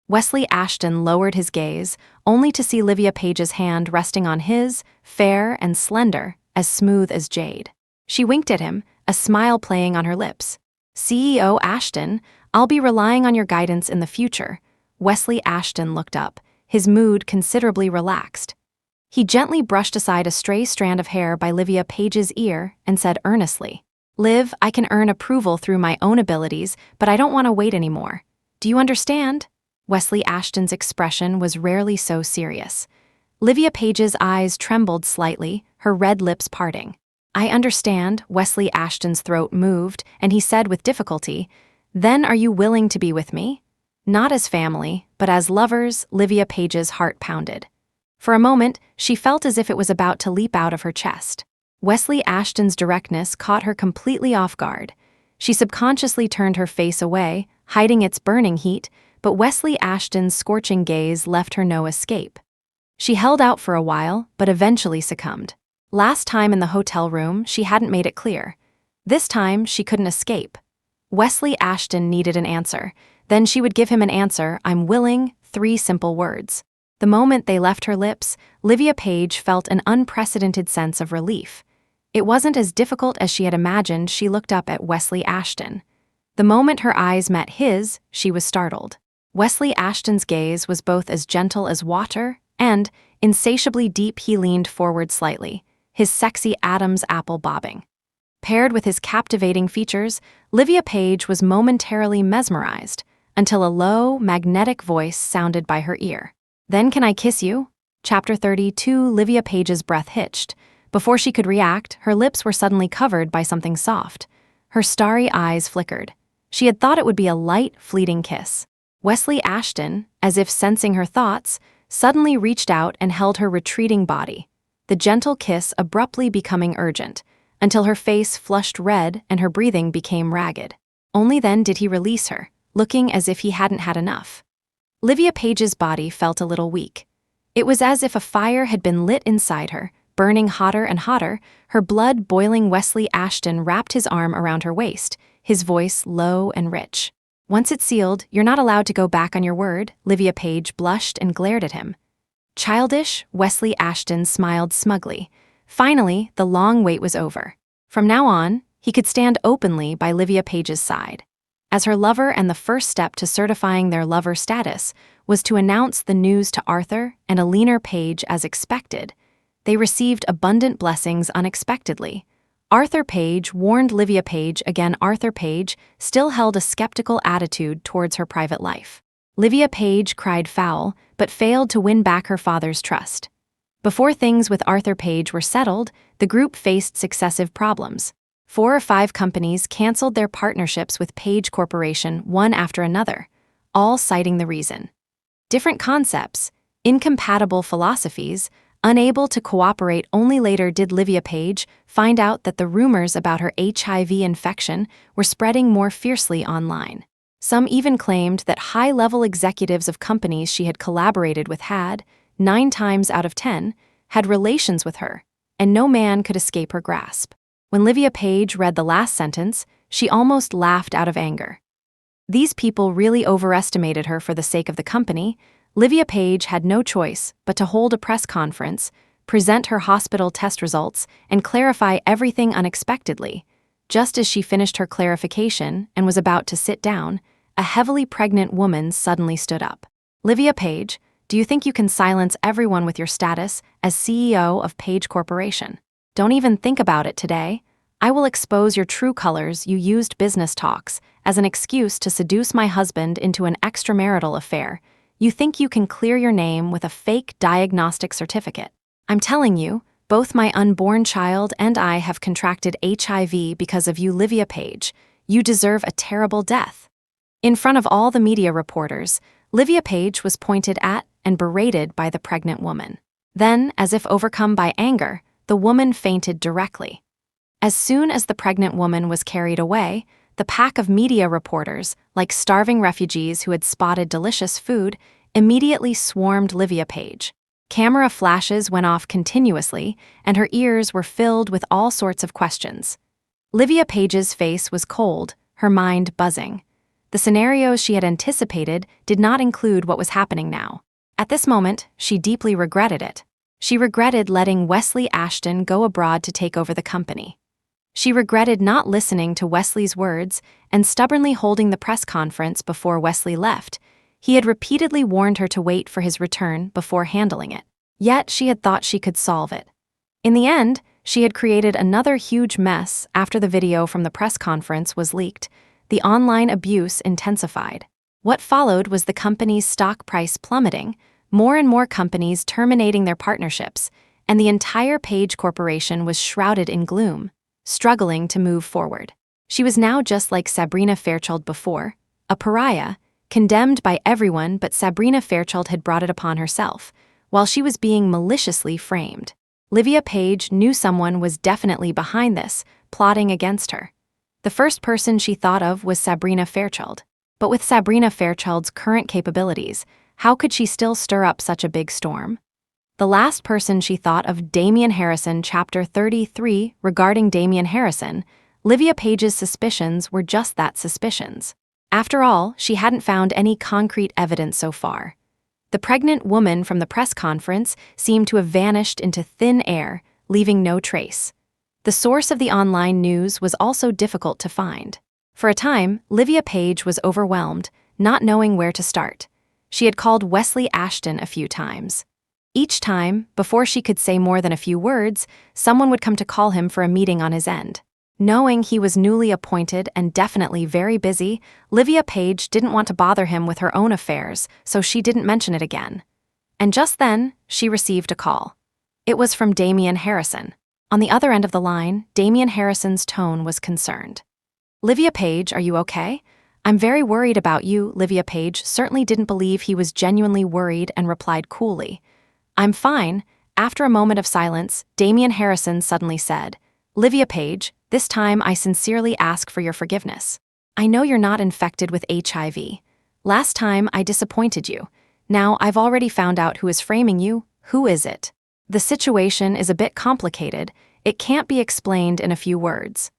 Wesley Ashton lowered his gaze, only to see Livia Page's hand resting on his, fair and slender, as smooth as jade. She winked at him, a smile playing on her lips. CEO Ashton, I'll be relying on your guidance in the future. Wesley Ashton looked up, his mood considerably relaxed. He gently brushed aside a stray strand of hair by Livia Page's ear and said earnestly, Liv, I can earn approval through my own abilities, but I don't want to wait anymore. Do you understand? Wesley Ashton's expression was rarely so serious. Livia Page's eyes trembled slightly, her red lips parting. I understand, Wesley Ashton's throat moved, and he said with difficulty, Then are you willing to be with me? Not as family, but as lovers, Livia Page's heart pounded. For a moment, she felt as if it was about to leap out of her chest. Wesley Ashton's directness caught her completely off guard. She subconsciously turned her face away, hiding its burning heat, but Wesley Ashton's scorching gaze left her no escape. She held out for a while, but eventually succumbed. Last time in the hotel room, she hadn't made it clear. This time, she couldn't escape. Wesley Ashton needed an answer. Then she would give him an answer, I'm willing, 3 simple words. The moment they left her lips, Livia Page felt an unprecedented sense of relief. It wasn't as difficult as she had imagined. She looked up at Wesley Ashton. The moment her eyes met his, she was startled. Wesley Ashton's gaze was both as gentle as water and insatiably deep. He leaned forward slightly, his sexy Adam's apple bobbing. Paired with his captivating features, Livia Page was momentarily mesmerized until a low, magnetic voice sounded by her ear. Then can I kiss you? Chapter 32. Livia Page's breath hitched. Before she could react, her lips were suddenly covered by something soft. Her starry eyes flickered. She had thought it would be a light, fleeting kiss. Wesley Ashton, as if sensing her thoughts, suddenly reached out and held her retreating body, the gentle kiss abruptly becoming urgent, until her face flushed red and her breathing became ragged. Only then did he release her, looking as if he hadn't had enough. Livia Page's body felt a little weak. It was as if a fire had been lit inside her, burning hotter and hotter, her blood boiling. Wesley Ashton wrapped his arm around her waist, his voice low and rich. Once it's sealed, you're not allowed to go back on your word. Livia Page blushed and glared at him. Childish, Wesley Ashton smiled smugly. Finally, the long wait was over. From now on, he could stand openly by Livia Page's side. As her lover, and the first step to certifying their lover status was to announce the news to Arthur and Alina Page as expected. They received abundant blessings unexpectedly. Arthur Page warned Livia Page again. Arthur Page still held a skeptical attitude towards her private life. Livia Page cried foul, but failed to win back her father's trust. Before things with Arthur Page were settled, the group faced successive problems. 4 or 5 companies canceled their partnerships with Page Corporation one after another, all citing the reason. Different concepts, incompatible philosophies, unable to cooperate. Only later did Livia Page find out that the rumors about her HIV infection were spreading more fiercely online. Some even claimed that high-level executives of companies she had collaborated with had, 9 times out of 10, had relations with her, and no man could escape her grasp. When Livia Page read the last sentence, she almost laughed out of anger. These people really overestimated her for the sake of the company. Livia Page had no choice but to hold a press conference, present her hospital test results, and clarify everything unexpectedly. Just as she finished her clarification and was about to sit down, a heavily pregnant woman suddenly stood up. Livia Page, do you think you can silence everyone with your status as CEO of Page Corporation? Don't even think about it today. I will expose your true colors. You used business talks as an excuse to seduce my husband into an extramarital affair. You think you can clear your name with a fake diagnostic certificate. I'm telling you, both my unborn child and I have contracted HIV because of you, Livia Page. You deserve a terrible death. In front of all the media reporters, Livia Page was pointed at and berated by the pregnant woman. Then, as if overcome by anger, the woman fainted directly. As soon as the pregnant woman was carried away, the pack of media reporters, like starving refugees who had spotted delicious food, immediately swarmed Livia Page. Camera flashes went off continuously, and her ears were filled with all sorts of questions. Livia Page's face was cold, her mind buzzing. The scenarios she had anticipated did not include what was happening now. At this moment, she deeply regretted it. She regretted letting Wesley Ashton go abroad to take over the company. She regretted not listening to Wesley's words and stubbornly holding the press conference before Wesley left. He had repeatedly warned her to wait for his return before handling it. Yet she had thought she could solve it. In the end, she had created another huge mess after the video from the press conference was leaked. The online abuse intensified. What followed was the company's stock price plummeting, more and more companies terminating their partnerships, and the entire Page Corporation was shrouded in gloom, struggling to move forward. She was now just like Sabrina Fairchild before, a pariah, condemned by everyone, but Sabrina Fairchild had brought it upon herself, while she was being maliciously framed. Livia Page knew someone was definitely behind this, plotting against her. The first person she thought of was Sabrina Fairchild. But with Sabrina Fairchild's current capabilities, how could she still stir up such a big storm? The last person she thought of, Damian Harrison. Chapter 33. Regarding Damian Harrison, Livia Page's suspicions were just that, suspicions. After all, she hadn't found any concrete evidence so far. The pregnant woman from the press conference seemed to have vanished into thin air, leaving no trace. The source of the online news was also difficult to find. For a time, Livia Page was overwhelmed, not knowing where to start. She had called Wesley Ashton a few times. Each time, before she could say more than a few words, someone would come to call him for a meeting on his end. Knowing he was newly appointed and definitely very busy, Livia Page didn't want to bother him with her own affairs, so she didn't mention it again. And just then, she received a call. It was from Damian Harrison. On the other end of the line, Damian Harrison's tone was concerned. Livia Page, are you okay? I'm very worried about you. Livia Page certainly didn't believe he was genuinely worried and replied coolly. I'm fine. After a moment of silence, Damian Harrison suddenly said, Livia Page, this time I sincerely ask for your forgiveness. I know you're not infected with HIV. Last time I disappointed you. Now I've already found out who is framing you. Who is it? The situation is a bit complicated. It can't be explained in a few words.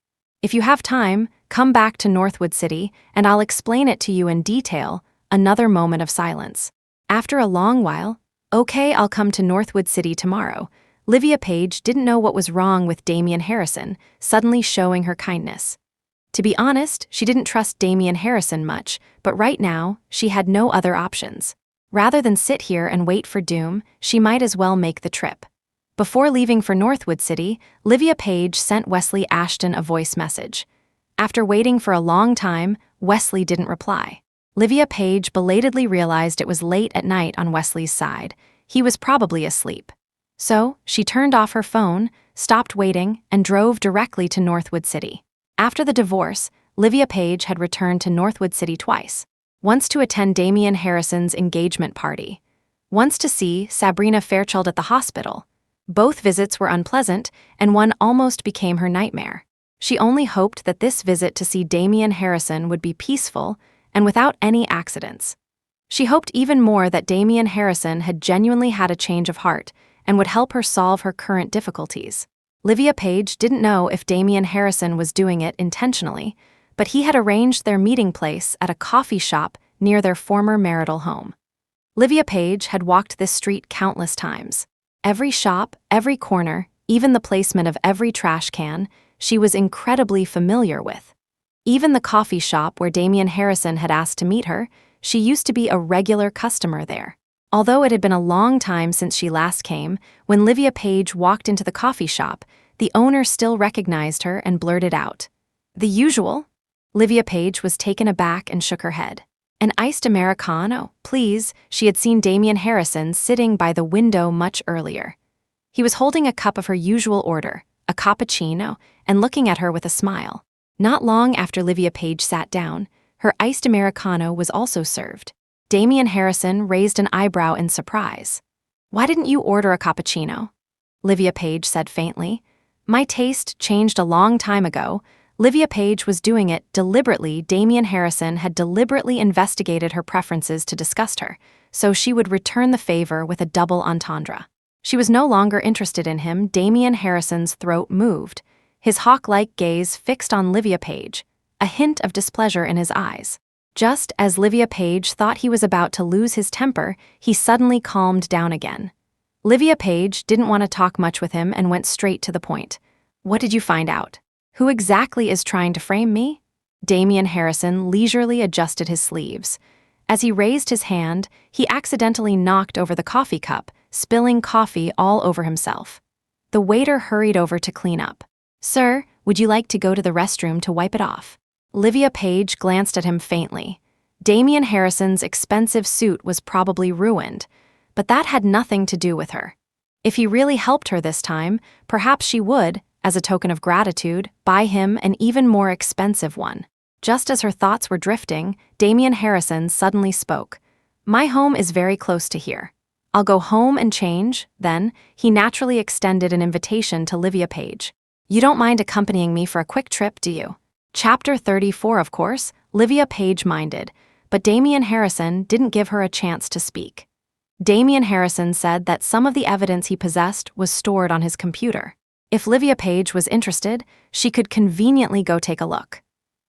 If you have time, come back to Northwood City, and I'll explain it to you in detail. Another moment of silence. After a long while, okay, I'll come to Northwood City tomorrow. Livia Page didn't know what was wrong with Damian Harrison, suddenly showing her kindness. To be honest, she didn't trust Damian Harrison much, but right now, she had no other options. Rather than sit here and wait for doom, she might as well make the trip. Before leaving for Northwood City, Livia Page sent Wesley Ashton a voice message. After waiting for a long time, Wesley didn't reply. Livia Page belatedly realized it was late at night on Wesley's side. He was probably asleep. So, she turned off her phone, stopped waiting, and drove directly to Northwood City. After the divorce, Livia Page had returned to Northwood City twice. Once to attend Damian Harrison's engagement party. Once to see Sabrina Fairchild at the hospital. Both visits were unpleasant, and one almost became her nightmare. She only hoped that this visit to see Damian Harrison would be peaceful and without any accidents. She hoped even more that Damian Harrison had genuinely had a change of heart and would help her solve her current difficulties. Livia Page didn't know if Damian Harrison was doing it intentionally, but he had arranged their meeting place at a coffee shop near their former marital home. Livia Page had walked this street countless times. Every shop, every corner, even the placement of every trash can, she was incredibly familiar with. Even the coffee shop where Damian Harrison had asked to meet her, she used to be a regular customer there. Although it had been a long time since she last came, when Livia Page walked into the coffee shop, the owner still recognized her and blurted out, "The usual?" Livia Page was taken aback and shook her head. "An iced Americano, please." She had seen Damian Harrison sitting by the window much earlier. He was holding a cup of her usual order, a cappuccino, and looking at her with a smile. Not long after Livia Page sat down, her iced Americano was also served. Damian Harrison raised an eyebrow in surprise. "Why didn't you order a cappuccino?" Livia Page said faintly. "My taste changed a long time ago." Livia Page was doing it deliberately. Damian Harrison had deliberately investigated her preferences to disgust her, so she would return the favor with a double entendre. She was no longer interested in him. Damian Harrison's throat moved, his hawk-like gaze fixed on Livia Page, a hint of displeasure in his eyes. Just as Livia Page thought he was about to lose his temper, he suddenly calmed down again. Livia Page didn't want to talk much with him and went straight to the point. "What did you find out? Who exactly is trying to frame me?" Damian Harrison leisurely adjusted his sleeves. As he raised his hand, he accidentally knocked over the coffee cup, spilling coffee all over himself. The waiter hurried over to clean up. "Sir, would you like to go to the restroom to wipe it off?" Livia Page glanced at him faintly. Damian Harrison's expensive suit was probably ruined, but that had nothing to do with her. If he really helped her this time, perhaps she would, as a token of gratitude, buy him an even more expensive one. Just as her thoughts were drifting, Damian Harrison suddenly spoke. "My home is very close to here. I'll go home and change." Then, he naturally extended an invitation to Livia Page. "You don't mind accompanying me for a quick trip, do you?" Chapter 34, of course, Livia Page minded, but Damian Harrison didn't give her a chance to speak. Damian Harrison said that some of the evidence he possessed was stored on his computer. If Livia Page was interested, she could conveniently go take a look.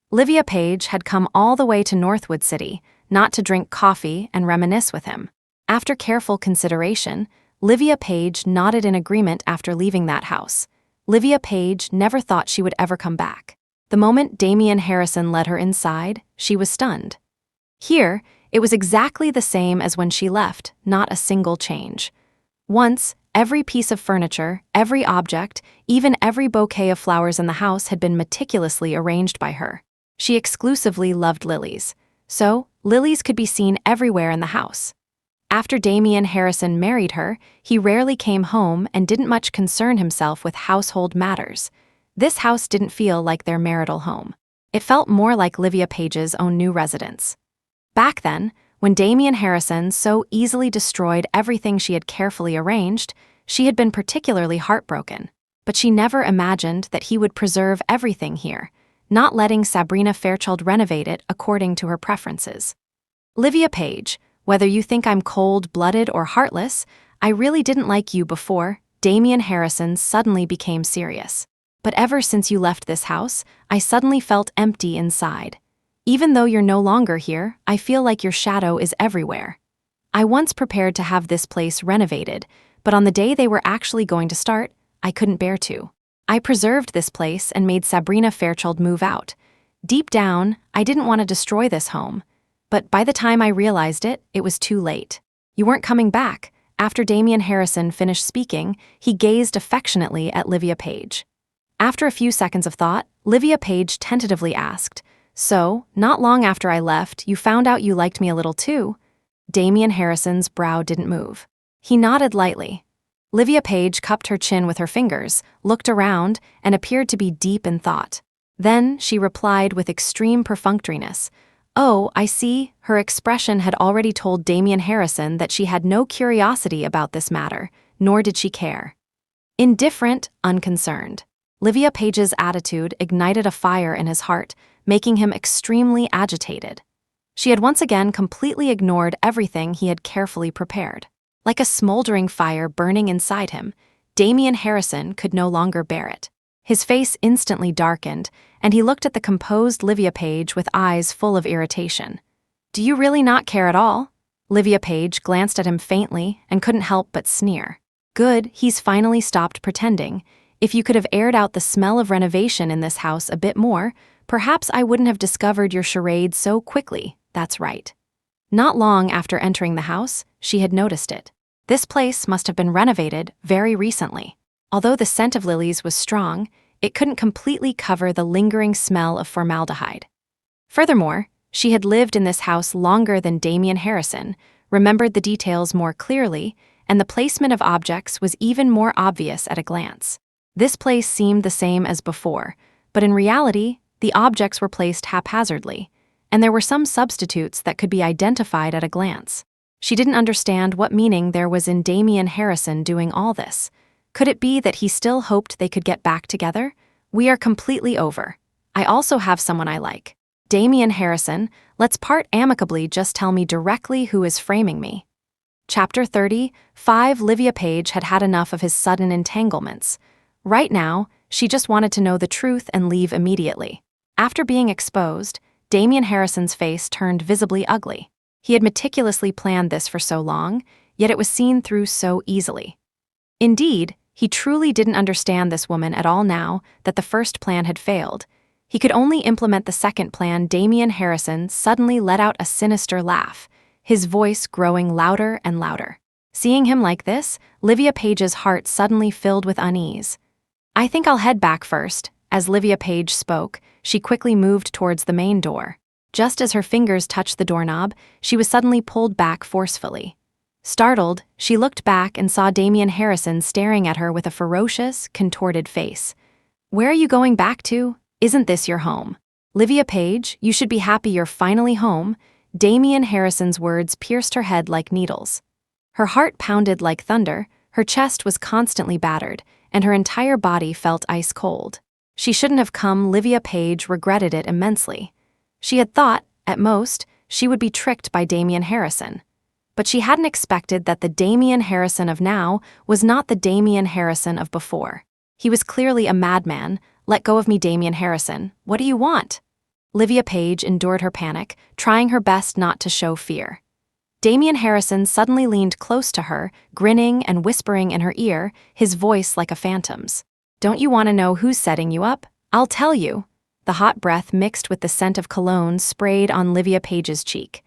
Livia Page had come all the way to Northwood City, not to drink coffee and reminisce with him. After careful consideration, Livia Page nodded in agreement after leaving that house. Livia Page never thought she would ever come back. The moment Damian Harrison led her inside, she was stunned. Here, it was exactly the same as when she left, not a single change. Once, every piece of furniture, every object, even every bouquet of flowers in the house had been meticulously arranged by her. She exclusively loved lilies, so lilies could be seen everywhere in the house. After Damian Harrison married her, he rarely came home and didn't much concern himself with household matters. This house didn't feel like their marital home. It felt more like Livia Page's own new residence. Back then, when Damian Harrison so easily destroyed everything she had carefully arranged, she had been particularly heartbroken. But she never imagined that he would preserve everything here, not letting Sabrina Fairchild renovate it according to her preferences. "Livia Page, whether you think I'm cold-blooded or heartless, I really didn't like you before." Damian Harrison suddenly became serious. "But ever since you left this house, I suddenly felt empty inside. Even though you're no longer here, I feel like your shadow is everywhere. I once prepared to have this place renovated, but on the day they were actually going to start, I couldn't bear to. I preserved this place and made Sabrina Fairchild move out. Deep down, I didn't want to destroy this home. But by the time I realized it, it was too late. You weren't coming back." After Damian Harrison finished speaking, he gazed affectionately at Livia Page. After a few seconds of thought, Livia Page tentatively asked, "So, not long after I left, you found out you liked me a little too?" Damian Harrison's brow didn't move. He nodded lightly. Livia Page cupped her chin with her fingers, looked around, and appeared to be deep in thought. Then she replied with extreme perfunctoriness, "Oh, I see." Her expression had already told Damian Harrison that she had no curiosity about this matter, nor did she care. Indifferent, unconcerned. Livia Page's attitude ignited a fire in his heart, making him extremely agitated. She had once again completely ignored everything he had carefully prepared. Like a smoldering fire burning inside him, Damian Harrison could no longer bear it. His face instantly darkened, and he looked at the composed Livia Page with eyes full of irritation. "Do you really not care at all?" Livia Page glanced at him faintly and couldn't help but sneer. "Good, he's finally stopped pretending. If you could have aired out the smell of renovation in this house a bit more, perhaps I wouldn't have discovered your charade so quickly." That's right. Not long after entering the house, she had noticed it. This place must have been renovated very recently. Although the scent of lilies was strong, it couldn't completely cover the lingering smell of formaldehyde. Furthermore, she had lived in this house longer than Damian Harrison, remembered the details more clearly, and the placement of objects was even more obvious at a glance. This place seemed the same as before, but in reality, the objects were placed haphazardly, and there were some substitutes that could be identified at a glance. She didn't understand what meaning there was in Damian Harrison doing all this. Could it be that he still hoped they could get back together? We are completely over. I also have someone I like. Damian Harrison, let's part amicably, just tell me directly who is framing me. Chapter 35. Livia Page had had enough of his sudden entanglements. Right now, she just wanted to know the truth and leave immediately. After being exposed, Damian Harrison's face turned visibly ugly. He had meticulously planned this for so long, yet it was seen through so easily. Indeed, he truly didn't understand this woman at all now that the first plan had failed. He could only implement the second plan. Damian Harrison suddenly let out a sinister laugh, his voice growing louder and louder. Seeing him like this, Livia Page's heart suddenly filled with unease. I think I'll head back first. As Livia Page spoke, she quickly moved towards the main door. Just as her fingers touched the doorknob, she was suddenly pulled back forcefully. Startled, she looked back and saw Damian Harrison staring at her with a ferocious, contorted face. Where are you going back to? Isn't this your home? Livia Page, you should be happy you're finally home. Damian Harrison's words pierced her head like needles. Her heart pounded like thunder, her chest was constantly battered, and her entire body felt ice cold. She shouldn't have come. Livia Page regretted it immensely. She had thought, at most, she would be tricked by Damian Harrison. But she hadn't expected that the Damian Harrison of now was not the Damian Harrison of before. He was clearly a madman. Let go of me, Damian Harrison. What do you want? Livia Page endured her panic, trying her best not to show fear. Damian Harrison suddenly leaned close to her, grinning and whispering in her ear, his voice like a phantom's. Don't you want to know who's setting you up? I'll tell you. The hot breath mixed with the scent of cologne sprayed on Livia Page's cheek.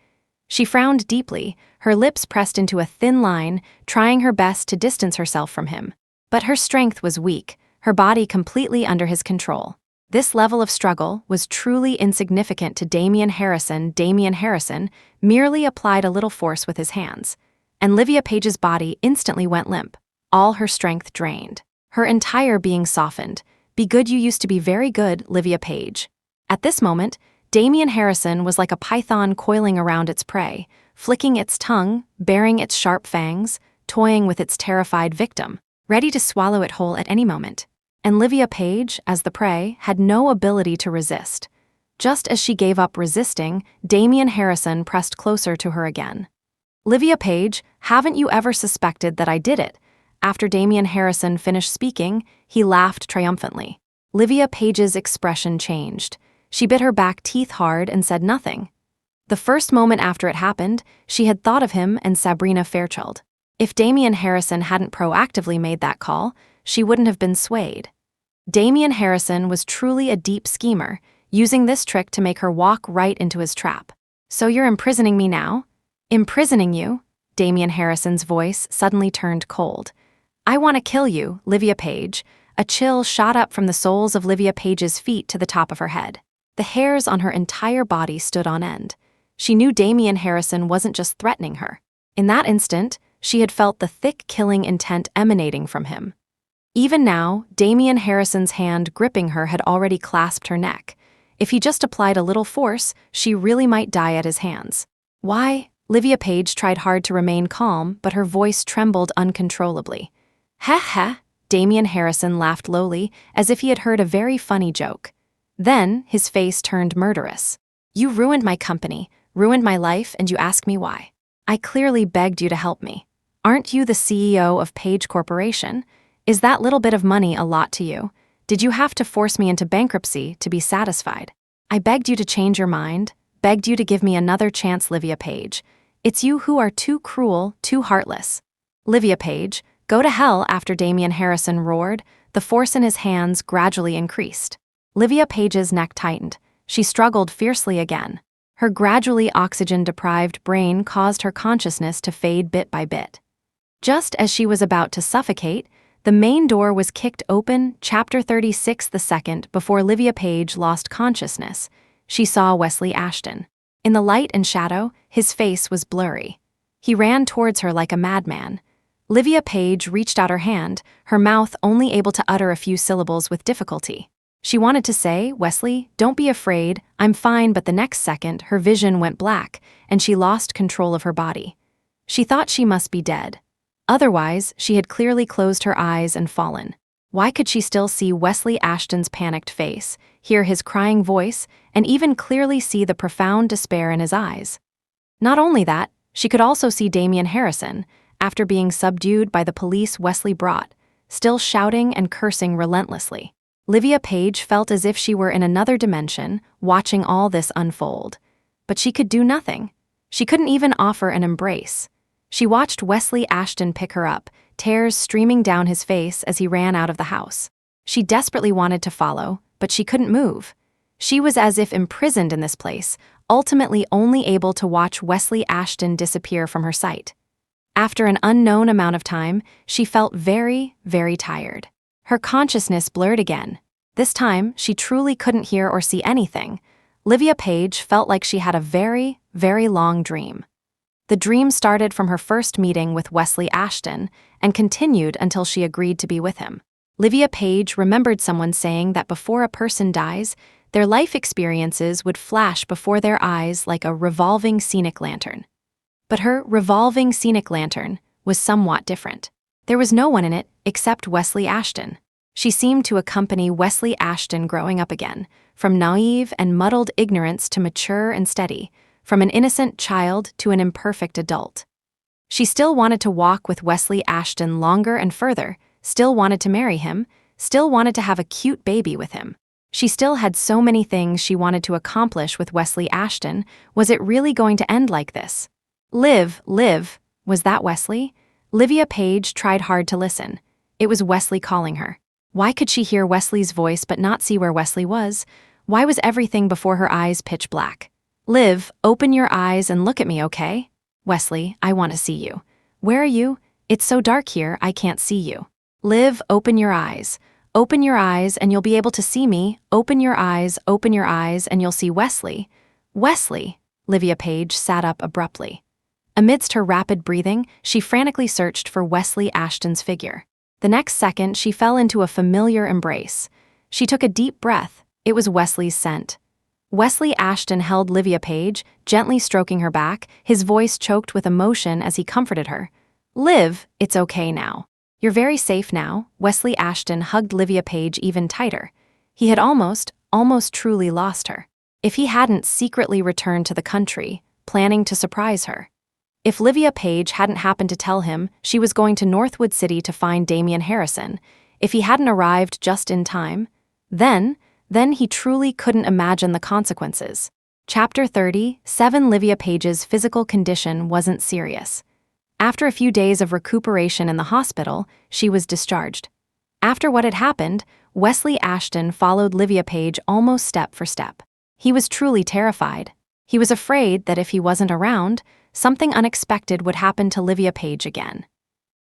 She frowned deeply, her lips pressed into a thin line, trying her best to distance herself from him. But her strength was weak, her body completely under his control. This level of struggle was truly insignificant to Damian Harrison. Damian Harrison merely applied a little force with his hands, and Livia Page's body instantly went limp, all her strength drained. Her entire being softened. Be good, you used to be very good, Livia Page. At this moment, Damian Harrison was like a python coiling around its prey, flicking its tongue, baring its sharp fangs, toying with its terrified victim, ready to swallow it whole at any moment. And Livia Page, as the prey, had no ability to resist. Just as she gave up resisting, Damian Harrison pressed closer to her again. Livia Page, haven't you ever suspected that I did it? After Damian Harrison finished speaking, he laughed triumphantly. Livia Page's expression changed. She bit her back teeth hard and said nothing. The first moment after it happened, she had thought of him and Sabrina Fairchild. If Damian Harrison hadn't proactively made that call, she wouldn't have been swayed. Damian Harrison was truly a deep schemer, using this trick to make her walk right into his trap. So you're imprisoning me now? Imprisoning you? Damian Harrison's voice suddenly turned cold. I want to kill you, Livia Page. A chill shot up from the soles of Livia Page's feet to the top of her head. The hairs on her entire body stood on end. She knew Damian Harrison wasn't just threatening her. In that instant, she had felt the thick killing intent emanating from him. Even now, Damian Harrison's hand gripping her had already clasped her neck. If he just applied a little force, she really might die at his hands. Why? Livia Page tried hard to remain calm, but her voice trembled uncontrollably. Heh heh, Damian Harrison laughed lowly, as if he had heard a very funny joke. Then, his face turned murderous. You ruined my company, ruined my life, and you ask me why. I clearly begged you to help me. Aren't you the CEO of Page Corporation? Is that little bit of money a lot to you? Did you have to force me into bankruptcy to be satisfied? I begged you to change your mind, begged you to give me another chance, Livia Page. It's you who are too cruel, too heartless. Livia Page, go to hell. After Damian Harrison roared, the force in his hands gradually increased. Livia Page's neck tightened. She struggled fiercely again. Her gradually oxygen-deprived brain caused her consciousness to fade bit by bit. Just as she was about to suffocate, The main door was kicked open, chapter 36 the second before Livia Page lost consciousness. She saw Wesley Ashton. In the light and shadow, his face was blurry. He ran towards her like a madman. Livia Page reached out her hand, her mouth only able to utter a few syllables with difficulty. She wanted to say, "Wesley, don't be afraid, I'm fine," but the next second, her vision went black, and she lost control of her body. She thought she must be dead. Otherwise, she had clearly closed her eyes and fallen. Why could she still see Wesley Ashton's panicked face, hear his crying voice, and even clearly see the profound despair in his eyes? Not only that, she could also see Damian Harrison, after being subdued by the police Wesley brought, still shouting and cursing relentlessly. Livia Page felt as if she were in another dimension, watching all this unfold. But she could do nothing. She couldn't even offer an embrace. She watched Wesley Ashton pick her up, tears streaming down his face as he ran out of the house. She desperately wanted to follow, but she couldn't move. She was as if imprisoned in this place, ultimately only able to watch Wesley Ashton disappear from her sight. After an unknown amount of time, she felt very, very tired. Her consciousness blurred again. This time, she truly couldn't hear or see anything. Livia Page felt like she had a very, very long dream. The dream started from her first meeting with Wesley Ashton and continued until she agreed to be with him. Livia Page remembered someone saying that before a person dies, their life experiences would flash before their eyes like a revolving scenic lantern. But her revolving scenic lantern was somewhat different. There was no one in it except Wesley Ashton. She seemed to accompany Wesley Ashton growing up again, from naive and muddled ignorance to mature and steady, from an innocent child to an imperfect adult. She still wanted to walk with Wesley Ashton longer and further, still wanted to marry him, still wanted to have a cute baby with him. She still had so many things she wanted to accomplish with Wesley Ashton. Was it really going to end like this? Liv, was that Wesley? Livia Page tried hard to listen. It was Wesley calling her. Why could she hear Wesley's voice but not see where Wesley was? Why was everything before her eyes pitch black? Liv, open your eyes and look at me, okay? Wesley, I want to see you. Where are you? It's so dark here, I can't see you. Liv, open your eyes. Open your eyes and you'll be able to see me. Open your eyes and you'll see Wesley. Wesley, Livia Page sat up abruptly. Amidst her rapid breathing, she frantically searched for Wesley Ashton's figure. The next second, she fell into a familiar embrace. She took a deep breath. It was Wesley's scent. Wesley Ashton held Livia Page, gently stroking her back, his voice choked with emotion as he comforted her. Liv, it's okay now. You're very safe now. Wesley Ashton hugged Livia Page even tighter. He had almost truly lost her. If he hadn't secretly returned to the country, planning to surprise her. If Livia Page hadn't happened to tell him she was going to Northwood City to find Damian Harrison, if he hadn't arrived just in time, then he truly couldn't imagine the consequences. Chapter 37. Livia Page's physical condition wasn't serious. After a few days of recuperation in the hospital, she was discharged. After what had happened, Wesley Ashton followed Livia Page almost step for step. He was truly terrified. He was afraid that if he wasn't around, something unexpected would happen to Livia Page again.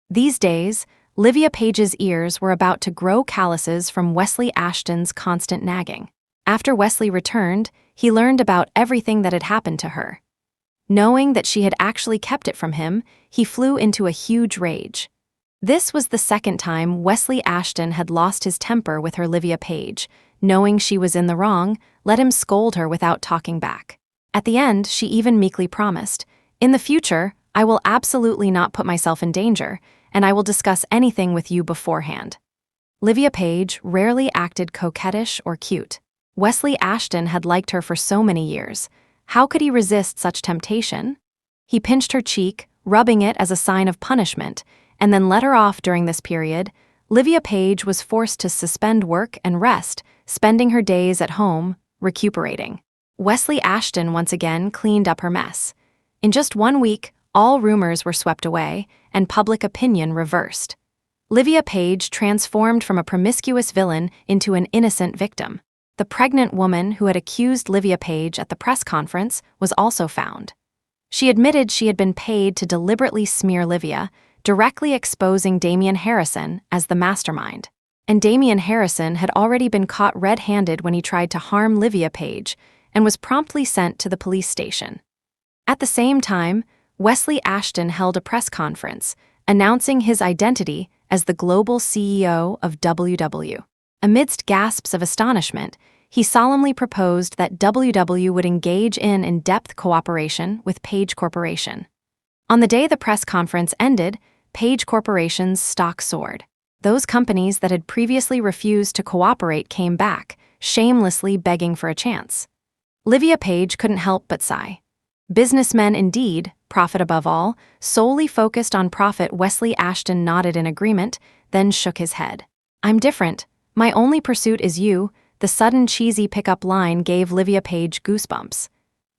These days, Livia Page's ears were about to grow calluses from Wesley Ashton's constant nagging. After Wesley returned, he learned about everything that had happened to her. Knowing that she had actually kept it from him, he flew into a huge rage. This was the second time Wesley Ashton had lost his temper with her Livia Page. Knowing she was in the wrong, let him scold her without talking back. At the end, she even meekly promised, "In the future, I will absolutely not put myself in danger, and I will discuss anything with you beforehand." Livia Page rarely acted coquettish or cute. Wesley Ashton had liked her for so many years. How could he resist such temptation? He pinched her cheek, rubbing it as a sign of punishment, and then let her off during this period. Livia Page was forced to suspend work and rest, spending her days at home, recuperating. Wesley Ashton once again cleaned up her mess. In just 1 week, all rumors were swept away, and public opinion reversed. Livia Page transformed from a promiscuous villain into an innocent victim. The pregnant woman who had accused Livia Page at the press conference was also found. She admitted she had been paid to deliberately smear Livia, directly exposing Damian Harrison as the mastermind. And Damian Harrison had already been caught red-handed when he tried to harm Livia Page and was promptly sent to the police station. At the same time, Wesley Ashton held a press conference, announcing his identity as the global CEO of WW. Amidst gasps of astonishment, he solemnly proposed that WW would engage in in-depth cooperation with Page Corporation. On the day the press conference ended, Page Corporation's stock soared. Those companies that had previously refused to cooperate came back, shamelessly begging for a chance. Livia Page couldn't help but sigh. Businessmen indeed, profit above all, solely focused on profit. Wesley Ashton nodded in agreement, then shook his head. I'm different. My only pursuit is you. The sudden cheesy pickup line gave Livia Page goosebumps.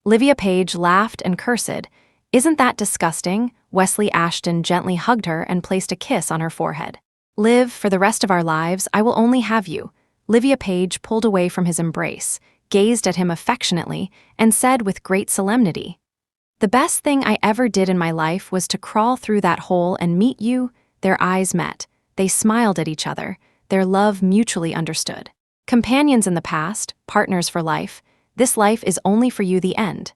Livia Page laughed and cursed. Isn't that disgusting? Wesley Ashton gently hugged her and placed a kiss on her forehead. Liv, for the rest of our lives, I will only have you. Livia Page pulled away from his embrace, gazed at him affectionately, and said with great solemnity, The best thing I ever did in my life was to crawl through that hole and meet you. Their eyes met. They smiled at each other, their love mutually understood. Companions in the past, partners for life, this life is only for you. The end.